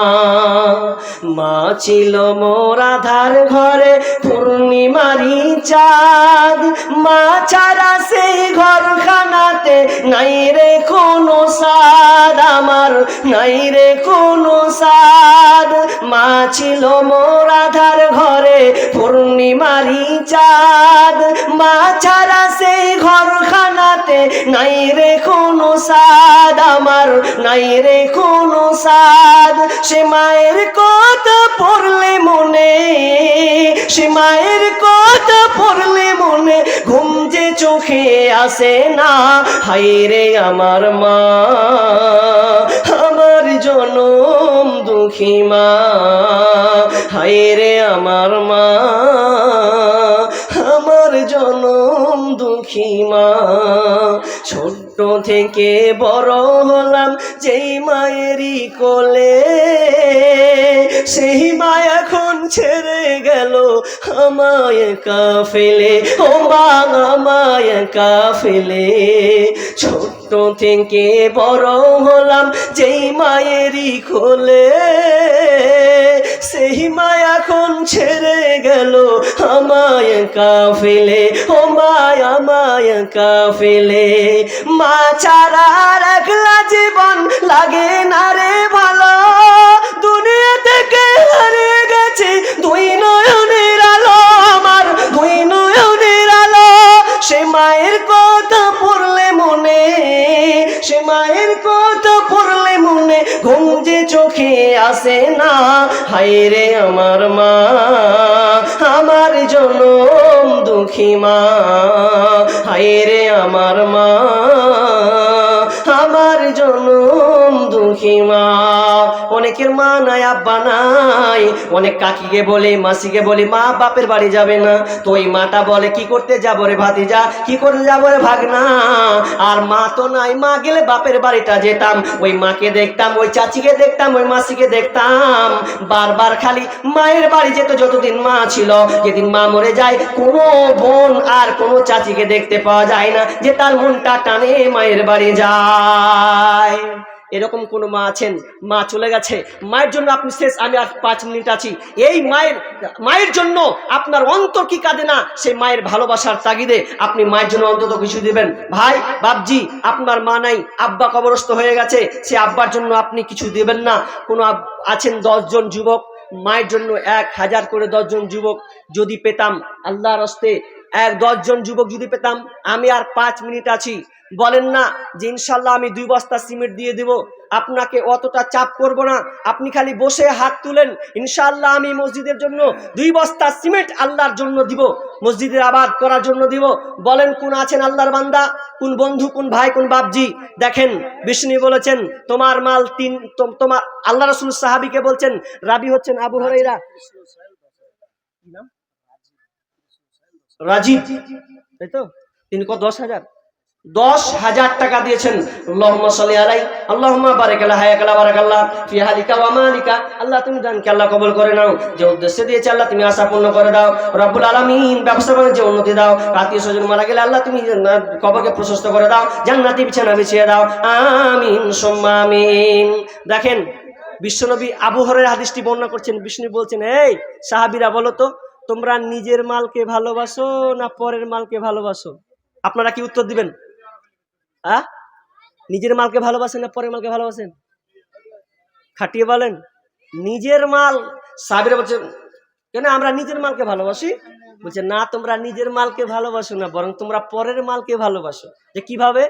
মা ছিল মোর আধার ঘরে পূর্ণিমারি চাঁদ, মা ছাড়া সেই ঘরখানাতে নাই রে কোনো সাদ, আমার নাই রে কোনো সাদ। মা ছিল মোর আধার ঘরে পূর্ণিমারি চাঁদ, মা ছাড়া সেই ঘরখানাতে নাই রে কোনো সাদ, আমার নাই রে কোনো সাদ। সে মায়ের কথা পড়লে মনে, সে মায়ের কথা পড়লে মনে ঘুম যে চোখে আসে না, হায় রে আমার মা, আমার জনম দুঃখী মা, হায় রে আমার মা, আমার জনম দুঃখী মা। ছোট্ট থেকে বড় হলাম যেই মায়েরই কোলে, সেই মা এখন ছেড়ে গেল আমায় একা ফেলে, ও মা আমায় একা ফেলে। ছোট্ট থেকে বড় হলাম যেই মায়েরই কোলে, সেই মা এখন ছেড়ে গেল আমায় একা ফেলে, ও মা আমায় একা ফেলে। মা ছাড়া একলা জীবন লাগে না রে ভালো, দুনিয়া থেকে হারিয়ে গেছে 2 নয়নের আলো, আমার 2 নয়নের আলো। সে মায়ের কথা পড়লে মনে, সে মায়ের কথা পড়লে মনে ঘুম যে চোখে আসে না, হায় রে আমার মা, আমার জনম দুঃখী মা, হায় রে আমার মা, আমার জনম দুঃখী মা। অনেকের মা নাই আব্বা নাই, অনেক কাকিকে বলে মাসিকে বলে মা বাপের বাড়ি যাবে না, তো ওই মাটা বলে কি করতে যাবো রে ভাতিজা, কি করতে যাবো রে ভাগনা। আর মা তো নাই, মা গেলে বাপের বাড়িটা যেতাম, ওই মাকে দেখতাম, ওই চাচিকে দেখতাম, ওই মাসিকে দেখতাম, বারবার খালি মায়ের বাড়ি যেত যতদিন মা ছিল। যেদিন মা মরে যায় কোনো বোন আর কোনো চাচিকে দেখতে পাওয়া যায় না যে তার মনটা টানে মায়ের বাড়ি যায়। এরকম কোনো মা আছেন, মা চলে গেছে, মায়ের জন্য আপনি শেষ, আমি আর 5 মিনিট আছি। এই মায়ের জন্য আপনার অন্তর কি কাঁদে না? সেই মায়ের ভালোবাসার তাগিদে আপনি মায়ের জন্য অন্তত কিছু দিবেন। ভাই বাপজি, আপনার মা নাই, আব্বা কবরস্থ হয়ে গেছে, সে আব্বার জন্য আপনি কিছু দিবেন না? কোনো আছেন 10 জন যুবক, মায়ের জন্য 1000 করে 10 জন যুবক যদি পেতাম, আল্লাহর হস্তে 10 জন যুবক যদি পেতাম, আমি আর 5 মিনিট আছি, বলেন না যে ইনশাল্লাহ আমি 2 বস্তা সিমেন্ট দিয়ে দেব, আপনাকে অতটা চাপ করব না, আপনি খালি বসে হাত তুলেন, ইনশাল্লাহ আমি মসজিদের জন্য 2 বস্তা সিমেন্ট আল্লাহর জন্য দিব, মসজিদের আবাদ করার জন্য দিব। বলেন কোন আছেন আল্লাহর বান্দা, কোন বন্ধু, কোন ভাই, কোন বাপজি? দেখেন বিষ্ণু বলেছেন তোমার মাল 3, তোমার আল্লাহ রাসূল সাহাবীকে বলছেন, রাবি হচ্ছেন আবু হুরায়রা, রাজীব, তাই তো? তিনি কত 10,000, 10,000 টাকা দিয়েছেন। আল্লাহুম্মা সাল্লি আলাই, আল্লাহুম্মা বারিক আলা হায়াকালা বারাকাল্লাহ ফি হালিকা ওয়া মালিকা। আল্লাহ তুমি দানকে আল্লাহ কবুল করে নাও, যে উদ্দেশ্যে দিয়েছে আল্লাহ তুমি আশা পূর্ণ করে দাও। রব্বুল আলামিন ব্যবসা বাণিজ্যে উন্নতি দাও। আত্মীয় স্বজন মারা গেলে আল্লাহ তুমি কবরকে প্রশস্ত করে দাও, জান্নাতি বিছানা বিছিয়ে দাও, আমিন সুম্মা আমিন। দেখেন বিশ্বনবী আবু হুরায়রা হাদিসটি বর্ণনা করছেন। বিষ্ণু বলছেন, এই সাহাবীরা বলো তো, তোমরা নিজের মালকে ভালোবাসো না পরের মালকে ভালোবাসো? আপনারা কি উত্তর দিবেন? নিজের মালকে ভালোবাসেন না পরের মালকে ভালোবাসেন? খাটিয়ে বলেন। নিজের মাল। সাহাবীরা বলছেন, কেন আমরা নিজের মালকে ভালোবাসি? বলছে, না, তোমরা নিজের মালকে ভালোবাসো না, বরং তোমরা পরের মালকে ভালোবাসো। যে কিভাবে?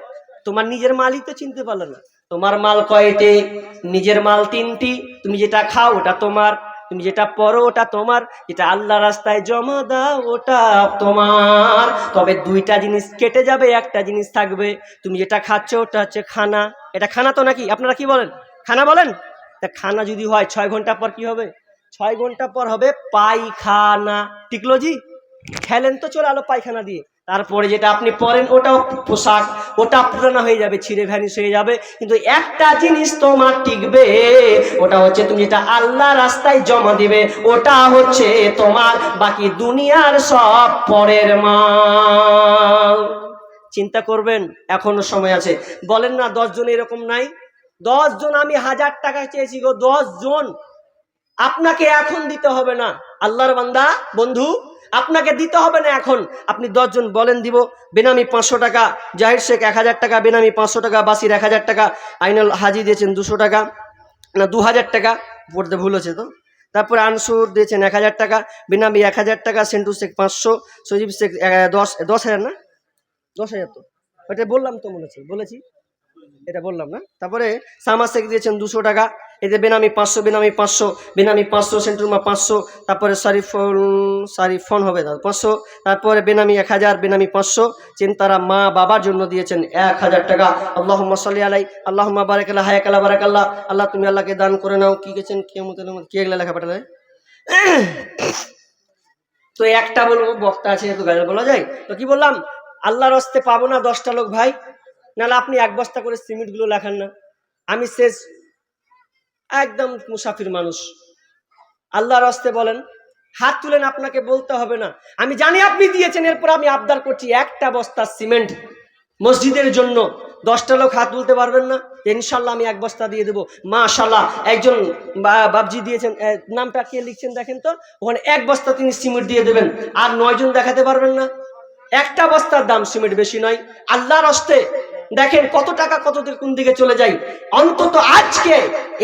তোমার নিজের মালই তো চিনতে পারলো না। তোমার মাল কয়টি? নিজের মাল 3টি। তুমি যেটা খাও ওটা তোমার, তুমি যেটা পরো ওটা তোমার, যেটা আল্লাহ রাস্তায় জমা দাও ওটা তোমার। তবে 2টা জিনিস কেটে যাবে, একটা জিনিস থাকবে। তুমি যেটা খাচ্ছ ওটা হচ্ছে খানা। এটা খানা তো নাকি? আপনারা কি বলেন? খানা বলেন। তা খানা যদি হয় 6 ঘন্টা পর কি হবে? 6 ঘন্টা পর হবে পায়খানা। টিকলো জি? খেলেন তো চলে আলো পায়খানা দিয়ে। তারপরে যেটা আপনি পরেন ওটাও পোশাক, ওটা পুরানো হয়ে যাবে, ছিঁড়ে ভ্যানিশ হয়ে যাবে। কিন্তু একটা জিনিস তোমার টিকবে, ওটা হচ্ছে তুমি যেটা আল্লাহ রাস্তায় জমা দিবে ওটা হচ্ছে তোমার। বাকি দুনিয়ার সব পরের মাল। চিন্তা করবেন, এখনো সময় আছে। বলেন না 10 জন এরকম নাই? 10 জন আমি 1000 টাকা চেয়েছি গো, 10 জন। আপনাকে এখন দিতে হবে না, আল্লাহর বান্দা বন্ধু, আপনাকে দিতে হবে না এখন। আপনি 10 জন বলেন দিব। বেনামি 500 টাকা, জাহির শেখ 1000 টাকা, বেনামি 500 টাকা, বাসির 1000 টাকা, আইনুল হাজি দিয়েছেন 200 টাকা, না 2000 টাকা, পড়তে ভুল হচ্ছে তো। তারপরে আনসুর দিয়েছেন 1000 টাকা, বেনামি 1000 টাকা, সেন্টু শেখ 500, সজীব শেখ 10,000, না 10,000 তো ওটা বললাম তো, মনে হচ্ছে বলেছি, এটা বললাম না। তারপরে সামা শেখ দিয়েছেন 200 টাকা, এতে বেনামি 500, বেনামি 500, বেনামি 500, সেন্টুরমা 500, তারপরে সারিফন হবে 500, তারপরে বেনামি 1000, বেনামি 500, চিন্তারা মা বাবার জন্য দিয়েছেন 1000 টাকা। আল্লাহুম্মা সাল্লি আলাই, আল্লাহুম্মা বারিক আলা হায়াকালা বারাকাল্লাহ। আল্লাহ তুমি আল্লাহকে দান করে নাও। কি গেছেন কিয়ামতের মধ্যে, কি এগুলা লেখা পাঠালে? তো একটা বলবো, বক্তা আছে এত গায়ে বলা যায় তো। কি বললাম? আল্লাহর হস্তে পাবো না 10টা লোক ভাই, নাহলে আপনি 1 বস্তা করে সিমেন্ট গুলো লেখান না। আমি শেষ একদম মুসাফির মানুষ। আল্লাহর হস্তে বলেন, হাত তুলেন, আপনাকে বলতে হবে না। আমি জানি আপনি দিয়েছেন, এরপর আমি আবদার করছি 1টা বস্তা সিমেন্ট মসজিদের জন্য। 10টা লোক হাত তুলতে পারবেন না? ইনশাল্লাহ আমি 1 বস্তা দিয়ে দেবো। মাশাল্লাহ, একজন বাবজি দিয়েছেন, নামটা কে লিখছেন দেখেন তো, ওখানে 1 বস্তা তিনি সিমেন্ট দিয়ে দেবেন। আর 9 জন দেখাতে পারবেন না? 1টা বস্তার দাম সিমেন্ট, বেশি নয়। আল্লাহর হস্তে দেখেন কত টাকা কত কোন দিকে চলে যায়। অন্তত আজকে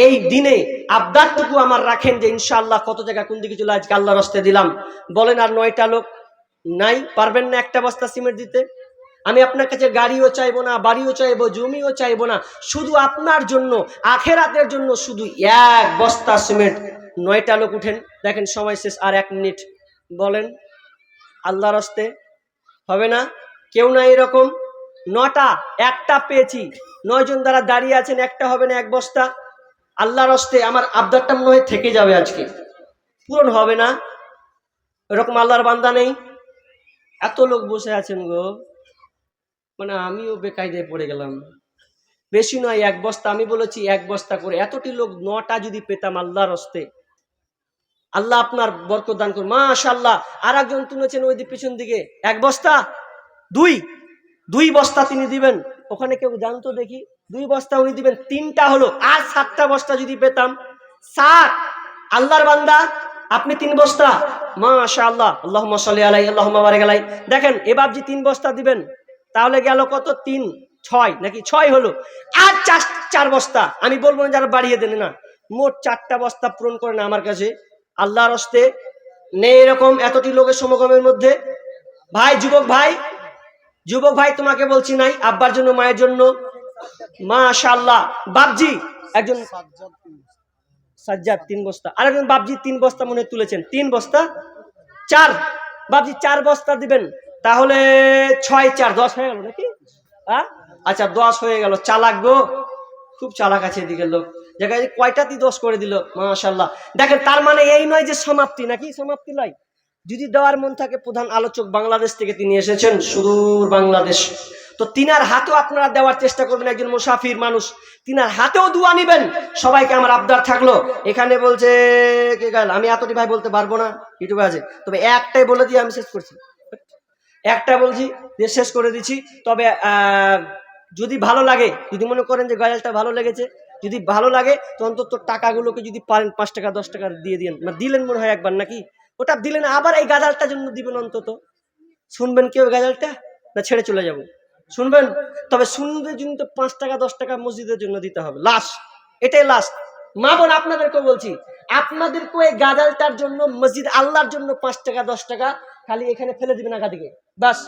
এই দিনে আবদারটুকু আমার রাখেন যে ইনশাআল্লাহ কত টাকা কোন দিকে চলে আজকে আল্লাহর হস্তে দিলাম। বলেন আর 9টা লোক নাই, পারবেন না 1টা বস্তা সিমেন্ট দিতে? আমি আপনার কাছে গাড়িও চাইবো না, বাড়িও চাইবো, জমিও চাইবো না, শুধু আপনার জন্য, আখেরাতের জন্য শুধু 1 বস্তা সিমেন্ট। 9টা লোক উঠেন, দেখেন সময় শেষ, আর 1 মিনিট। বলেন আল্লাহর হস্তে হবে না? কেউ না এরকম? 9টা, 1টা পেয়েছি, 9 জন দ্বারা দাঁড়িয়ে আছেন, 1টা হবে না 1 বস্তা। আল্লাহর হস্তে আমার আবদারটা মনে হয় থেকে যাবে, আজকে পূরণ হবে না। এরকম আল্লাহর বান্দা নেই? এত লোক বসে আছেন গো, মানে আমিও বেকায়দায় পড়ে গেলাম। বেশি নয় 1 বস্তা, আমি বলেছি 1 বস্তা করে। এতটি লোক 9টা যদি পেতাম আল্লাহর হস্তে, আল্লাহ আপনার বরকত দান করুন। মাশাআল্লাহ। আর একজন তুলেছেন ওই পিছন দিকে 1 বস্তা, 2 বস্তা তিনি দিবেন। ওখানে কেউ জানতো দেখি? 2 বস্তা উনি দিবেন, 3টা হলো। আর 7টা বস্তা যদি পেতাম, 7। আল্লাহর বান্দা আপনি 3 বস্তা, মাশাআল্লাহ, আল্লাহুম্মা সাল্লি আলাইহি, আল্লাহুম্মা বারিক আলাইহি। দেখেন এবার যে 3 বস্তা দিবেন, তাহলে গেল কত? 3, 6 নাকি 6 হলো। আর 4 বস্তা, আমি বলবো না যারা বাড়িয়ে দেন না, মোট 4টা বস্তা পূরণ করে না আমার কাছে আল্লাহর হস্তে নেই এরকম এতটি লোকের সমাগমের মধ্যে। ভাই, যুবক ভাই তোমাকে বলছি নাই, আব্বার জন্য, মায়ের জন্য। মাশাআল্লাহ। বাবজি একজন, সাজ্জাদ 3 বস্তা, আর একজন বাবজি 3 বস্তা মনে তুলেছেন। 3 বস্তা 4, বাবজি 4 বস্তা দিবেন, তাহলে 6 4 10 হয়ে গেল নাকি? আচ্ছা 10 হয়ে গেল। চালাক গো, খুব চালাক আছে এদিকের লোক। জায়গায় কয়টাতেই 10 করে দিল, মাশাআল্লাহ। দেখেন তার মানে এই নয় যে সমাপ্তি, নাকি সমাপ্তি নয়, যদি দেওয়ার মন থাকে, প্রধান আলোচক বাংলাদেশ থেকে তিনি এসেছেন, সুদূর বাংলাদেশ, তো তিনার হাতেও আপনারা দেওয়ার চেষ্টা করবেন। একজন মুসাফির মানুষ, তিনার হাতেও দোয়া নিবেন। সবাইকে আমার আবদার থাকলো, এখানে বলছে কে গাল, আমি এতটি ভাই বলতে পারবো না, ইউটিউবে আছে, তবে একটাই বলে দিয়ে আমি শেষ করছি, একটা বলছি যে শেষ করে দিচ্ছি। তবে যদি ভালো লাগে, যদি মনে করেন যে গজালটা ভালো লেগেছে, যদি ভালো লাগে তো অন্তত টাকাগুলোকে যদি পারেন 5 টাকা 10 টাকা দিয়ে দিন। না দিলেন মনে হয় একবার নাকি, ওটা দিলেন, আবার এই গাজালটার জন্য দিবেন অন্তত। শুনবেন কেউ গাজালটা, না ছেড়ে চলে যাব? শুনবেন। তবে শুনবে জন্য তো 5 টাকা 10 টাকা মসজিদের জন্য দিতে হবে, লাস্ট, এটাই লাস্ট। মা বোন আপনাদেরকেও বলছি, আপনাদেরকেও এই গাজালটার জন্য, মসজিদ আল্লাহর জন্য 5 টাকা 10 টাকা খালি এখানে ফেলে দিবেন আগা দিকে, বাস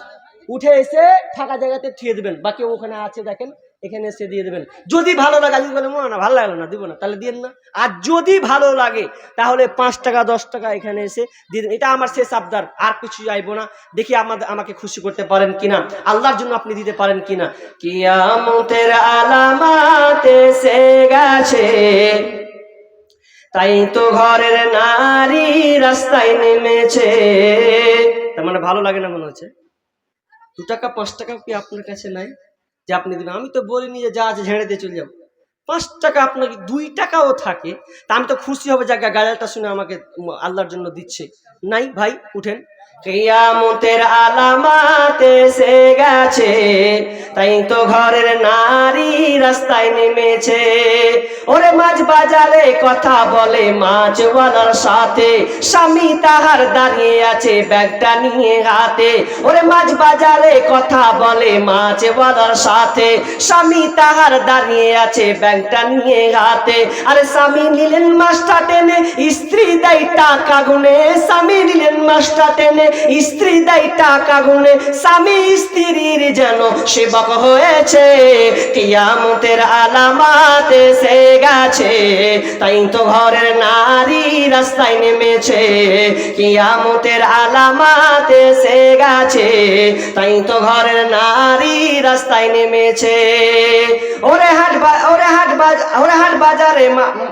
উঠে এসে ফাঁকা জায়গাতে থুয়ে দিবেন, বাকি ওখানে আছে দেখেন, এখানে এসে দিয়ে দেবেন। যদি ভালো লাগে, যদি বলে না ভালো লাগলো না দিব না, তাহলে দিন না। আর যদি ভালো লাগে তাহলে 5 টাকা 10 টাকা এখানে এসে দিয়ে দেন। এটা আমার শেষ আবদার, আর কিছু চাইবো না। দেখি আমাকে খুশি করতে পারেন কিনা, আল্লাহর জন্য আপনি দিতে পারেন কিনা। কিয়ামতের আলামত এসে গেছে, তাই তো ঘরের নারী রাস্তায় নেমেছে। তার মানে ভালো লাগে না মনে হচ্ছে? 2 টাকা 5 টাকা কি আপনার কাছে নাই যে আপনি দিবেন? আমি তো বলিনি যে যা আছে ঝেড়ে দিয়ে চলে যাবো। 5 টাকা আপনাকে 2 টাকাও থাকে, তা আমি তো খুশি হবো যে গাজালটা শুনে আমাকে আল্লাহর জন্য দিচ্ছে। নাই ভাই, উঠেন। কিয়ামতের আলামত এসে গেছে, তাই তো ঘরের নারী রাস্তায় নেমেছে। ওরে মাছ বাজারে কথা বলে মাছওয়ালার সাথে, স্বামী তাহার দাঁড়িয়ে আছে ব্যাগটা নিয়ে হাতে। ওরে মাছ বাজারে কথা বলে মাছওয়ালার সাথে, স্বামী তাহার দাঁড়িয়ে আছে ব্যাগটা নিয়ে হাতে। আরে স্বামী নিলেন মাছটা টেনে, স্ত্রী দেয় টাকা গুনে। স্বামী নিলেন মাছটা টেনে, স্ত্রী দেয় টাকা গুনে। স্বামী স্ত্রীর যেন সেবক হয়েছে, কিয়ামতের আলামত এসে গেছে, তাই তো ঘরের নারী রাস্তায় নেমেছে। কিয়ামতের আলামত এসে গেছে, তাই তো ঘরের নারী রাস্তায় নেমেছে। ওরে হাট বাজারে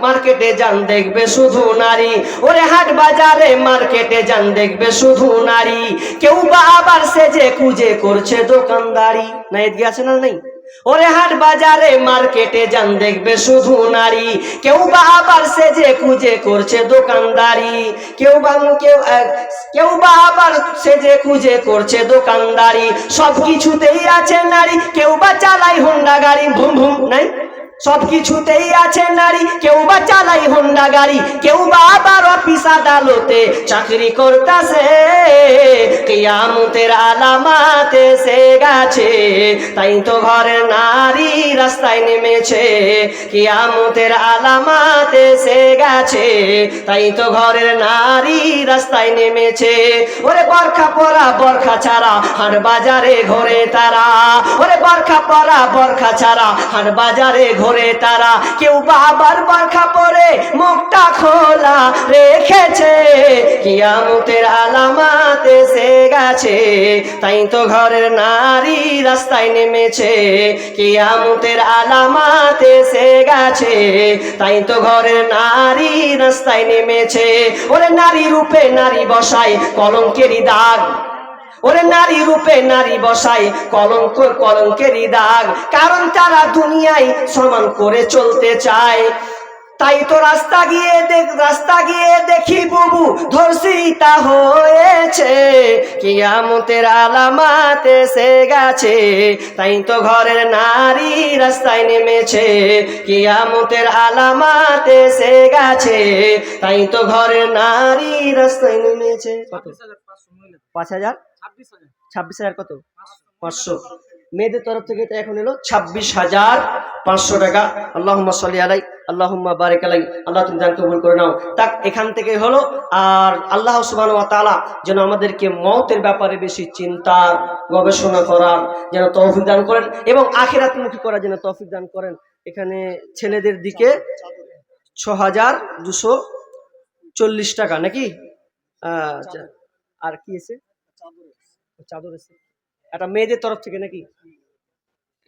মার্কেটে যান দেখবে শুধু নারী। ওরে হাট বাজারে মার্কেটে যান দেখবে শুধু নারী। কেউ বা আবার সেজে খুঁজে করছে দোকানদারি। না এদিকে আছে না নেই? ওরে হাট বাজারে মার্কেটে যান দেখবে শুধু নারী। কেউ বা আবার সেজে খুঁজে করছে দোকানদারি। কেউ বা আবার সেজে খুঁজে করছে দোকানদারি। সব কিছুতেই আছে নারী, কেউ বা চালাই হোন্ডা গাড়ি। ভুম ভুম নাই? সব কিছুতেই আছে নারী, কেউ বা চালাই হোন্ডা গাড়ি। কেউ বা আবার অফিস আদালতে চাকরি করতেছে। কিয়ামতের আলামত এসে গেছে, তাই তো ঘরের নারী রাস্তায় নেমেছে। কিয়ামতের আলামত এসে গেছে, তাই তো ঘরের নারী রাস্তায় নেমেছে। ওরে বরখা পরা বরখা ছাড়া হাট বাজারে ঘোরে তারা। ওরে বরখা পরা বরখা ছাড়া হাট বাজারে ঘোরে তারা। কেউ বা আবার বরখা পরে মুখটা খোলা রেখেছে। কিয়ামতের আলামত এসে গেছে, তাই তো ঘরের নারী রাস্তায় নেমেছে। কিয়ামতের আলামত এসে গেছে, তাই তো ঘরের নারী রাস্তায় নেমেছে। ওরে নারী রূপে নারী বসায় কলঙ্কেরই দাগ। ওরে নারী রূপে নারী বসায় কলঙ্কেরই দাগ। কারণ তারা দুনিয়ায় সমান করে চলতে চায়। তাই তো রাস্তা গিয়ে দেখি বুবু ধর্ষিতা হয়েছে। কিয়ামতের আলামত এসে গেছে, তাই তো ঘরের নারী রাস্তায় নেমেছে। কিয়ামতের আলামত এসে গেছে, তাই তো ঘরের নারী রাস্তায় নেমেছে। কত? 5,000? 26,000 কত? 500। মেয়েদের তরফ থেকে তো এখন এলো 26,500 টাকা। আল্লাহুম্মা সাল্লি আলাই, আল্লাহুম্মা বারিক আলাই। আল্লাহ তুমি দান কবুল করে নাও। তাক এখান থেকে হলো। আর আল্লাহ সুবহানাহু ওয়া তাআলা যেন আমাদেরকে মওতের ব্যাপারে বেশি চিন্তা গবেষণা করার যেন তৌফিক দান করেন, এবং আখিরাতমুখী করার যেন তৌফিক দান করেন। এখানে ছেলেদের দিকে 6,240 টাকা নাকি? আচ্ছা, আর কি আছে? চাদর আছে। এটা মেয়েদের তরফ থেকে নাকি?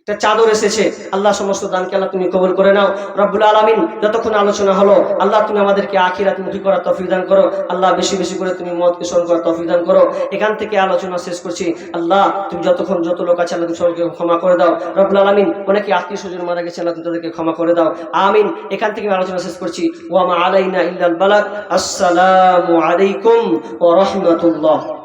একটা চাদর এসেছে, আল্লাহ সমস্ত দানকে আল্লাহ তুমি কবুল করে নাও। রব্বুল আলামিন, যতক্ষণ আলোচনা হলো আল্লাহ তুমি আমাদেরকে আখিরাতমুখী করার তৌফিক দান করো। আল্লাহ বেশি বেশি করে তুমি মতকে স্মরণ করার তৌফিক দান করো। এখান থেকে আলোচনা শেষ করছি। আল্লাহ তুমি যতক্ষণ যত লোক আছে আল্লাহ তুমি সবাইকে ক্ষমা করে দাও। রব্বুল আলামিন, অনেকে আত্মীয় স্বজন মারা গেছে, আল্লাহ তুমি তাদেরকে ক্ষমা করে দাও। আমিন। এখান থেকে আমি আলোচনা শেষ করছি। ওয়া মা আলাইনা ইল্লাল বালাগ। আসসালামু আলাইকুম ওয়া রাহমাতুল্লাহ।